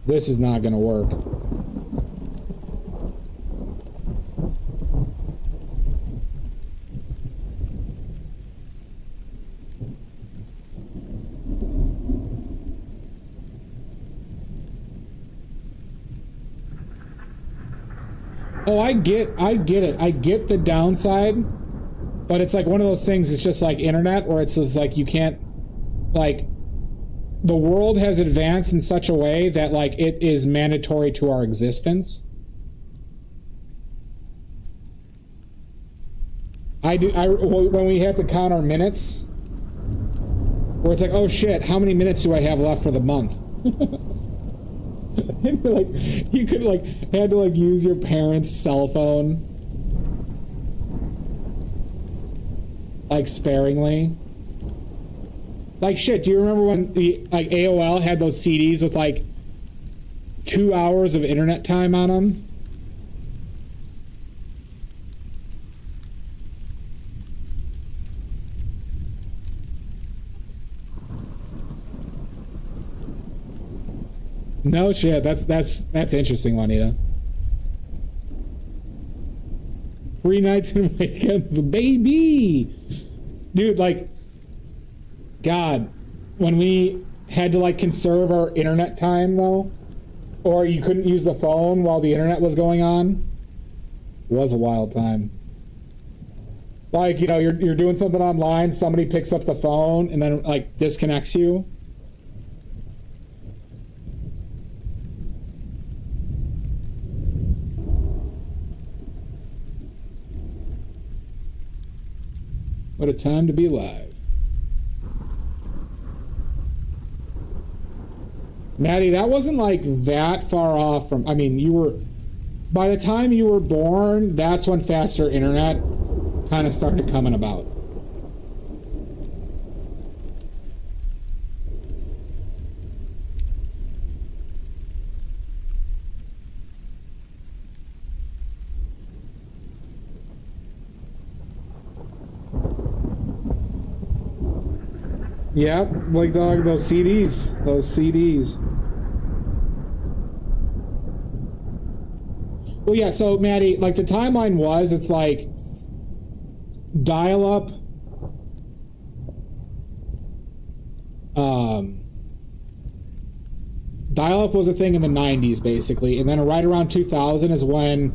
this is not going to work. Oh, I get it. I get the downside, but it's like one of those things, it's just like internet, where it's just like you can't, like, the world has advanced in such a way that, like, it is mandatory to our existence. When we have to count our minutes, where it's like, oh shit, how many minutes do I have left for the month? And like you could like had to like use your parents' cell phone like sparingly. Like shit, do you remember when the like AOL had those CDs with like 2 hours of internet time on them? No shit, that's interesting, Juanita. Free nights and weekends, baby! Dude, like, God, when we had to like conserve our internet time though, or you couldn't use the phone while the internet was going on, it was a wild time. Like, you know, you're doing something online, somebody picks up the phone and then like disconnects you. What a time to be alive. Maddie, that wasn't like that far off from, I mean, you were, by the time you were born, that's when faster internet kind of started coming about. Yep, like dog, those CDs. Well, yeah, so Maddie, like the timeline was, it's like dial-up, dial-up was a thing in the 90s, basically, and then right around 2000 is when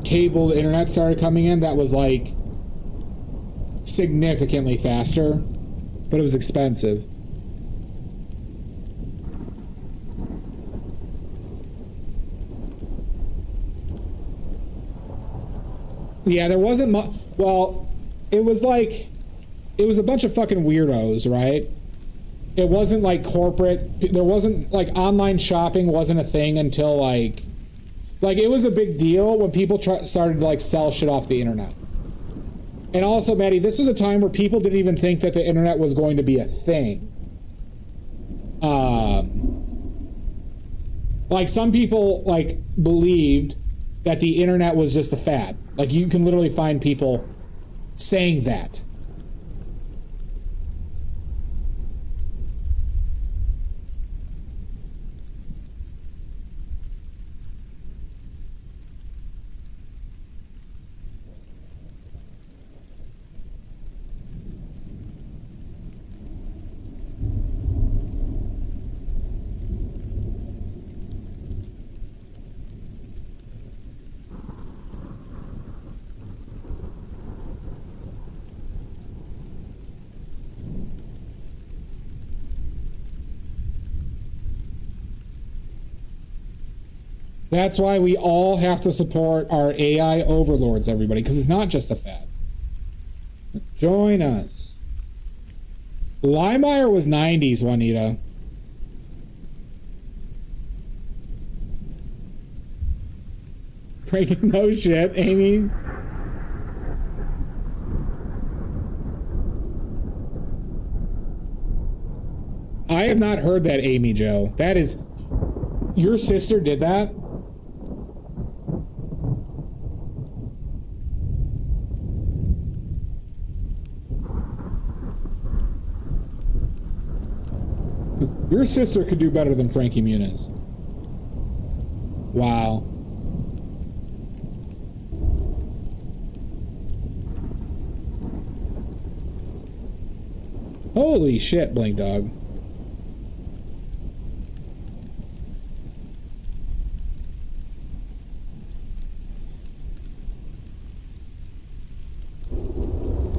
cable internet started coming in. That was like significantly faster, but it was expensive. Yeah, there wasn't much. Well, it was like, it was a bunch of fucking weirdos, right? It wasn't like corporate. There wasn't like online shopping wasn't a thing until like it was a big deal when people started to like sell shit off the internet. And also, Maddie, this was a time where people didn't even think that the internet was going to be a thing. Like some people like believed that the internet was just a fad. Like you can literally find people saying that. That's why we all have to support our AI overlords, everybody, because it's not just a fad. Join us. LimeWire was 90s, Juanita. Freaking no shit, Amy. I have not heard that, Amy Joe. That is... Your sister did that? Your sister could do better than Frankie Muniz. Wow. Holy shit, Blink Dog.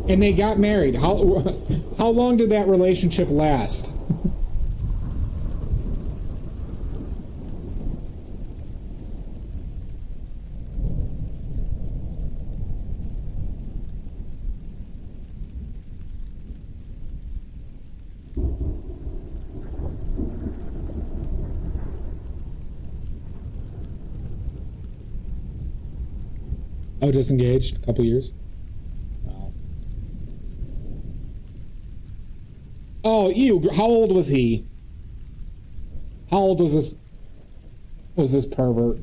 And they got married. How long did that relationship last? Oh, disengaged? A couple years? Oh. Oh, ew. How old was he? How old was this pervert?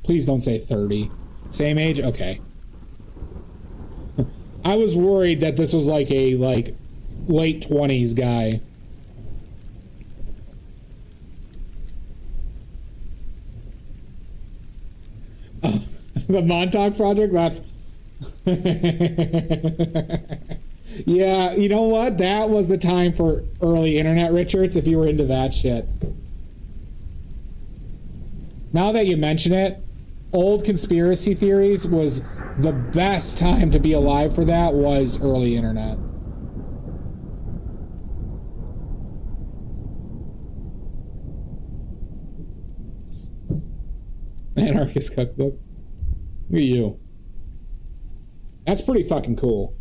Please don't say 30. Same age? Okay. I was worried that this was like a late 20s guy. Oh, the Montauk Project? That's... Yeah, you know what? That was the time for early internet, Richards, if you were into that shit. Now that you mention it, old conspiracy theories was the best time to be alive for. That was early internet. Anarchist cookbook. Look at you. That's pretty fucking cool.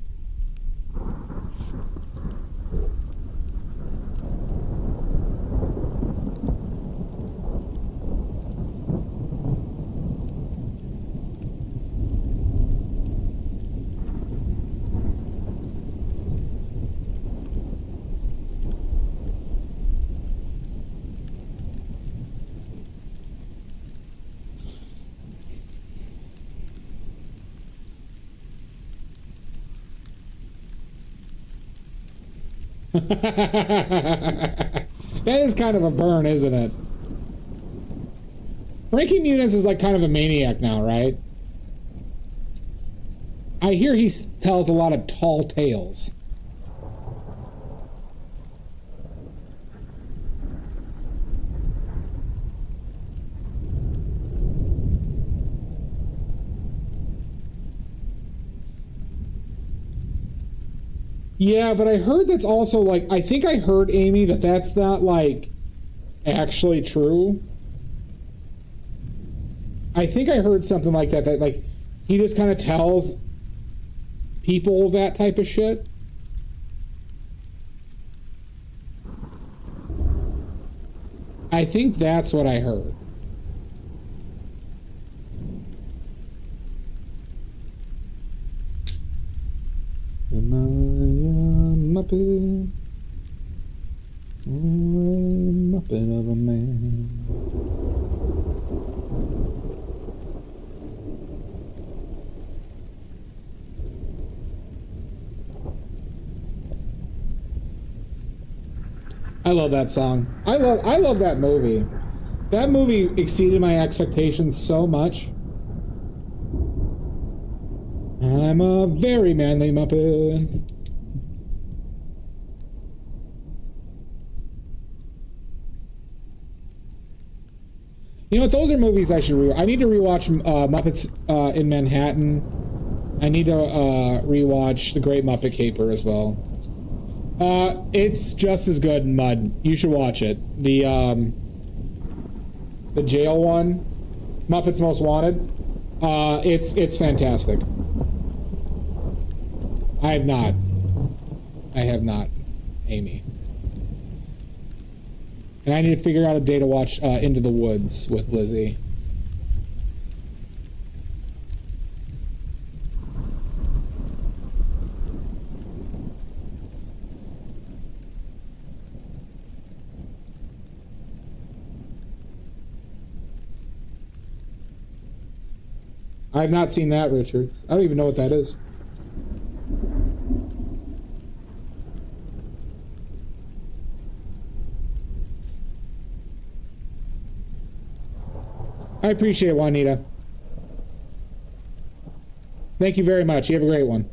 That is kind of a burn, isn't it? Frankie Muniz is like kind of a maniac now, right? I hear he tells a lot of tall tales. Yeah, but I heard that's also like, I think I heard, Amy, that that's not like actually true. I think I heard something like that like he just kind of tells people that type of shit. I think that's what I heard. Am I a Muppet? Or a Muppet of a man? I love that song. I love that movie. That movie exceeded my expectations so much. I'm a very manly Muppet. You know what? Those are movies I should rewatch. I need to rewatch Muppets in Manhattan. I need to rewatch The Great Muppet Caper as well. It's just as good, Mud. You should watch it. The jail one, Muppets Most Wanted. It's fantastic. I have not, Amy. And I need to figure out a day to watch Into the Woods with Lizzie. I have not seen that, Richards. I don't even know what that is. I appreciate it, Juanita. Thank you very much. You have a great one.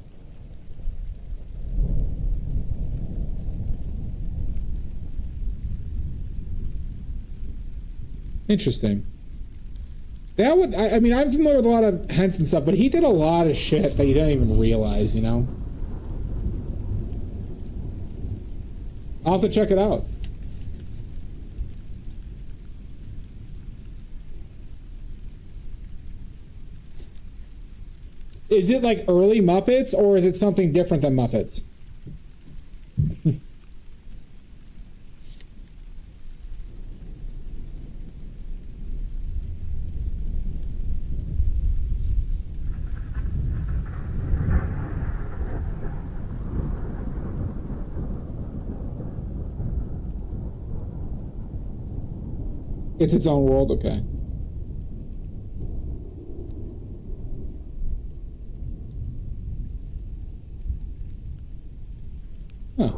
Interesting. That would, I mean, I'm familiar with a lot of Henson stuff, but he did a lot of shit that you don't even realize, you know? I'll have to check it out. Is it like early Muppets, or is it something different than Muppets? It's its own world? Okay. Huh.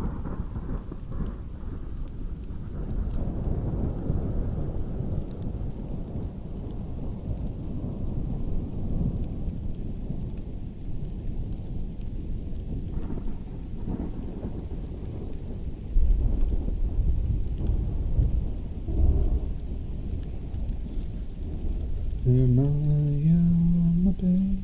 Am I a baby?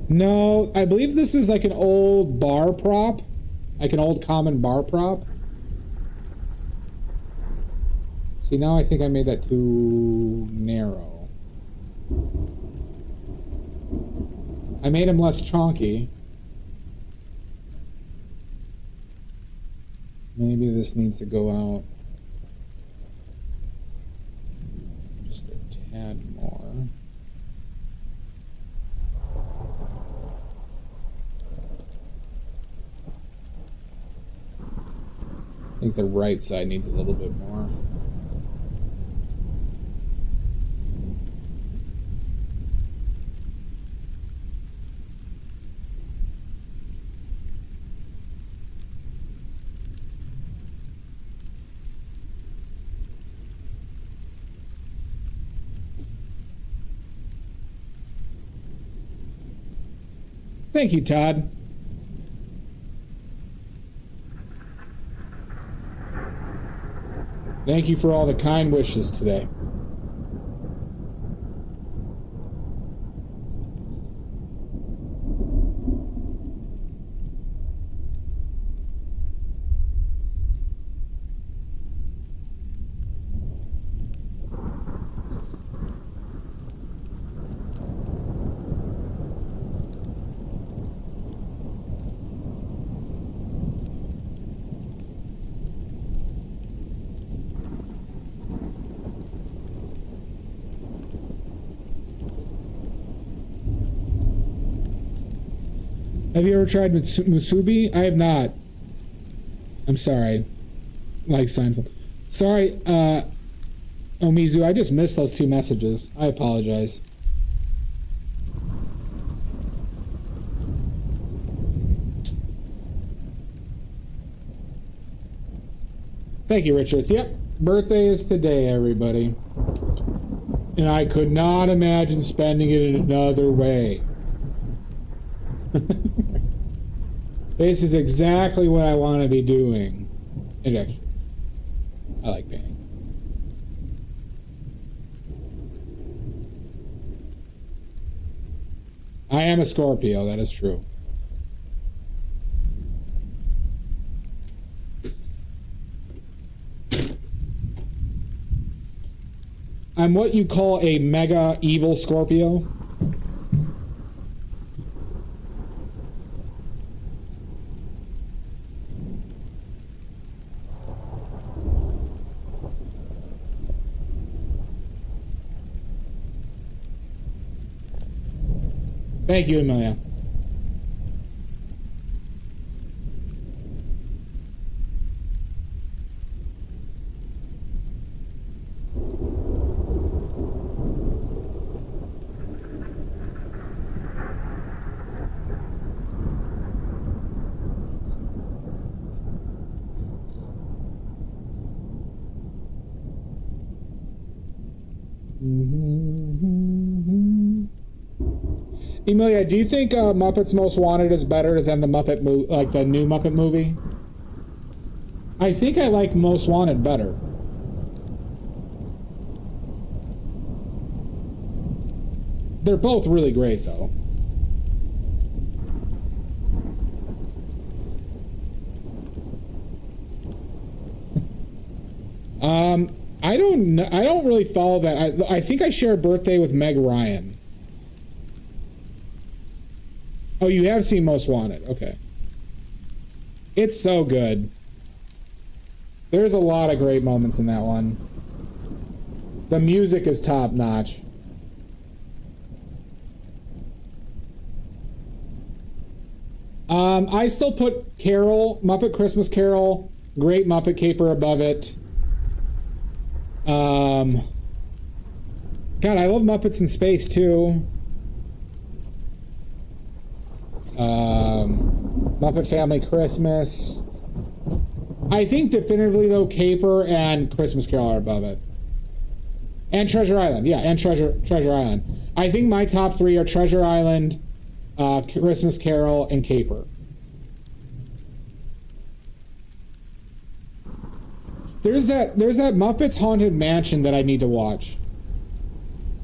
No, I believe this is like an old bar prop. Like an old common bar prop. See, now I think I made that too narrow. I made him less chonky. Maybe this needs to go out just a tad more. I think the right side needs a little bit more. Thank you, Todd. Thank you for all the kind wishes today. Have you ever tried musubi? I have not. I'm sorry. Like Seinfeld. Sorry, Omizu, I just missed those two messages. I apologize. Thank you, Richards. Yep, birthday is today, everybody. And I could not imagine spending it in another way. This is exactly what I want to be doing. It actually is. I like painting. I am a Scorpio, that is true. I'm what you call a mega evil Scorpio. Thank you, Amelia. Emilia, do you think Muppets Most Wanted is better than the Muppet like the new Muppet movie? I think I like Most Wanted better. They're both really great, though. I don't really follow that. I think I share a birthday with Meg Ryan. Oh, you have seen Most Wanted. Okay. It's so good. There's a lot of great moments in that one. The music is top notch. I still put Carol, Muppet Christmas Carol, Great Muppet Caper above it. God, I love Muppets in Space too. Muppet Family Christmas. I think definitively though Caper and Christmas Carol are above it. And Treasure Island, yeah, and Treasure Island. I think my top three are Treasure Island, Christmas Carol, and Caper. There's that Muppets Haunted Mansion that I need to watch.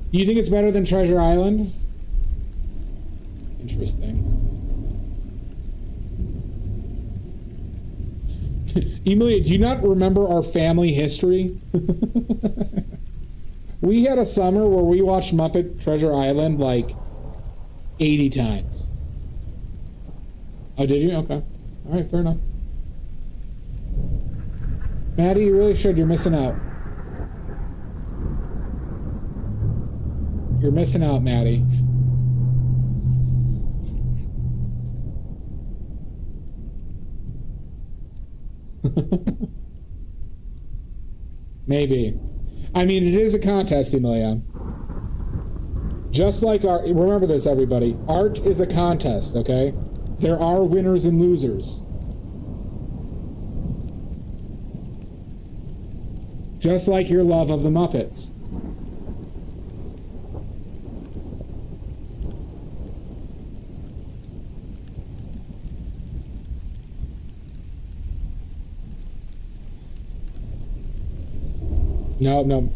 You think it's better than Treasure Island? Interesting. Emilia, do you not remember our family history? We had a summer where we watched Muppet Treasure Island like 80 times. Oh, did you? Okay. All right, fair enough. Maddie, you really should. You're missing out. You're missing out, Maddie. Maybe. I mean, it is a contest, Emilia. Just like art, remember this, everybody. Art is a contest, okay? There are winners and losers. Just like your love of the Muppets. No.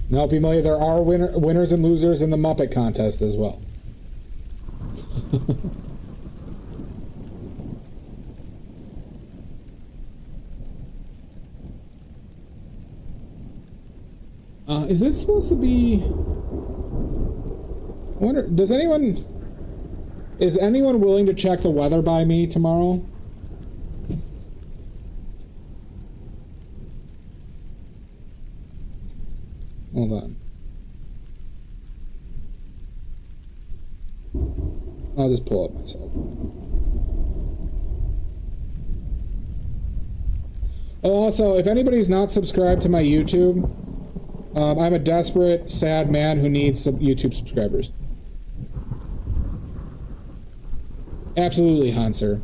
Nope, Emilia, there are winners and losers in the Muppet contest as well. Is it supposed to be... I wonder, is anyone willing to check the weather by me tomorrow? Hold on. I'll just pull it myself. Oh, also, if anybody's not subscribed to my YouTube, I'm a desperate, sad man who needs some YouTube subscribers. Absolutely, Hanser.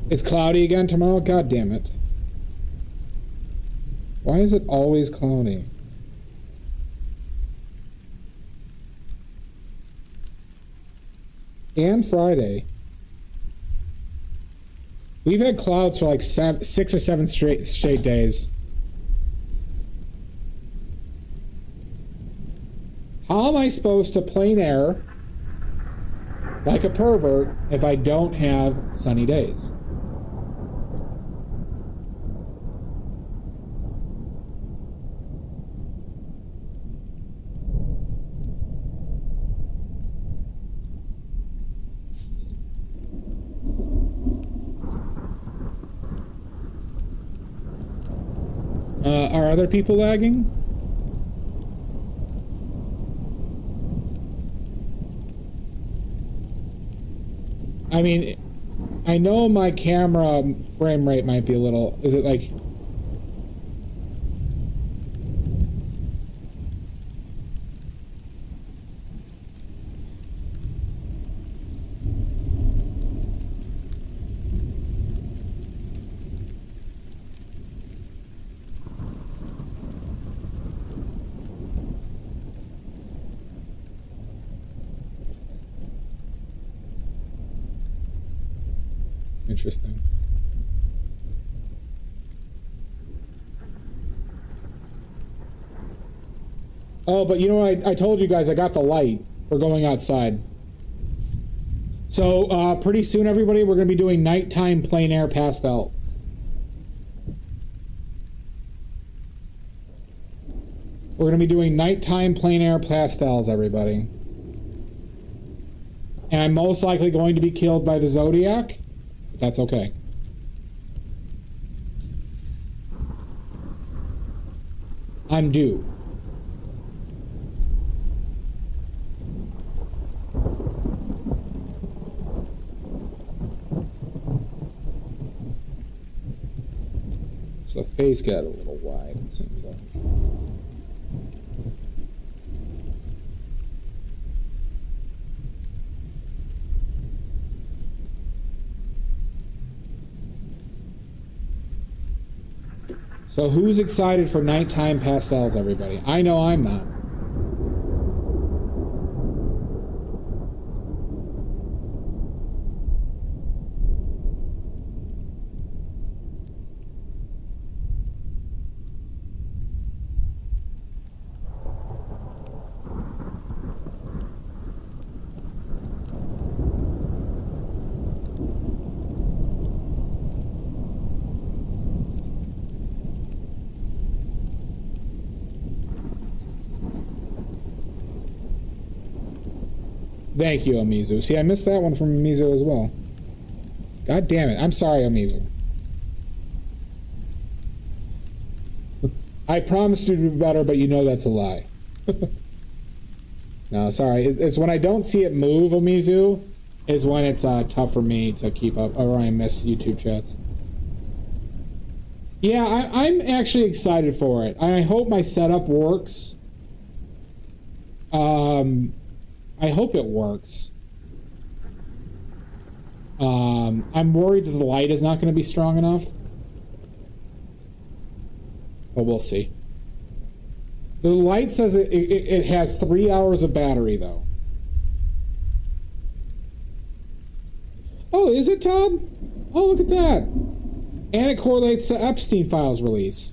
It's cloudy again tomorrow? God damn it. Why is it always cloudy? And Friday. We've had clouds for like 6 or 7 straight days. How am I supposed to plein air like a pervert if I don't have sunny days? Are other people lagging? I mean, I know my camera frame rate might be a little... Is it like... Interesting. Oh, but you know what? I told you guys I got the light. We're going outside. So, pretty soon, everybody, we're going to be doing nighttime plein air pastels. We're going to be doing nighttime plein air pastels, everybody. And I'm most likely going to be killed by the Zodiac. That's okay. Undo. So the face got a little wide, it seems like. So who's excited for nighttime pastels, everybody? I know I'm not. Thank you, Omizu. See, I missed that one from Omizu as well. God damn it. I'm sorry, Omizu. I promised to do better, but you know that's a lie. No, sorry. It's when I don't see it move, Omizu, is when it's tough for me to keep up, or when I miss YouTube chats. Yeah, I'm actually excited for it. I hope my setup works. I hope it works. I'm worried that the light is not going to be strong enough. But we'll see. The light says it has 3 hours of battery, though. Oh, is it, Todd? Oh, look at that. And it correlates to Epstein Files release.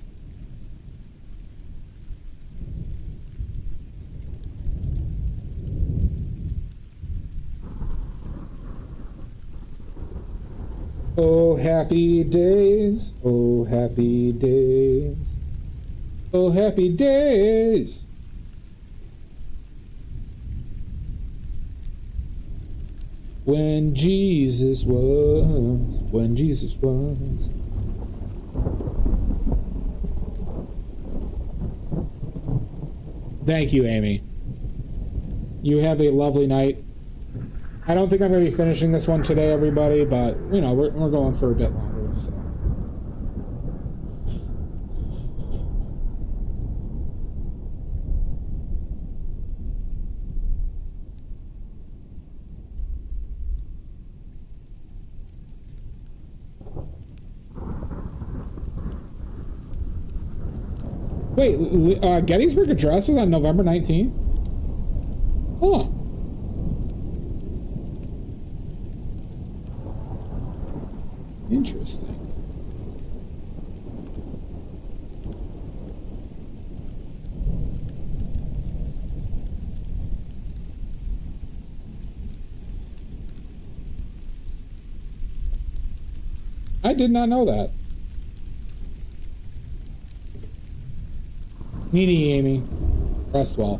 Oh, happy days. Oh, happy days. Oh, happy days. When Jesus was. Thank you, Amy. You have a lovely night. I don't think I'm going to be finishing this one today, everybody, but, you know, we're going for a bit longer, so. Wait, Gettysburg Address was on November 19th? Huh. Interesting. I did not know that. Nini, Amy. Rest well.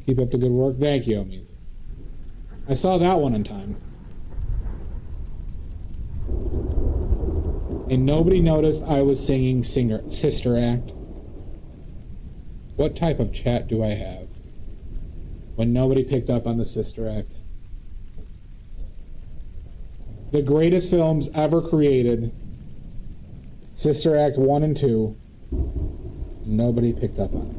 Keep up the good work. Thank you, Omi. I saw that one in time. And nobody noticed I was singing Sister Act. What type of chat do I have when nobody picked up on the Sister Act? The greatest films ever created. Sister Act 1 and 2. Nobody picked up on it.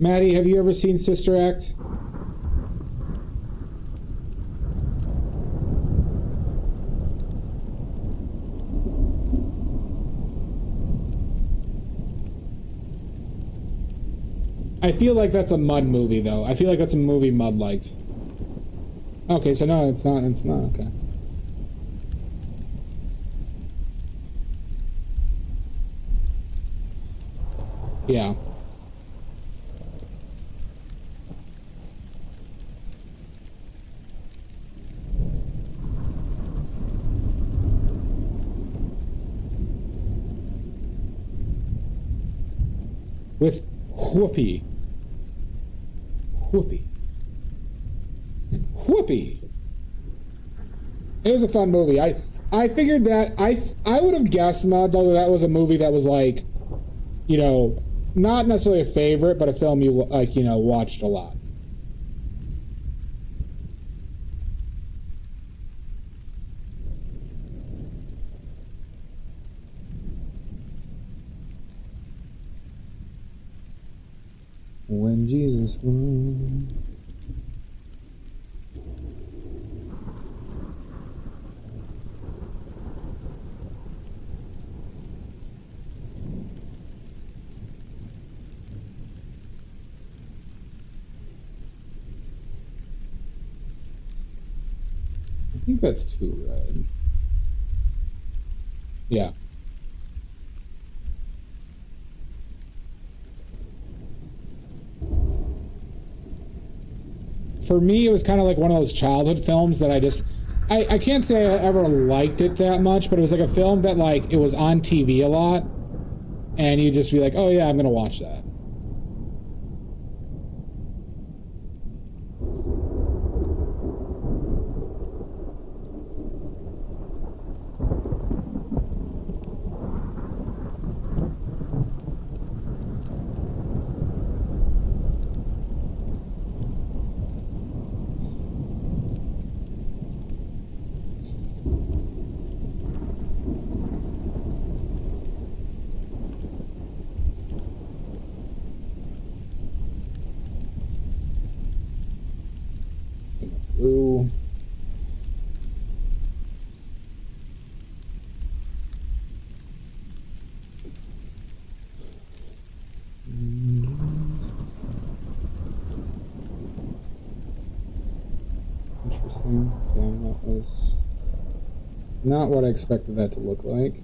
Maddie, have you ever seen Sister Act? I feel like that's a Mud movie, though. I feel like that's a movie Mud likes. Okay, so no, it's not. It's not. Okay. Yeah. With Whoopi. Whoopi. Whoopi. It was a fun movie. I figured that I would have guessed, Mud, though, that was a movie that was like, you know, not necessarily a favorite, but a film you like, you know, watched a lot. When Jesus won. I think that's too red. Yeah. For me, it was kind of like one of those childhood films that I can't say I ever liked it that much, but it was like a film that like it was on TV a lot, and you'd just be like, oh yeah, I'm gonna watch that. Blue. Interesting. Okay, that was not what I expected that to look like.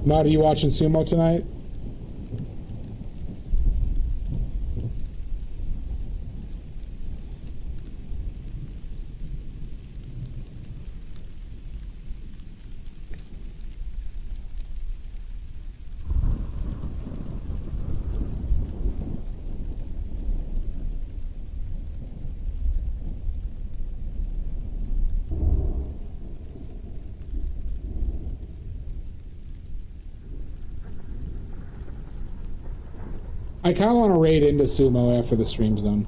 Matt, are you watching sumo tonight? I kind of want to raid into sumo after the stream's done.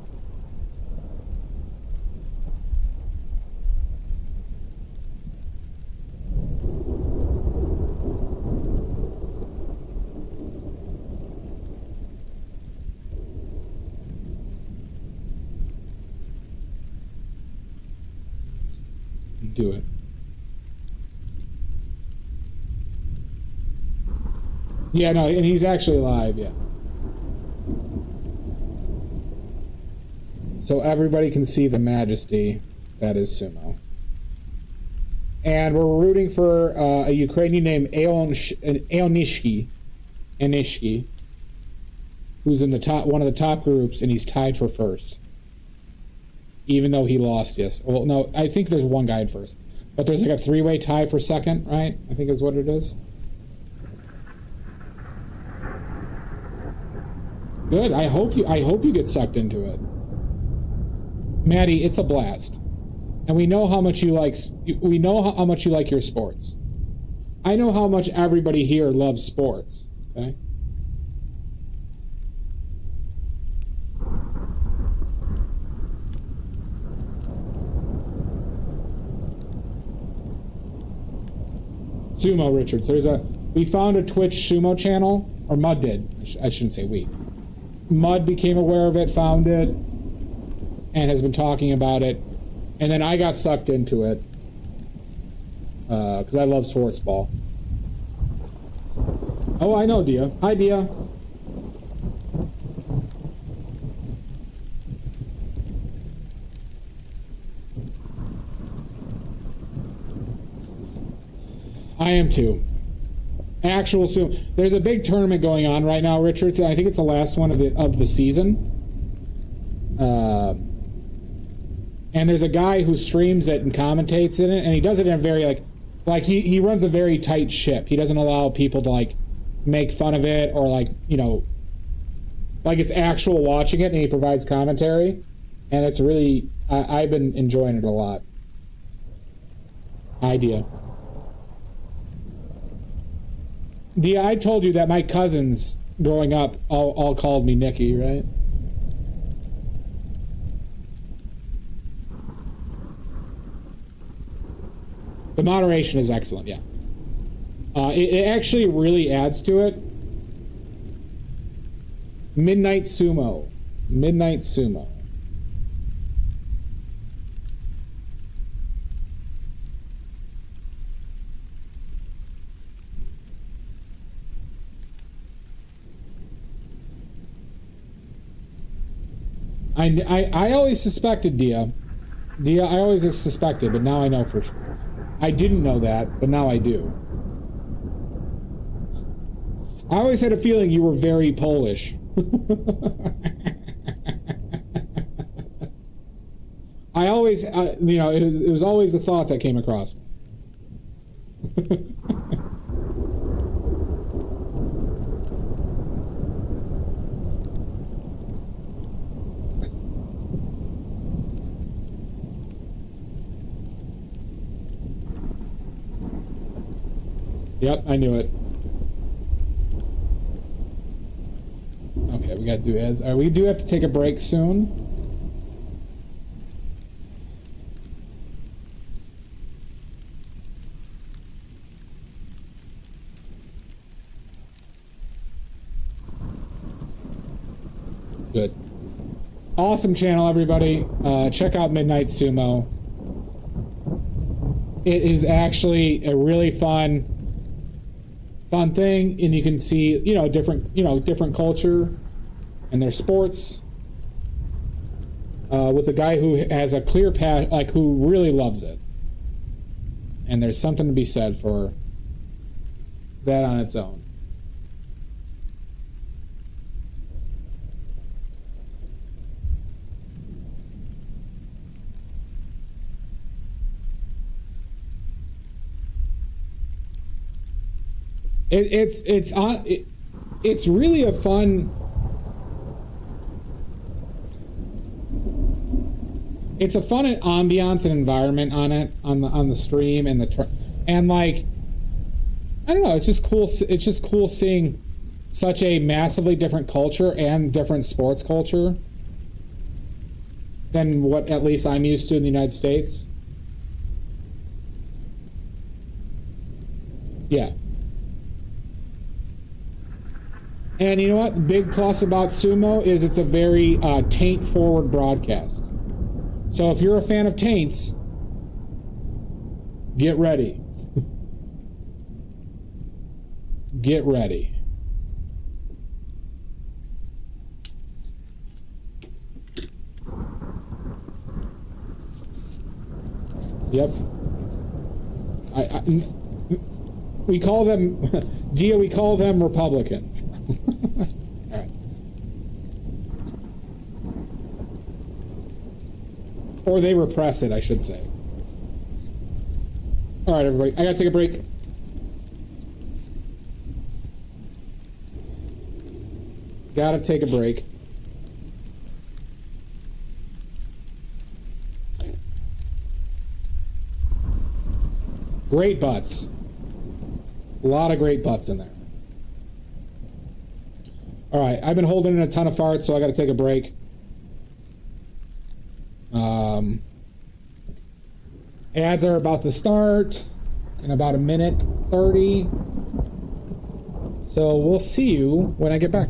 Do it. Yeah, no, and he's actually live, yeah. So everybody can see the majesty that is sumo. And we're rooting for a Ukrainian named Anishki, who's in the top, one of the top groups, and he's tied for first. Even though he lost, yes. Well, no, I think there's one guy in first. But there's like a three-way tie for second, right? I think is what it is. Good. I hope you get sucked into it. Maddie, it's a blast. And we know how much you like your sports. I know how much everybody here loves sports, okay? Sumo Richards. We found a Twitch sumo channel, or Mud did. I shouldn't say we. Mud became aware of it, found it, and has been talking about it. And then I got sucked into it because I love sports ball. Oh, I know, Dia. Hi, Dia. I am too. Actual sumo. There's a big tournament going on right now, Richards, and I think it's the last one of the season. And there's a guy who streams it and commentates in it, and he does it in a very like he runs a very tight ship. He doesn't allow people to like make fun of it or like, you know, like it's actual watching it, and he provides commentary, and it's really I've been enjoying it a lot. Idea. I told you that my cousins growing up all called me Nikki, right? The moderation is excellent, yeah. It actually really adds to it. Midnight Sumo. Midnight Sumo. I always suspected Dia. I always suspected, but now I know for sure. I didn't know that, but now I do. I always had a feeling you were very Polish. I always, you know, it was always a thought that came across me. Yep, I knew it. Okay, we gotta do ads. Alright, we do have to take a break soon. Good. Awesome channel, everybody. Check out Midnight Sumo. It is actually a really fun thing, and you can see, you know, different culture and their sports with a guy who has a clear path, like who really loves it, and there's something to be said for that on its own. It's really a fun. It's a fun ambiance and environment on it, on the stream and and like, I don't know. It's just cool. It's just cool seeing such a massively different culture and different sports culture than what at least I'm used to in the United States. Yeah. And you know what? The big plus about sumo is it's a very taint-forward broadcast. So if you're a fan of taints, get ready. Get ready. Yep. We call them, Gia, we call them Republicans. All right. Or they repress it, I should say. All right, everybody. I gotta take a break. Gotta take a break. Great butts. A lot of great butts in there. All right, I've been holding in a ton of farts, so I got to take a break. Ads are about to start in about a minute 30. So we'll see you when I get back.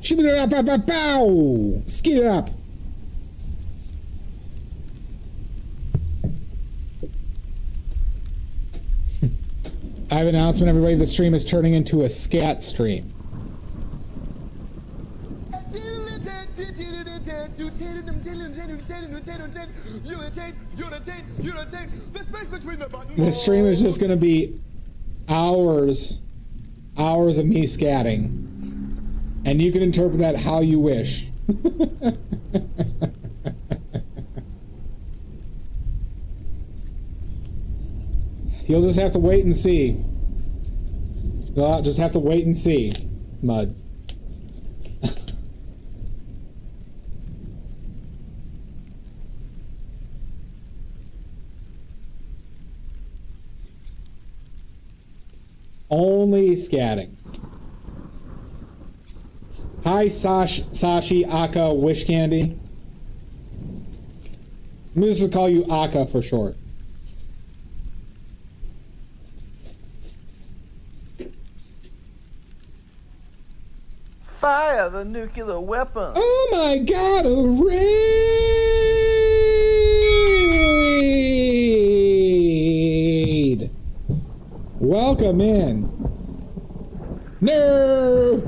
Shoot it up, up, pow! Skeet it up. I have an announcement, everybody. The stream is turning into a scat stream. The stream is just going to be hours of me scatting. And you can interpret that how you wish. You'll just have to wait and see. You'll just have to wait and see, Mud. Only scatting. Hi, Sashi, Aka, Wish Candy. I'm just gonna call you Aka for short. Fire the nuclear weapon. Oh my god, a raid! Welcome in. No!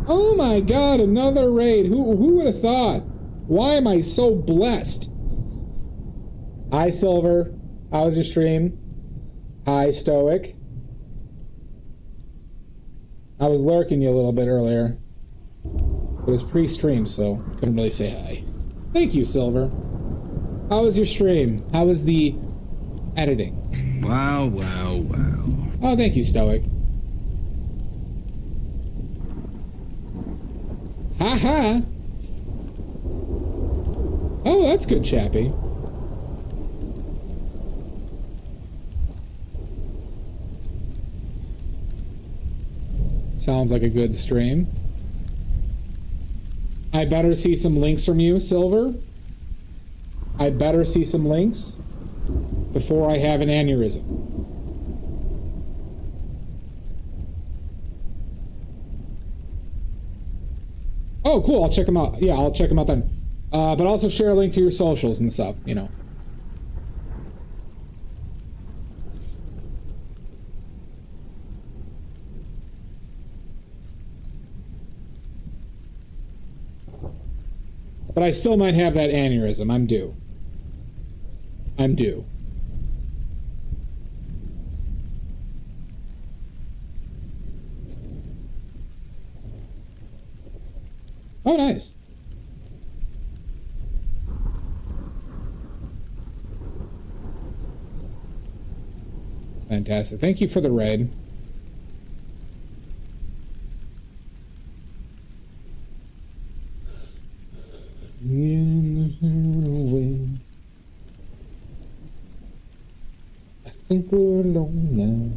Oh my god, another raid. Who would have thought? Why am I so blessed? Hi, Silver. How was your stream? Hi, Stoic. I was lurking you a little bit earlier. It was pre-stream, so couldn't really say hi. Thank you, Silver. How was your stream? How was the editing? Wow, wow, wow. Oh, thank you, Stoic. Ha ha! Oh, that's good, Chappie. Sounds like a good stream. I better see some links from you, Silver. I better see some links before I have an aneurysm. Oh, cool. I'll check them out. Yeah, I'll check them out then. But also share a link to your socials and stuff, you know. But I still might have that aneurysm. I'm due. I'm due. Oh, nice. Fantastic. Thank you for the raid. I think we're alone now.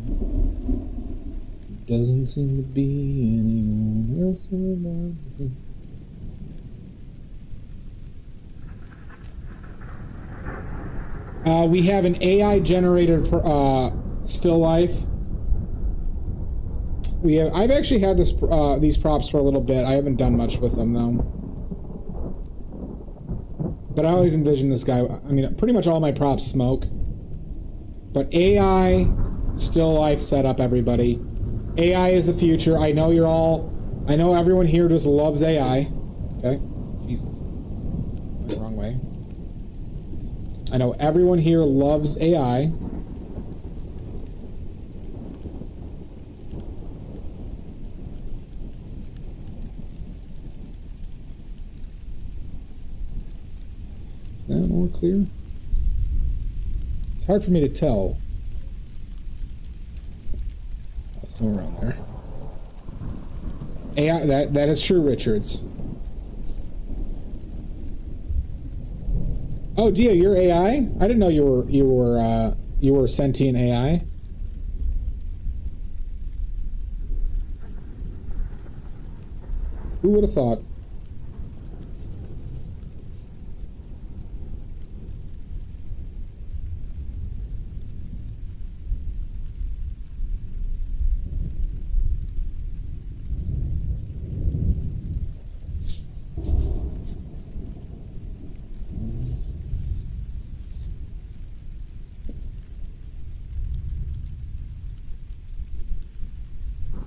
Doesn't seem to be anyone else around me. We have an AI generated still life. I've actually had these props for a little bit. I haven't done much with them though. But I always envision this guy. I mean, pretty much all my props smoke. But AI still life setup, everybody. AI is the future. I know everyone here just loves AI. Okay? Jesus. Went the wrong way. I know everyone here loves AI. More clear. It's hard for me to tell. Somewhere around there. AI, that is true, Richards. Oh, Dia, you're AI? I didn't know you were sentient AI. Who would have thought?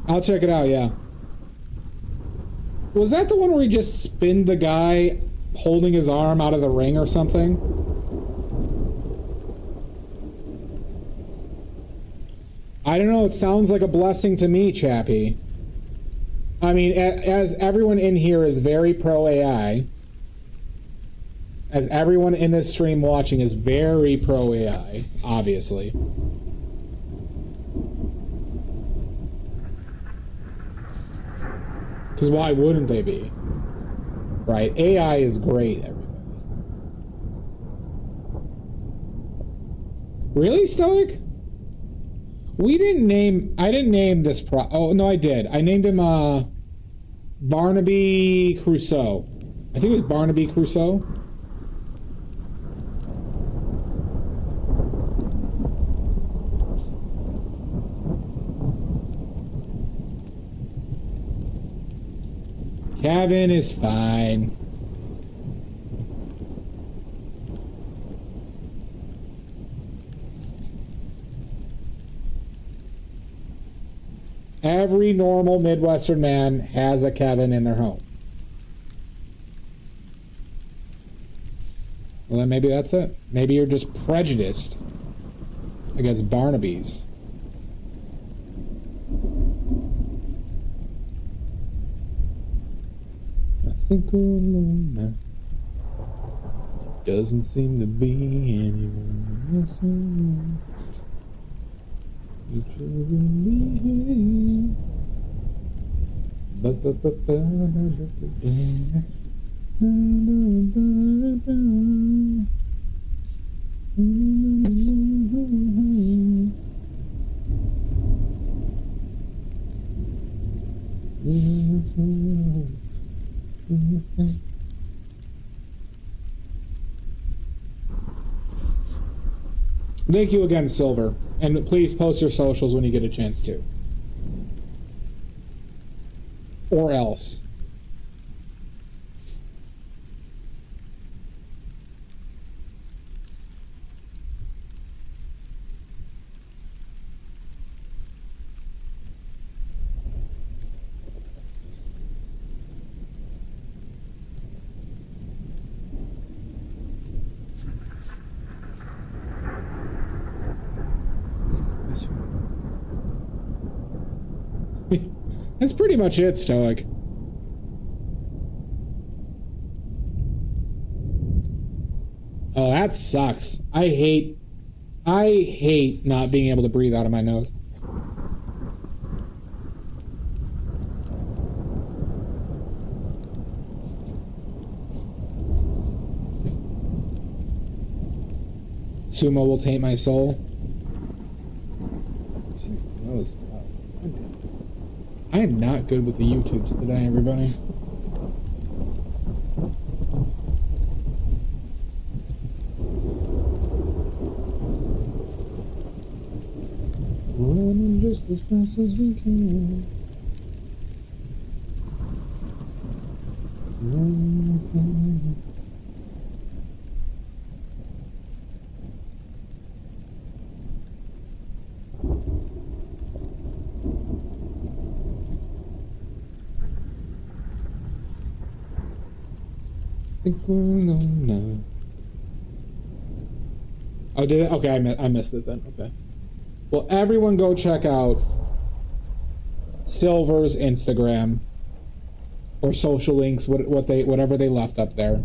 I'll check it out, yeah. Was that the one where he just spinned the guy holding his arm out of the ring or something? I don't know, it sounds like a blessing to me, Chappie. I mean, as everyone in here is very pro AI, as everyone in this stream watching is very pro AI, obviously. Because why wouldn't they be? Right? AI is great, everybody. Really, Stoic? We didn't name... I didn't name this oh, no, I did. I named him, Barnaby Crusoe. I think it was Barnaby Crusoe. Kevin is fine. Every normal Midwestern man has a Kevin in their home. Well, then maybe that's it. Maybe you're just prejudiced against Barnabys. I think we're alone now. Doesn't seem to be anyone missing. You shouldn't be here. Thank you again, Silver. And please post your socials when you get a chance to. Or else. That's pretty much it, Stoic. Oh, that sucks. I hate not being able to breathe out of my nose. Sumo will taint my soul. I am not good with the YouTubes today, everybody. Running just as fast as we can. I think we're alone now. Oh, did it? Okay, I missed it then. Okay. Well, everyone go check out Silver's Instagram or social links, whatever they left up there.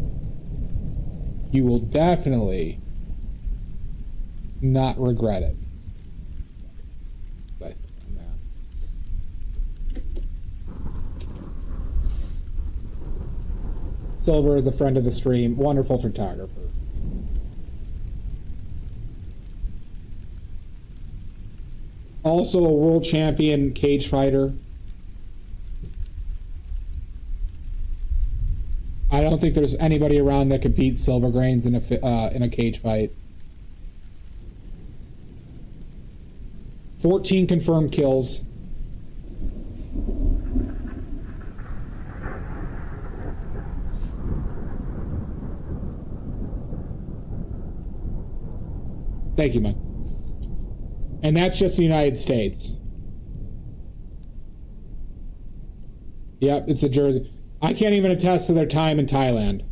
You will definitely not regret it. Silver is a friend of the stream, wonderful photographer. Also a world champion cage fighter. I don't think there's anybody around that can beat Silver Grains in a cage fight. 14 confirmed kills. Thank you, Mike. And that's just the United States. Yep, it's a Jersey. I can't even attest to their time in Thailand.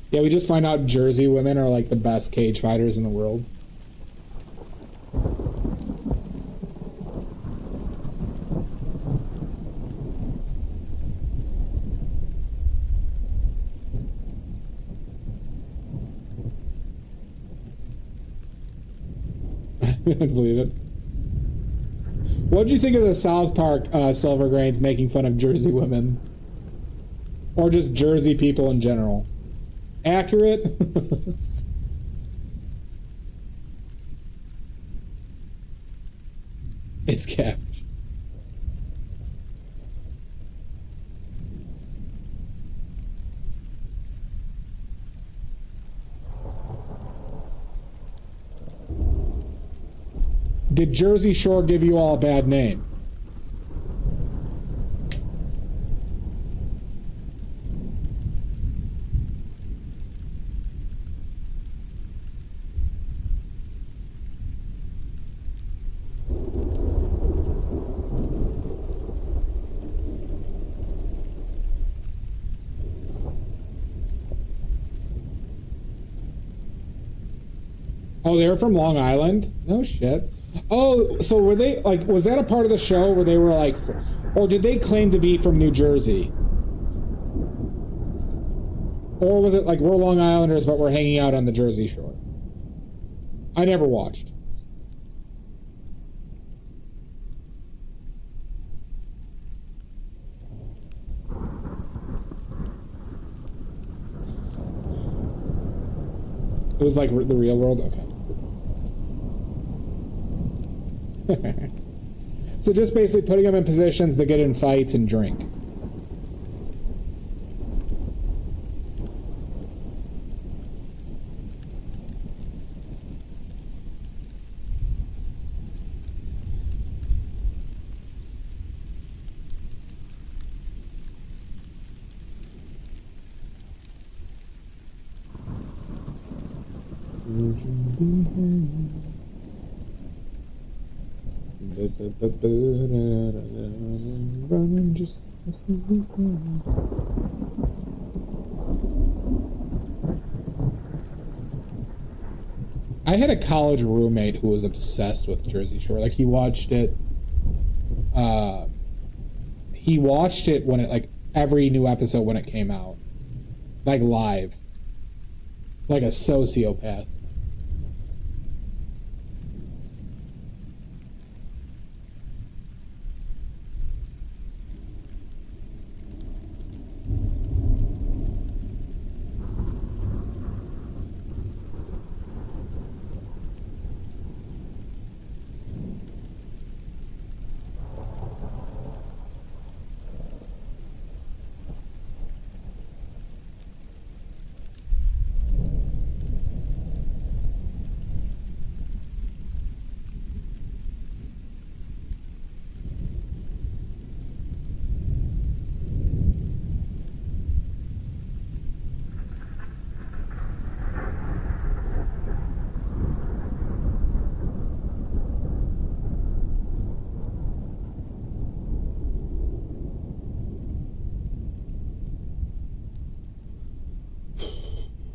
Yeah, we just find out Jersey women are like the best cage fighters in the world. I believe it. What did you think of the South Park Silver Grains making fun of Jersey women? Or just Jersey people in general? Accurate? It's cabbage. Did Jersey Shore give you all a bad name? Oh, they were from Long Island? No shit. Oh, so were they, like, was that a part of the show where they were like, or did they claim to be from New Jersey? Or was it like, we're Long Islanders, but we're hanging out on the Jersey Shore? I never watched. It was like the real world? Okay. So just basically putting them in positions to get in fights and drink. I had a college roommate who was obsessed with Jersey Shore. Like, he watched it when it, like, every new episode when it came out. Like, live. Like a sociopath.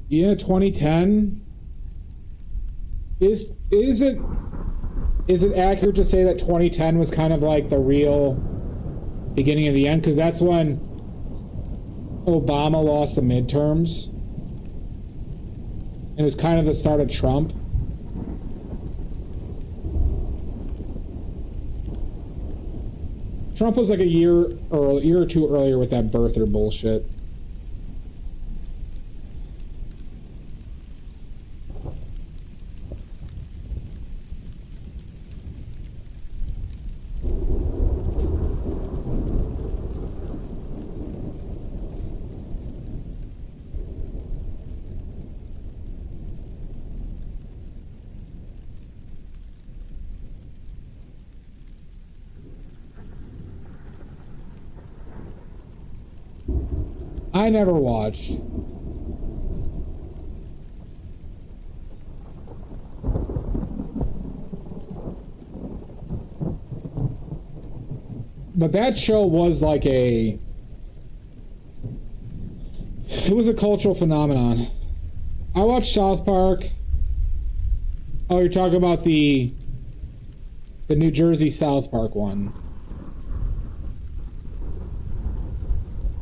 Yeah, 2010. Is it accurate to say that 2010 was kind of like the real beginning of the end? Because that's when Obama lost the midterms. And it was kind of the start of Trump. Trump was like a year or two earlier with that birther bullshit. I never watched. But that show was like it was a cultural phenomenon. I watched South Park. Oh, you're talking about the New Jersey South Park one.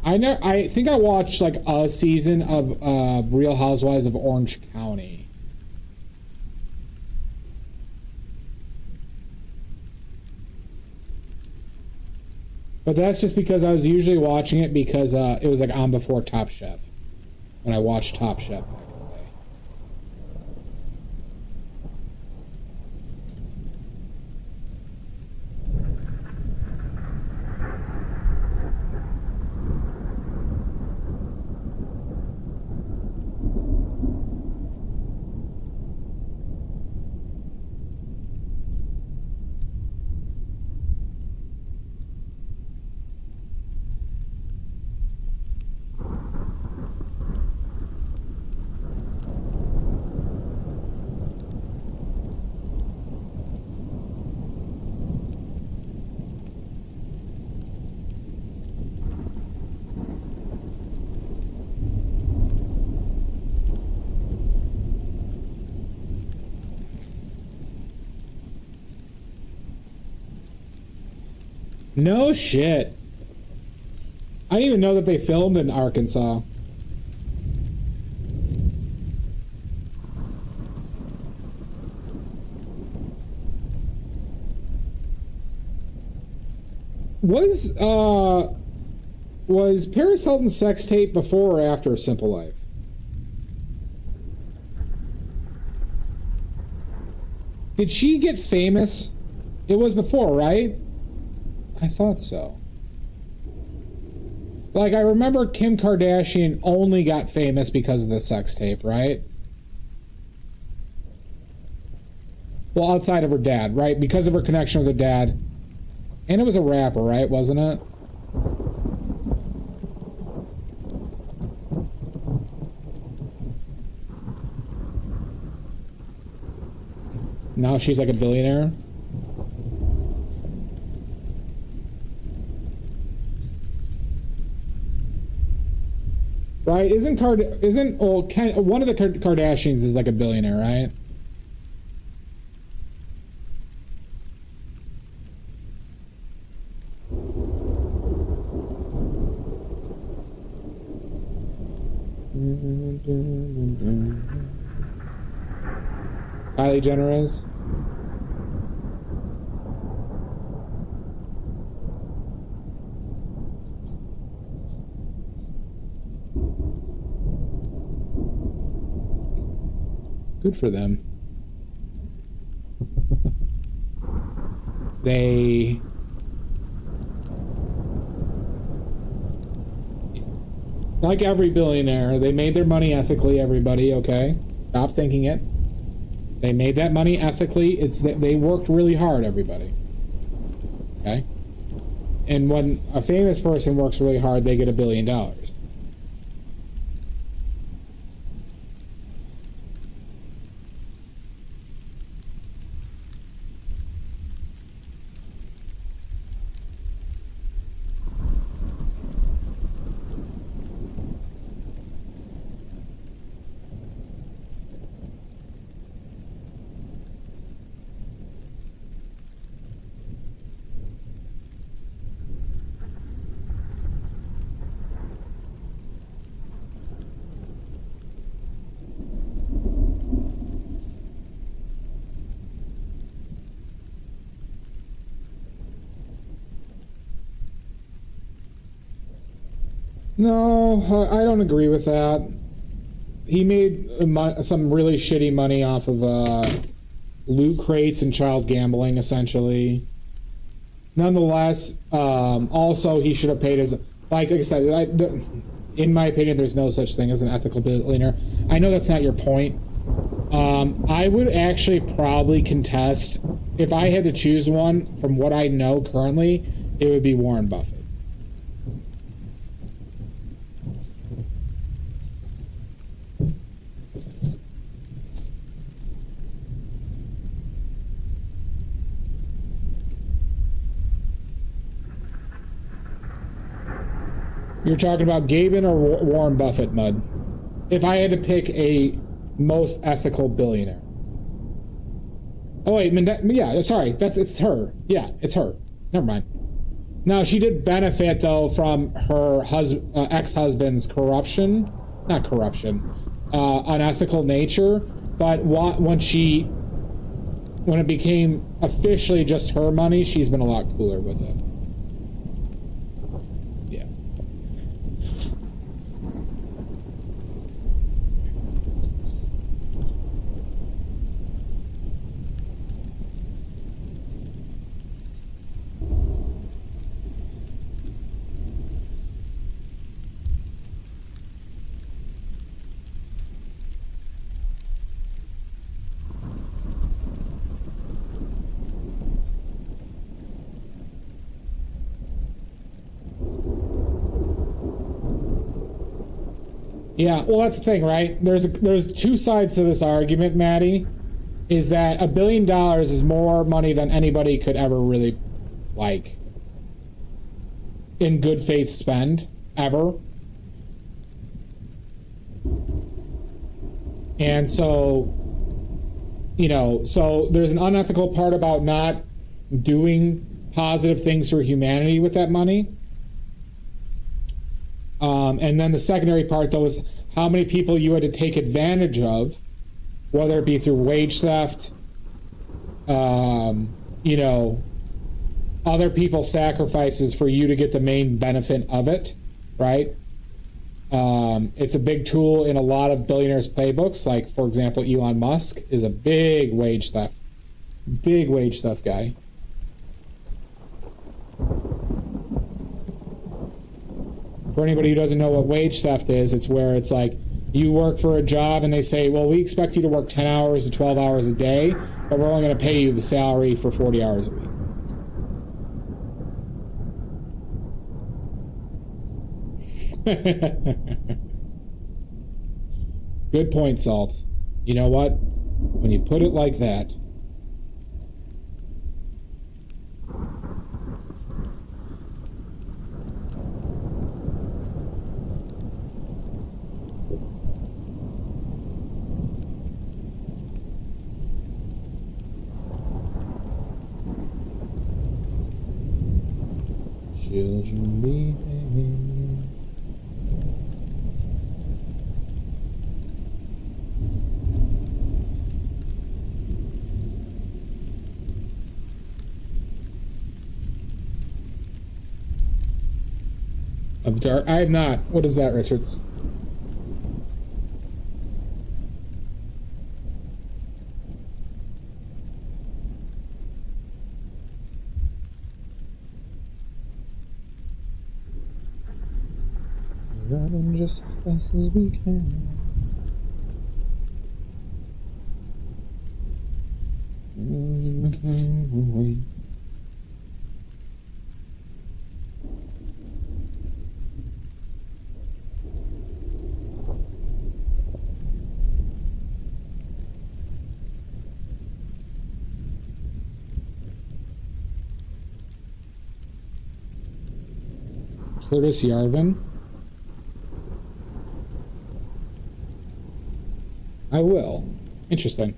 I think I watched like a season of Real Housewives of Orange County. But that's just because I was usually watching it because it was like on before Top Chef. When I watched Top Chef back in the day. No shit. I didn't even know that they filmed in Arkansas. Was Paris Hilton's sex tape before or after Simple Life? Did she get famous? It was before, right? I thought so. Like, I remember Kim Kardashian only got famous because of the sex tape, right? Well, outside of her dad, right? Because of her connection with her dad. And it was a rapper, right? Wasn't it? Now she's like a billionaire. Right? One of the Kardashians is like a billionaire, right? Kylie Jenner is. Good for them. They... Like every billionaire, they made their money ethically, everybody, okay? Stop thinking it. They made that money ethically. It's that they worked really hard, everybody. Okay? And when a famous person works really hard, they get $1 billion. No, I don't agree with that. He made some really shitty money off of loot crates and child gambling, essentially. Nonetheless, also he should have paid his... Like I said, in my opinion, there's no such thing as an ethical billionaire. I know that's not your point. I would actually probably contest... If I had to choose one, from what I know currently, it would be Warren Buffett. You're talking about Gaben or Warren Buffett, Mud? If I had to pick a most ethical billionaire. Oh wait, yeah, sorry, it's her. Yeah, it's her. Never mind. Now she did benefit though from her ex-husband's corruption, not corruption, unethical nature. But when it became officially just her money, she's been a lot cooler with it. Yeah. Yeah, well, that's the thing, right? There's two sides to this argument, Maddie. Is that $1 billion is more money than anybody could ever really, like, in good faith spend, ever. And so, you know, so there's an unethical part about not doing positive things for humanity with that money. And then the secondary part, though, is how many people you had to take advantage of, whether it be through wage theft, you know, other people's sacrifices for you to get the main benefit of it, right? It's a big tool in a lot of billionaires' playbooks. Like, for example, Elon Musk is a big wage theft guy. For anybody who doesn't know what wage theft is, it's where it's like you work for a job and they say, well, we expect you to work 10 hours to 12 hours a day, but we're only going to pay you the salary for 40 hours a week. Good point, Salt. You know what? When you put it like that, children behave. Of dark, I have not. What is that, Richards? Running just as fast as we can. Curtis Yarvin. I will. Interesting.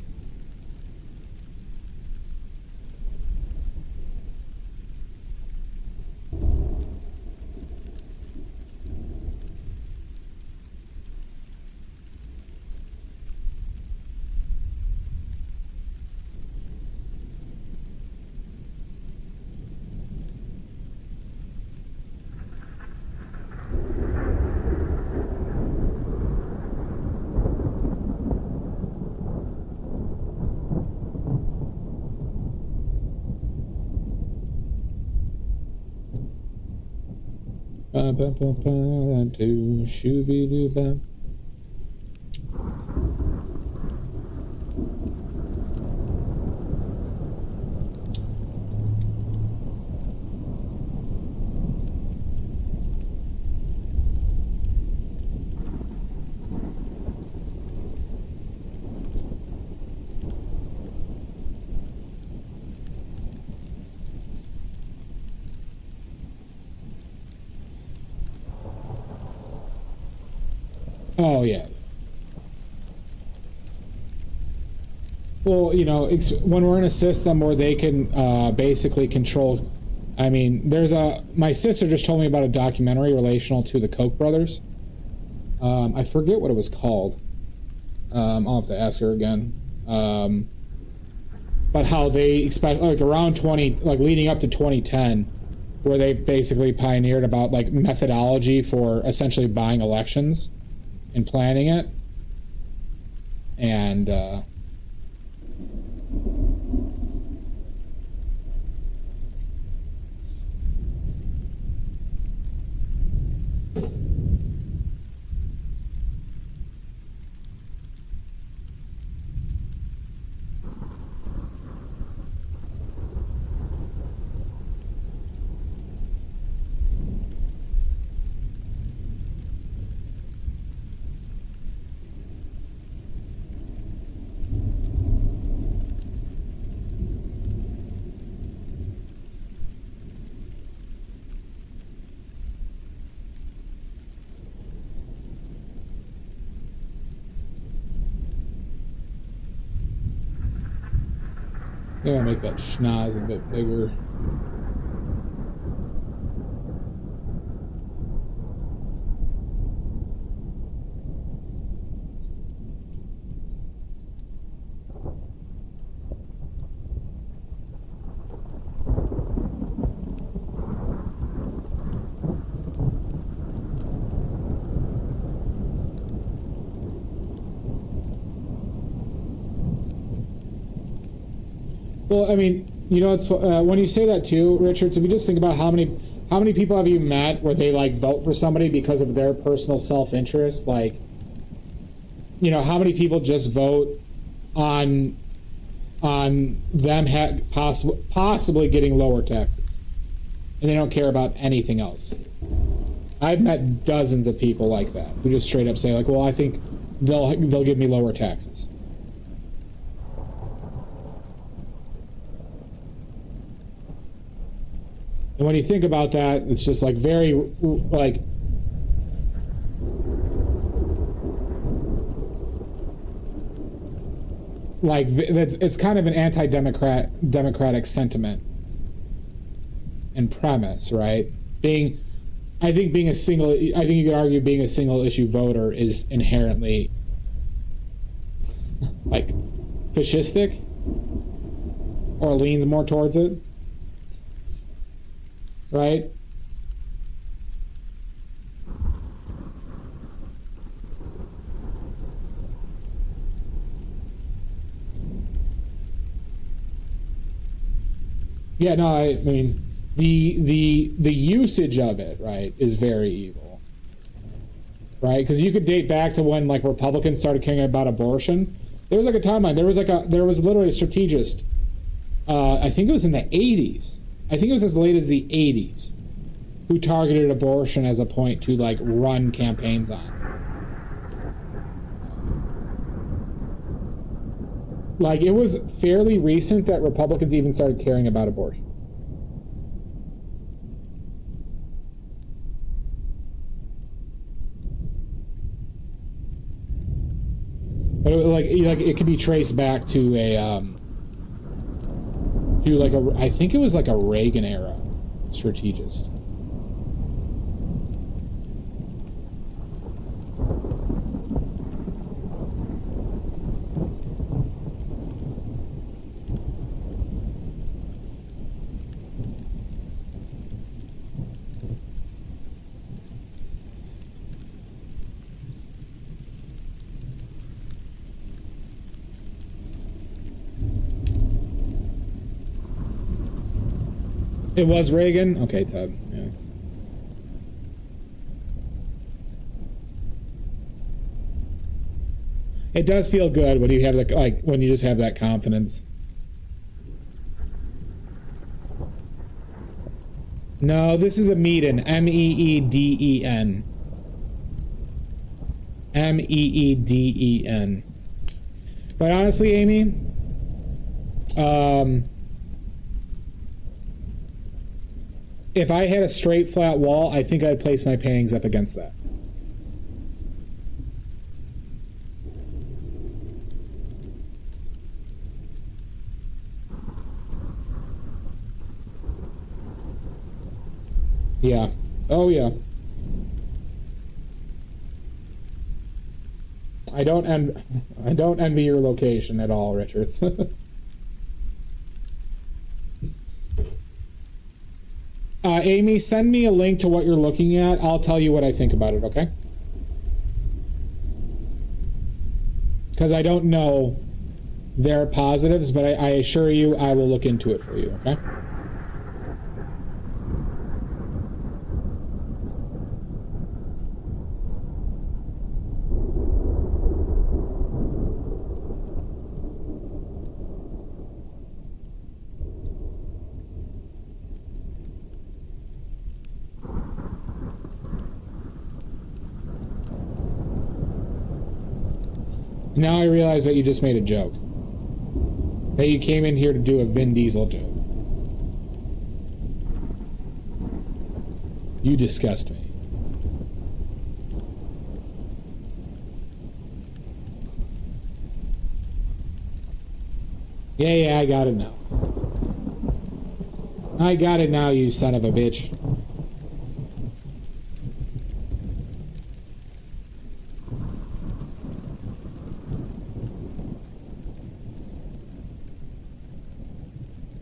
Ba ba ba ba do shooby doo ba. Oh, yeah. Well, you know, when we're in a system where they can basically control... I mean, my sister just told me about a documentary relational to the Koch brothers. I forget what it was called. I'll have to ask her again. But how they expect, like around leading up to 2010, where they basically pioneered about like methodology for essentially buying elections and planning it. And, yeah, make that schnoz a bit bigger. Well, I mean, you know, it's when you say that too, Richards. If you just think about how many people have you met where they like vote for somebody because of their personal self-interest, like, you know, how many people just vote on them possibly getting lower taxes, and they don't care about anything else. I've met dozens of people like that who just straight up say like, well, I think they'll give me lower taxes. And when you think about that, it's just like very like it's kind of an anti-democratic sentiment and premise, right? I think you could argue being a single issue voter is inherently like fascistic or leans more towards it. Right? Yeah, no, I mean the usage of it, right, is very evil. Right? Because you could date back to when like Republicans started caring about abortion. There was like a timeline. There was literally a strategist. I think it was in the 80s. I think it was as late as the 80s, who targeted abortion as a point to like run campaigns on. Like it was fairly recent that Republicans even started caring about abortion. But it could be traced back to I think it was like a Reagan era strategist. It was Reagan? Okay, Todd. Yeah. It does feel good when you have when you just have that confidence. No, this is a Meeden. Meeden. Meeden. But honestly, Amy, if I had a straight flat wall, I think I'd place my paintings up against that. yeah. Oh, yeah. I don't envy your location at all, Richards. Amy, send me a link to what you're looking at. I'll tell you what I think about it, okay? Because I don't know their positives, but I assure you I will look into it for you, okay? Now I realize that you just made a joke. That you came in here to do a Vin Diesel joke. You disgust me. Yeah, I got it now. I got it now, you son of a bitch.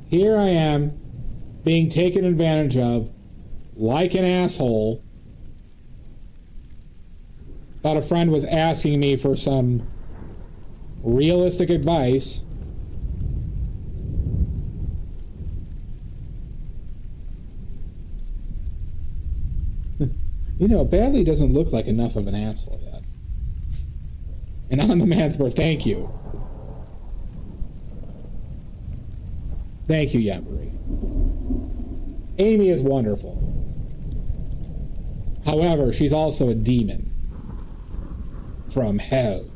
Here I am, being taken advantage of, like an asshole. Thought a friend was asking me for some realistic advice. You know, Badly doesn't look like enough of an asshole yet. And on the man's birth, thank you. Thank you, Yambury. Amy is wonderful. However, she's also a demon from hell.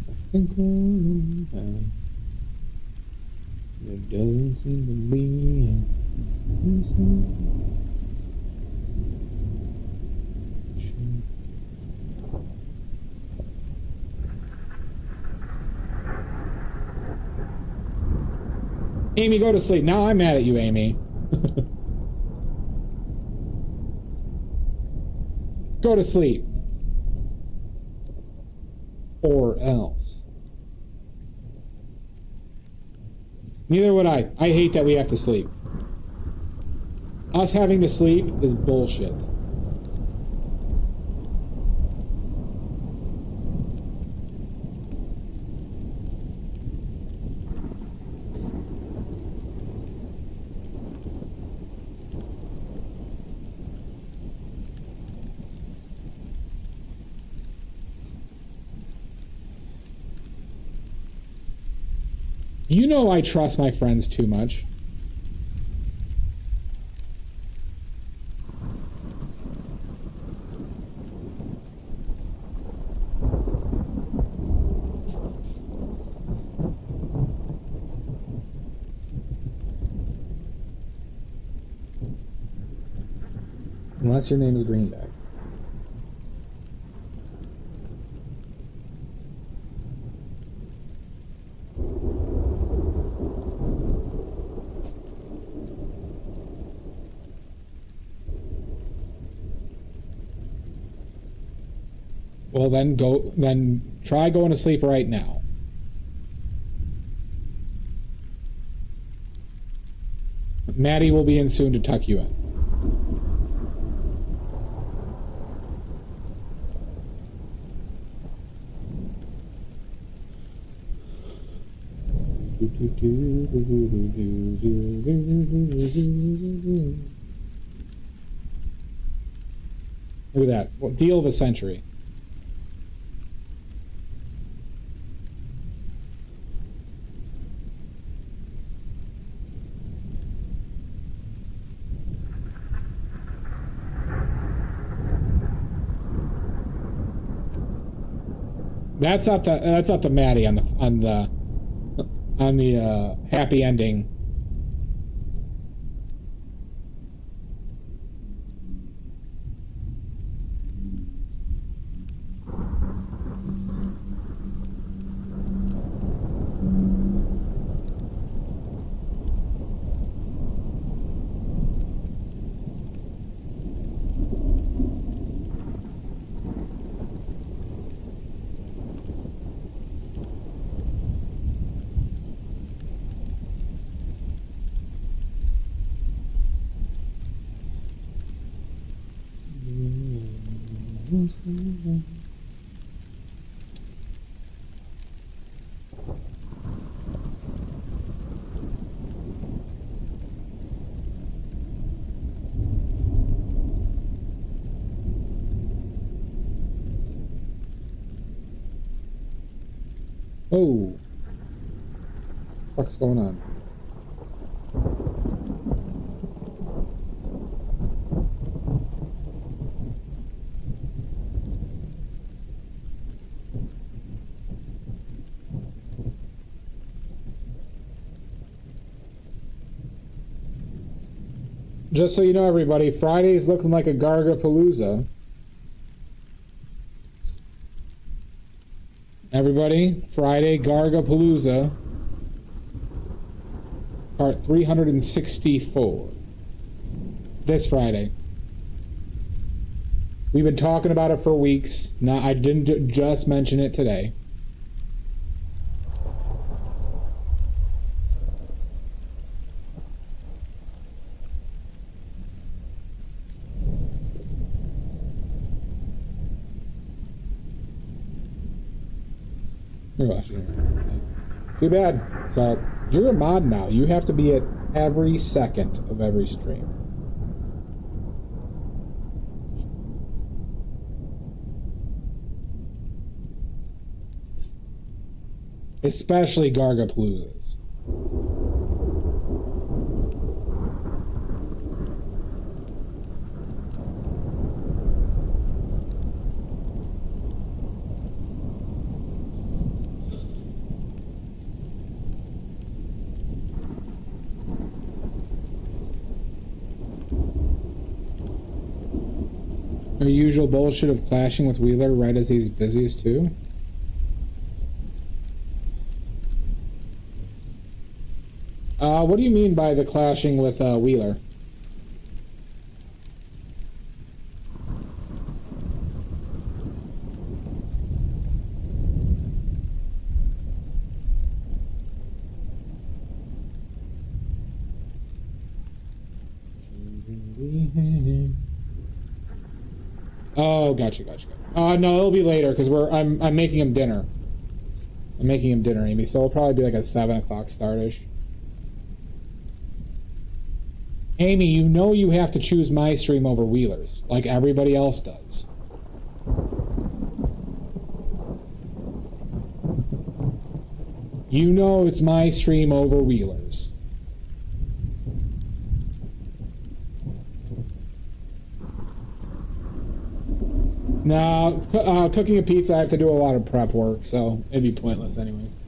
I think there doesn't seem to be Amy, go to sleep. Now I'm mad at you, Amy. Go to sleep. Or else. Neither would I. I hate that we have to sleep. Us having to sleep is bullshit. You know I trust my friends too much. Unless your name is Greenback. Well, then try going to sleep right now. Maddie will be in soon to tuck you in. Look at that. Well, deal of the century. That's up to Maddie on the happy ending. Oh. What's going on? Just so you know, everybody, Friday's looking like a Gargapalooza. Everybody, Friday, Gargapalooza. Part 364. This Friday. We've been talking about it for weeks. Now, I didn't just mention it today. Too bad. So, you're a mod now. You have to be at every second of every stream. Especially Gargapaloozas. Our usual bullshit of clashing with Wheeler right as he's busiest too. What do you mean by the clashing with Wheeler? Oh, gotcha. No, it'll be later because I'm making him dinner. I'm making him dinner, Amy. So it'll probably be like a 7 o'clock start-ish. Amy, you know you have to choose my stream over Wheeler's, like everybody else does. You know it's my stream over Wheeler's. No, cooking a pizza, I have to do a lot of prep work, so it'd be pointless anyways.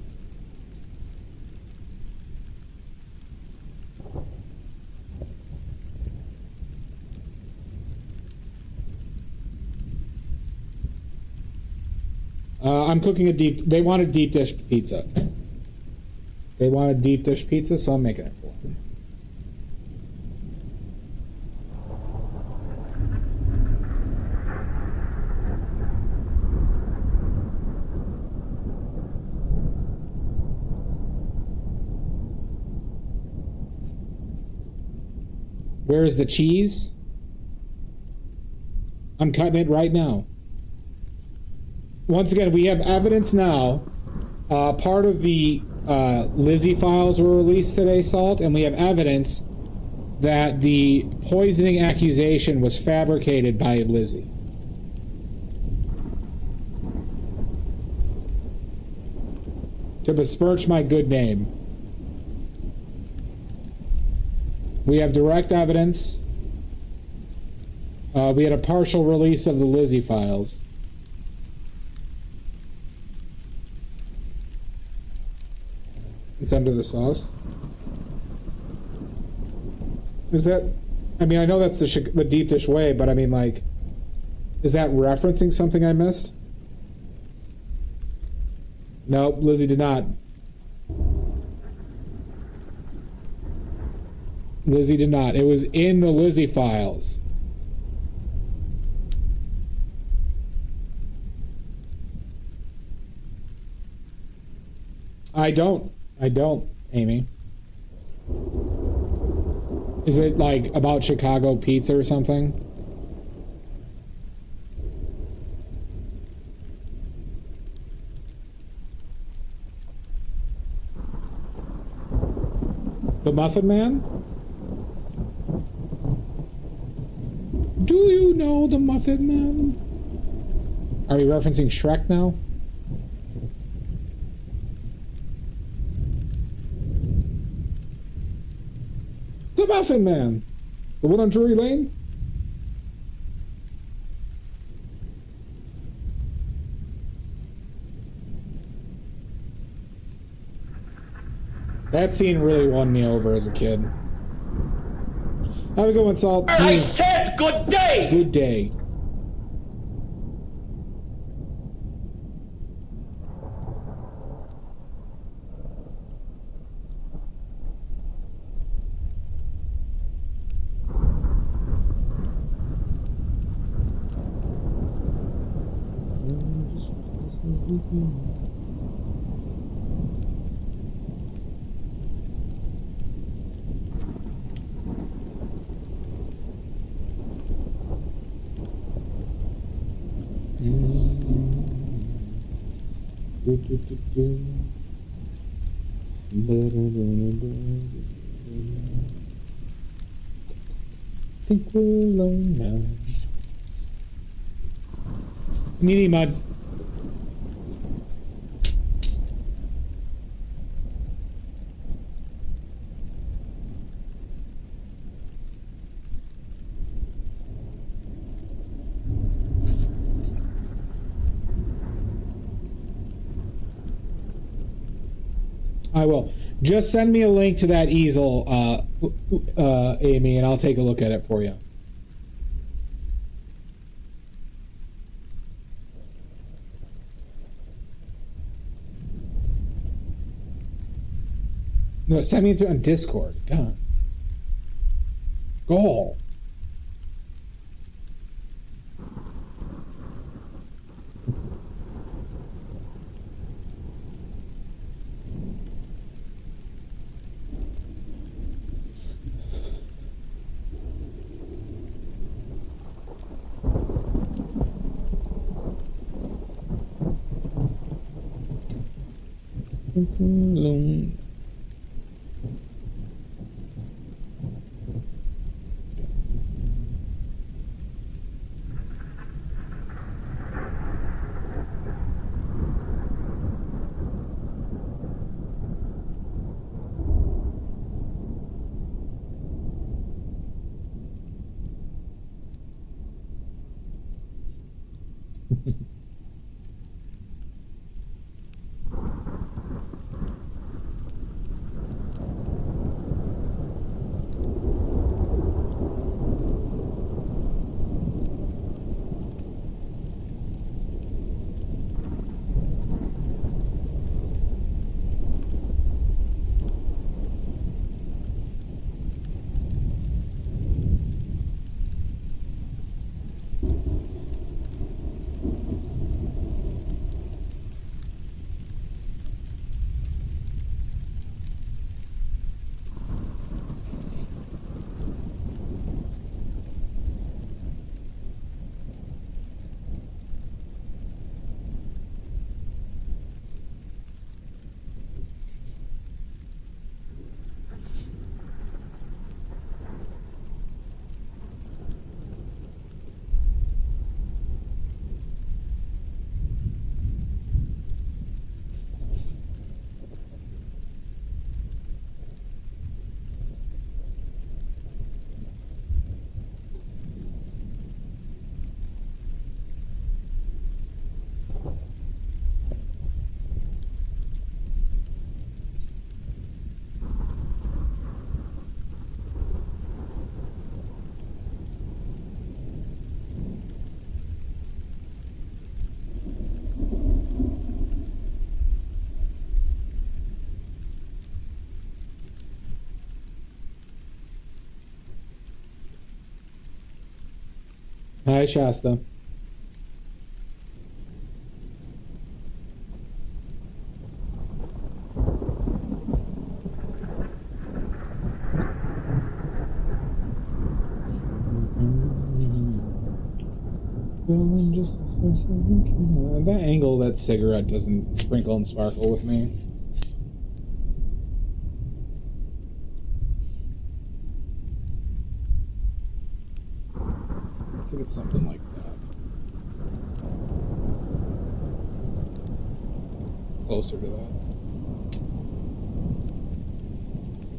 I'm cooking they want a deep dish pizza. They want a deep dish pizza, so I'm making it for them. Where's the cheese? I'm cutting it right now. Once again, we have evidence now. Part of the Lizzie files were released today, Salt, and we have evidence that the poisoning accusation was fabricated by Lizzie. To besmirch my good name. We have direct evidence. We had a partial release of the Lizzie files. It's under the sauce. Is that... I mean, I know that's the deep dish way, but I mean, like... Is that referencing something I missed? Nope, Lizzie did not. Lizzie did not. It was in the Lizzie files. I don't, Amy. Is it like about Chicago pizza or something? The Muffin Man? Do you know the Muffin Man? Are you referencing Shrek now? The Muffin Man! The one on Drury Lane? That scene really won me over as a kid. Have a good one, Salt. I said good day! Good day. Think we're alone now. Meaty mud. I will. Just send me a link to that easel, Amy, and I'll take a look at it for you. No, send me it on Discord. God. Go. Alone. Hi, Shasta. That angle, that cigarette doesn't sprinkle and sparkle with me. think it's something like that. Closer to that.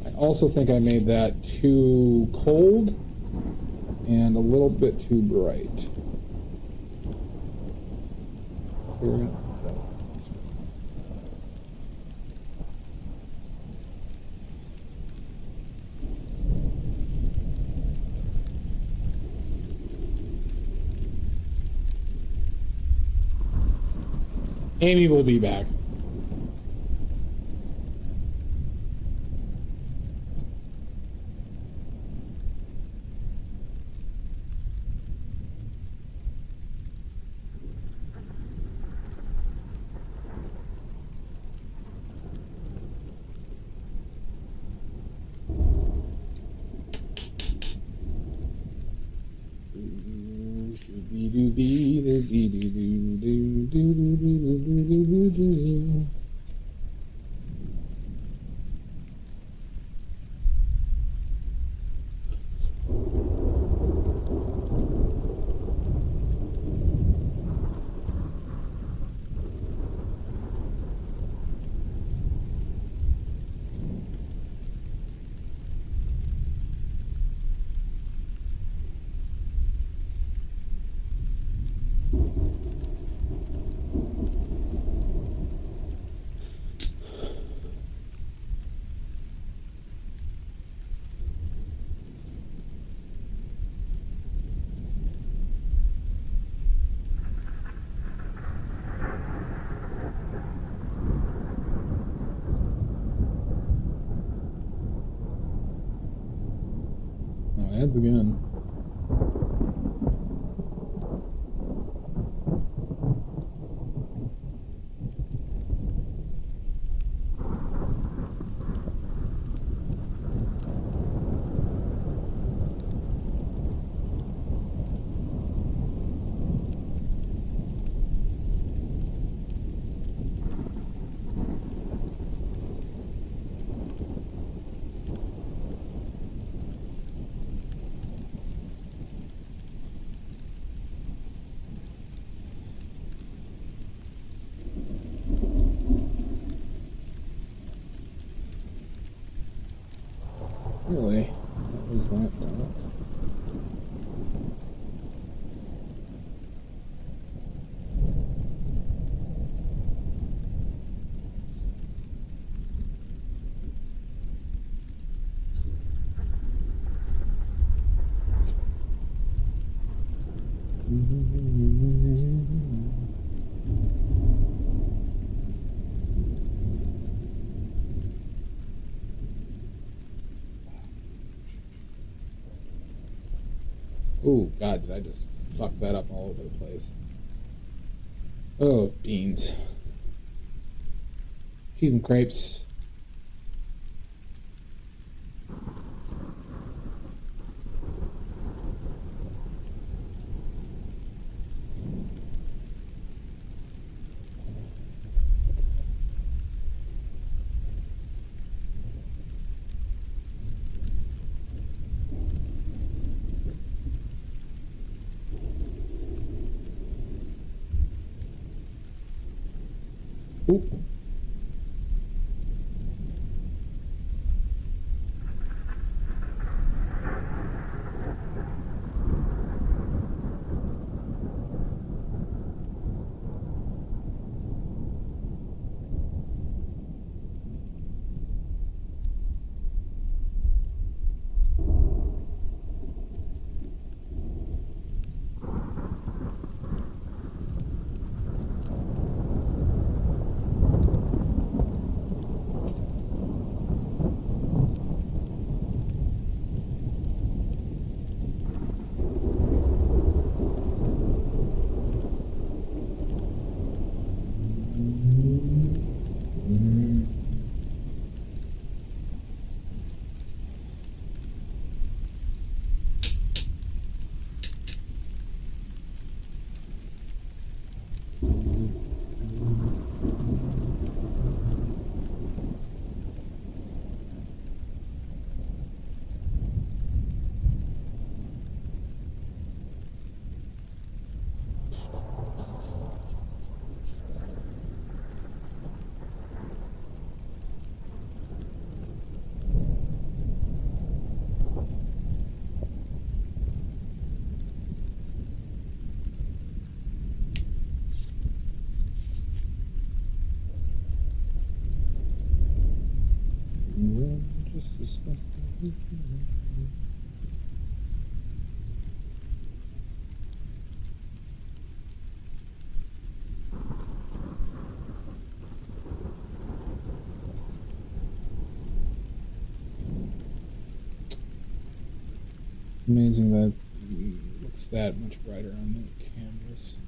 I also think I made that too cold and a little bit too bright. So we're gonna set that this way. Amy will be back. Oh, ads again. Really? What was that dark? Oh, God, did I just fuck that up all over the place? Oh, beans. Cheese and crepes. Oop. Just as fast as you can. Amazing that it looks that much brighter on the canvas.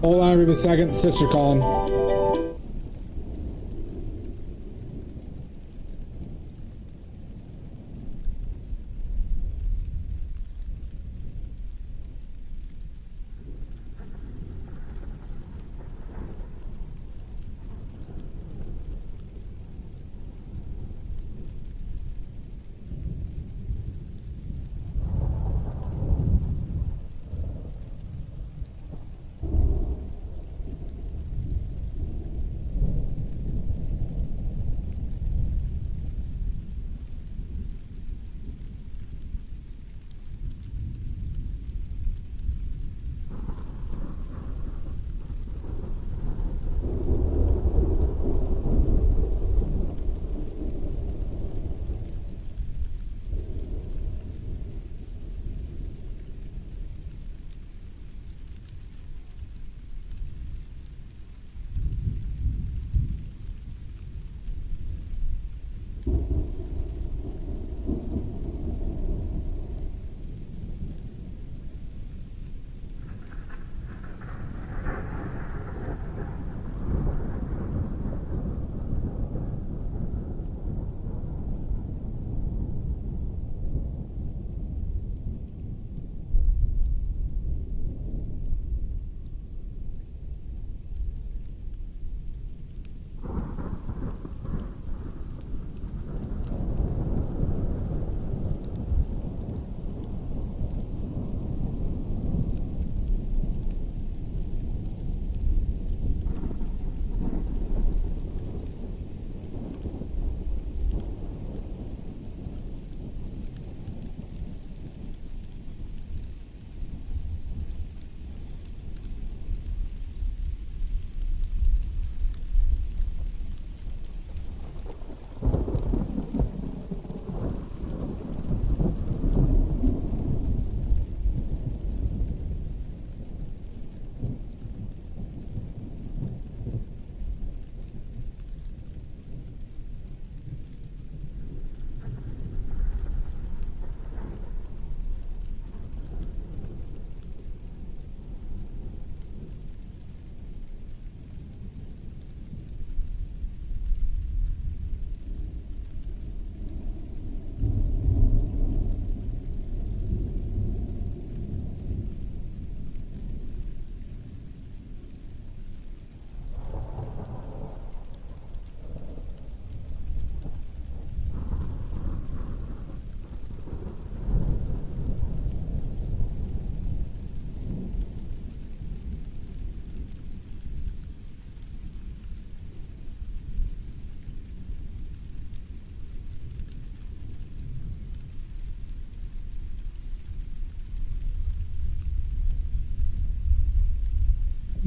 Hold on for a second, sister calling.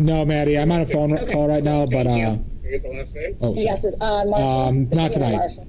No, Maddie, I'm on a phone call right now, but You get the last name? oh, sorry. Yes, Marshall. Not tonight. Marshall.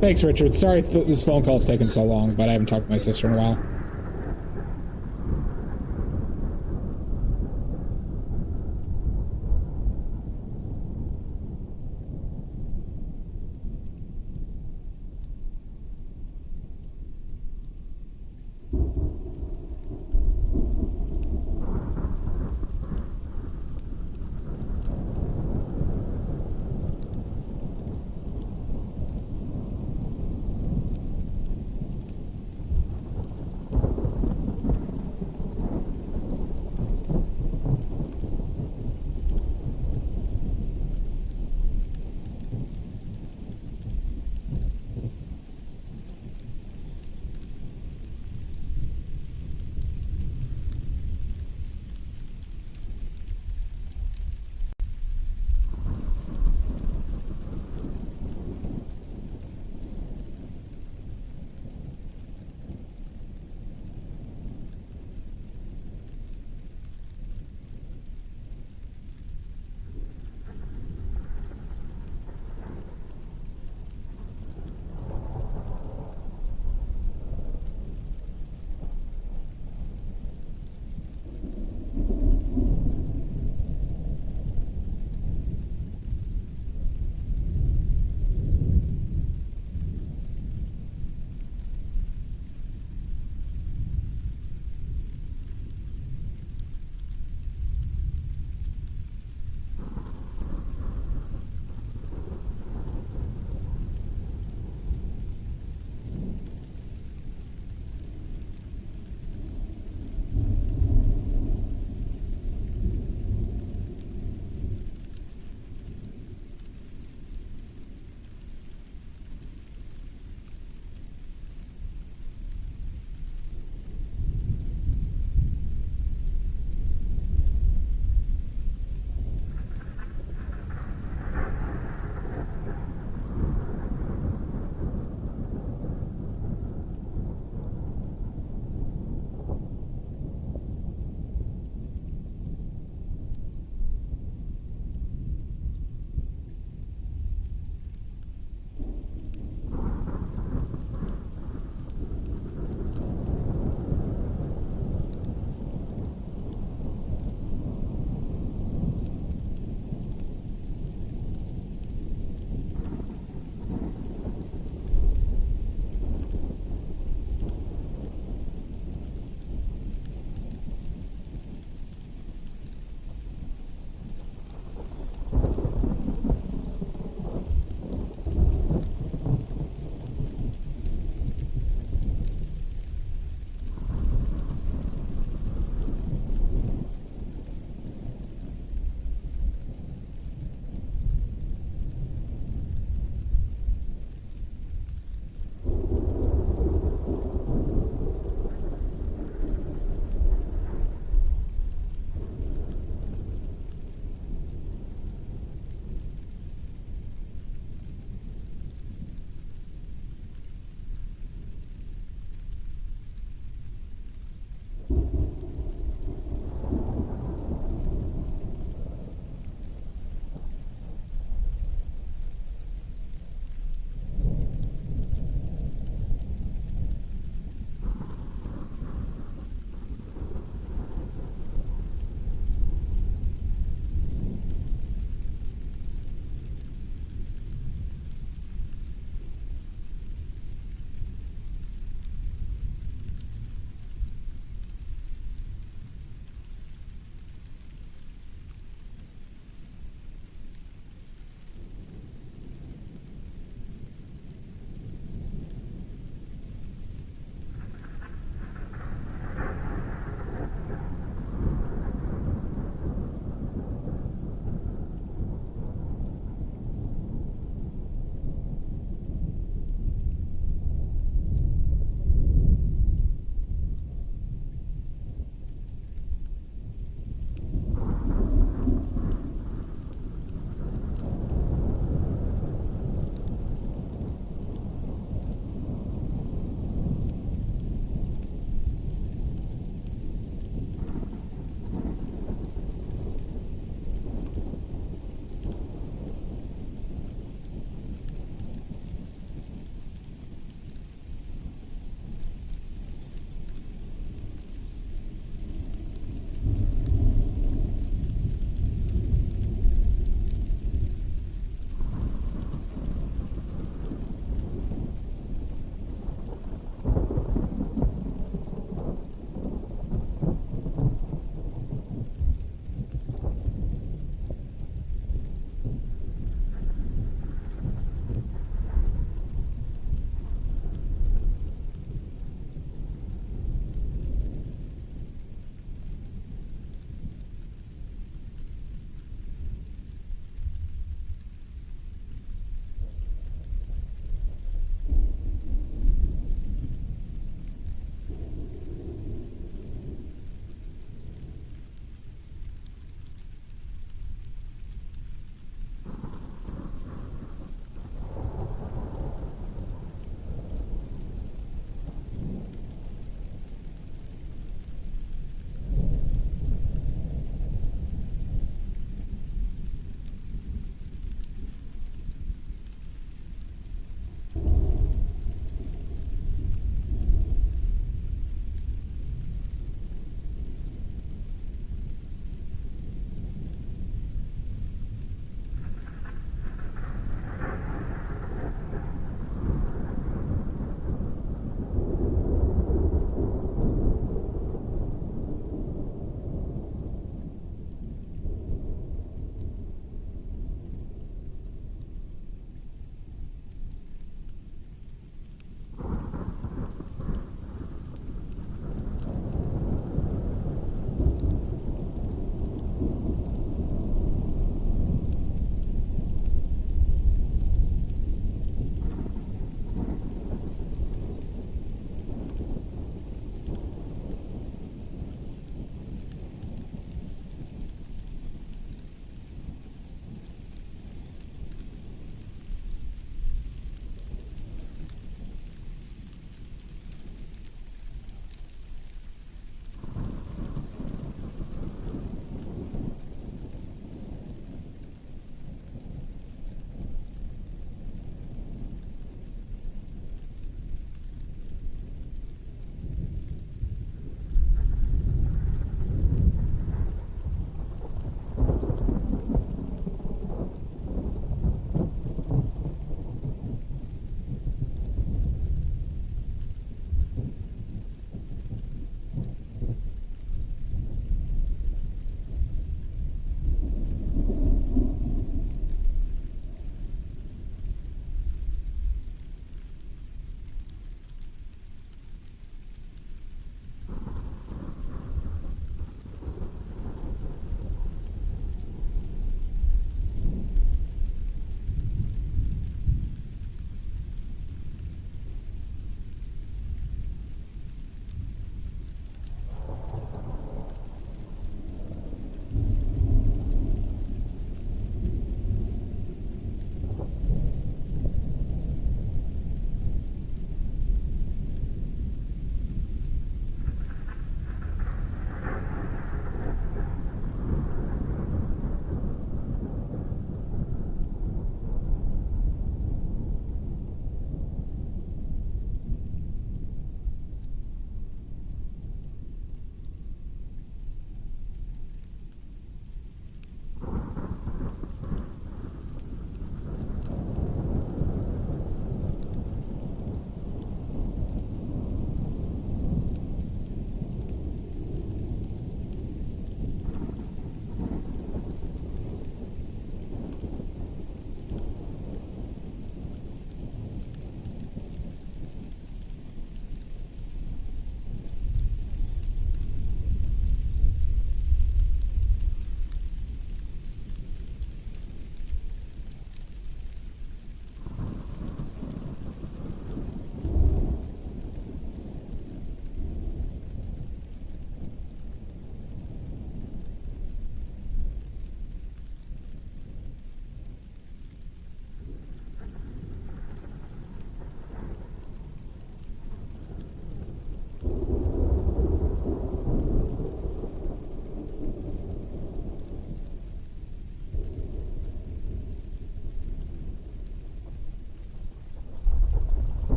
Thanks, Richard. Sorry this phone call's taken so long, but I haven't talked to my sister in a while.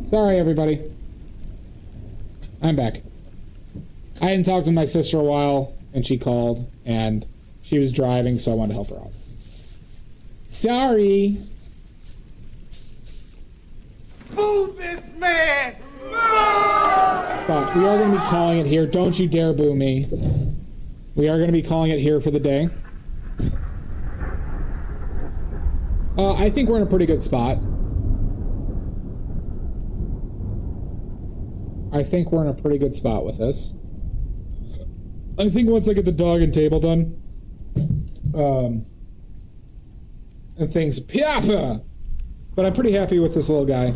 Sorry, everybody. I'm back. I hadn't talked to my sister a while, and she called, and she was driving, so I wanted to help her out. Sorry. Move this man! But we are going to be calling it here. Don't you dare boo me. We are going to be calling it here for the day. I think we're in a pretty good spot. I think we're in a pretty good spot with this. I think once I get the dog and table done, and things, but I'm pretty happy with this little guy.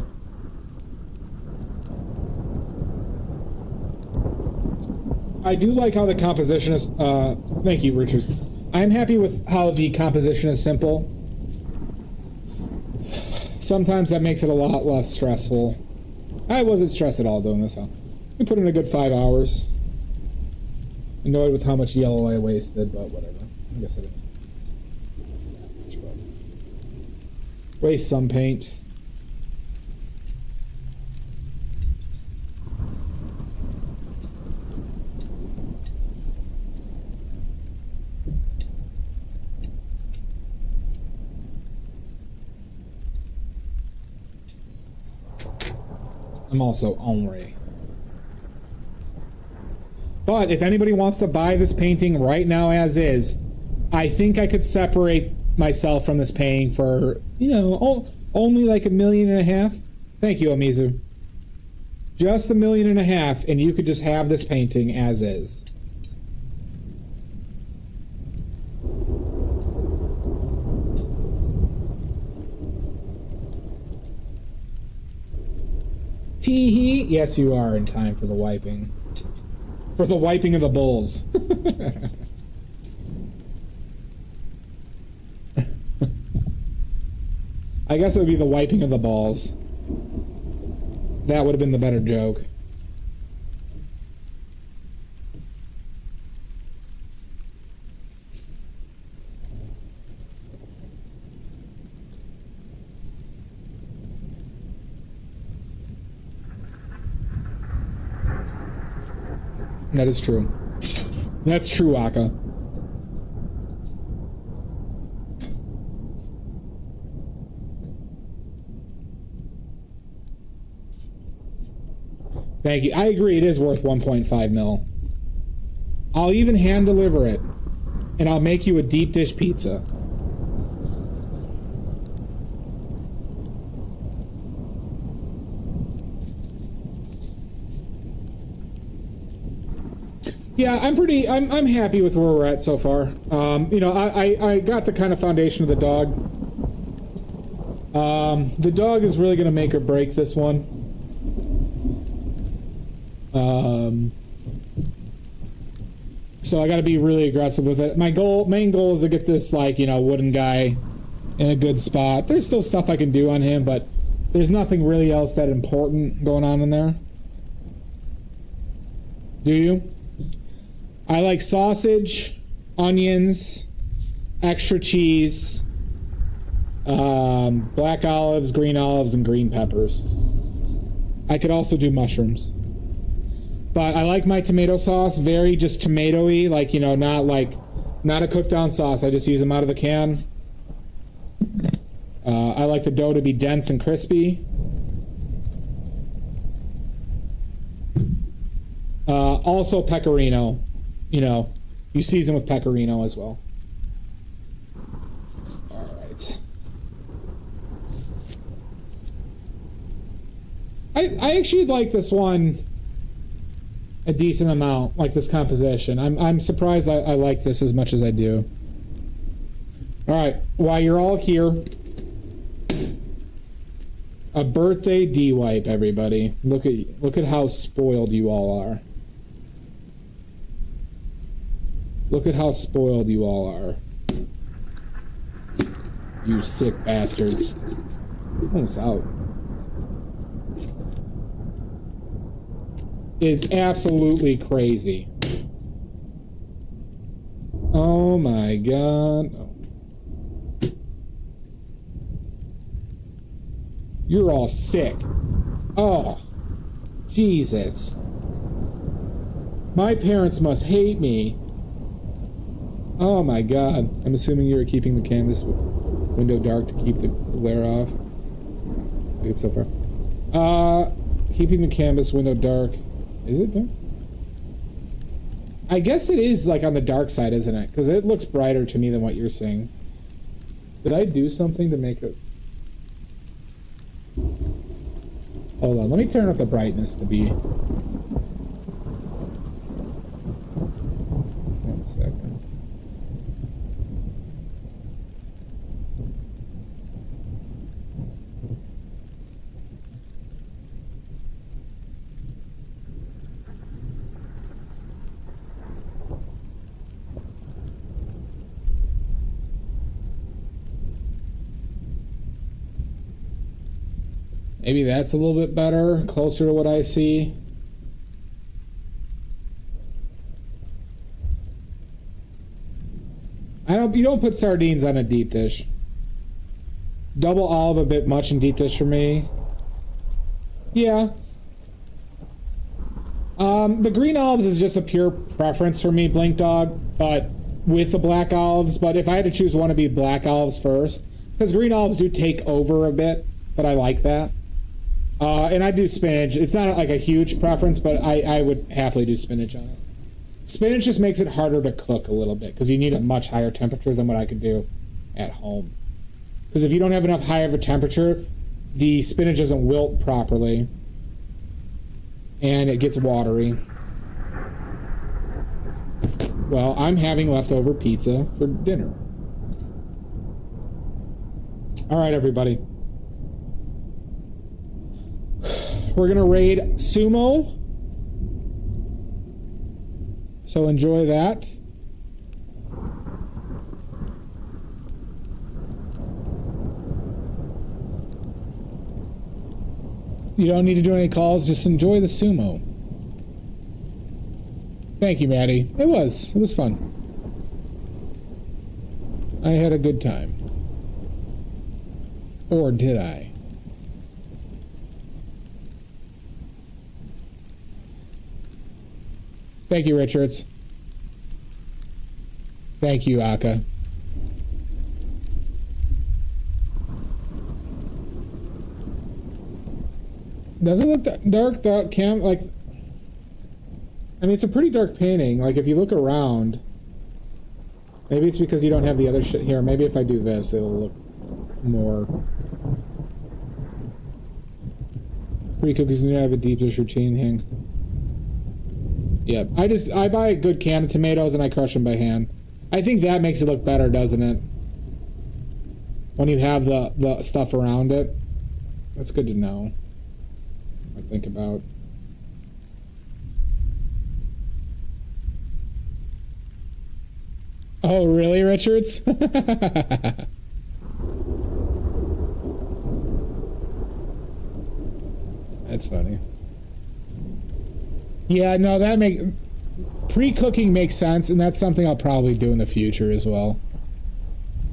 I do like how the composition is, thank you, Richards. I'm happy with how the composition is simple. Sometimes that makes it a lot less stressful. I wasn't stressed at all doing this, huh? We put in a good 5 hours. Annoyed with how much yellow I wasted, but whatever. I guess I didn't waste that much, but waste some paint. I'm also Henri. But if anybody wants to buy this painting right now as is, I think I could separate myself from this painting for, you know, only like $1.5 million. Thank you, Amizu. Just $1.5 million, and you could just have this painting as is. Tee-hee. Yes, you are in time for the wiping. For the wiping of the bowls. I guess it would be the wiping of the balls. That would have been the better joke. That is true. That's true, Aka. Thank you. I agree, it is worth 1.5 mil. I'll even hand deliver it, and I'll make you a deep dish pizza. Yeah, I'm happy with where we're at so far. You know, I got the kind of foundation of the dog. The dog is really going to make or break this one. So I got to be really aggressive with it. My main goal is to get this, like, you know, wooden guy in a good spot. There's still stuff I can do on him, but there's nothing really else that important going on in there. Do you? I like sausage, onions, extra cheese, black olives, and green peppers. I could also do mushrooms. But I like my tomato sauce very just tomato-y, like, you know, not a cooked down sauce. I just use them out of the can. I like the dough to be dense and crispy. Also pecorino. You know, you season with pecorino as well. All right. I actually like this one a decent amount, like this composition. I'm surprised I like this as much as I do. All right, while you're all here, a birthday D-wipe, everybody. Look at how spoiled you all are. Look at how spoiled you all are. You sick bastards. Almost out. It's absolutely crazy. Oh my god. You're all sick. Oh, Jesus. My parents must hate me. Oh my God. I'm assuming you're keeping the canvas window dark to keep the glare off. I get so far. Keeping the canvas window dark. Is it dark? I guess it is like on the dark side, isn't it? Because it looks brighter to me than what you're saying. Did I do something to make it? Hold on, let me turn up the brightness to be. 1 second. Maybe that's a little bit better, closer to what I see. You don't put sardines on a deep dish. Double olive a bit much in deep dish for me. Yeah. The green olives is just a pure preference for me, Blink Dog, but with the black olives. But if I had to choose one, it'd be black olives first, because green olives do take over a bit, but I like that. And I do spinach. It's not like a huge preference, but I would happily do spinach on it. Spinach just makes it harder to cook a little bit because you need a much higher temperature than what I could do at home. Because if you don't have enough high of a temperature, the spinach doesn't wilt properly and it gets watery. Well, I'm having leftover pizza for dinner. All right, everybody. We're gonna raid Sumo. So enjoy that. You don't need to do any calls, just enjoy the Sumo. Thank you, Maddie. It was fun. I had a good time. Or did I? Thank you, Richards. Thank you, Aka. Does it look dark? Dark cam like. I mean, it's a pretty dark painting. Like, if you look around, maybe it's because you don't have the other shit here. Maybe if I do this, it'll look more. Free cookies need to have a deep dish routine. Hang. Yeah, I buy a good can of tomatoes and I crush them by hand. I think that makes it look better, doesn't it? When you have the stuff around it. That's good to know. I think about. Oh, really, Richards? That's funny. Yeah, no, pre-cooking makes sense, and that's something I'll probably do in the future as well.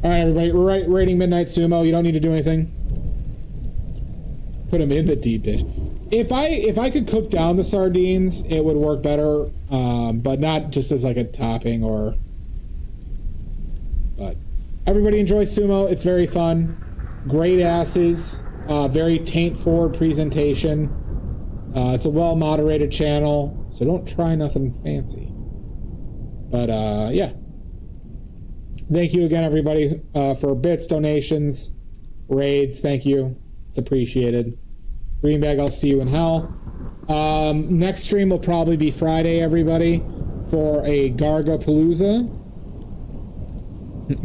All right, everybody, we're rating Midnight Sumo. You don't need to do anything. Put them in the deep dish. If I could cook down the sardines, it would work better, but not just as like a topping or. But everybody enjoy Sumo. It's very fun. Great asses. Very taint-forward presentation. It's a well-moderated channel, so don't try nothing fancy. But, yeah. Thank you again, everybody, for bits, donations, raids. Thank you. It's appreciated. Greenbag, I'll see you in hell. Next stream will probably be Friday, everybody, for a Gargapalooza.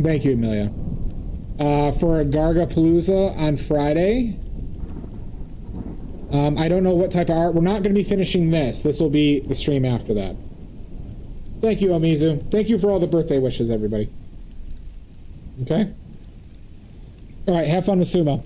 Thank you, Amelia. For a Gargapalooza on Friday. I don't know what type of art. We're not going to be finishing this. This will be the stream after that. Thank you, Omizu. Thank you for all the birthday wishes, everybody. Okay? All right, have fun with Sumo.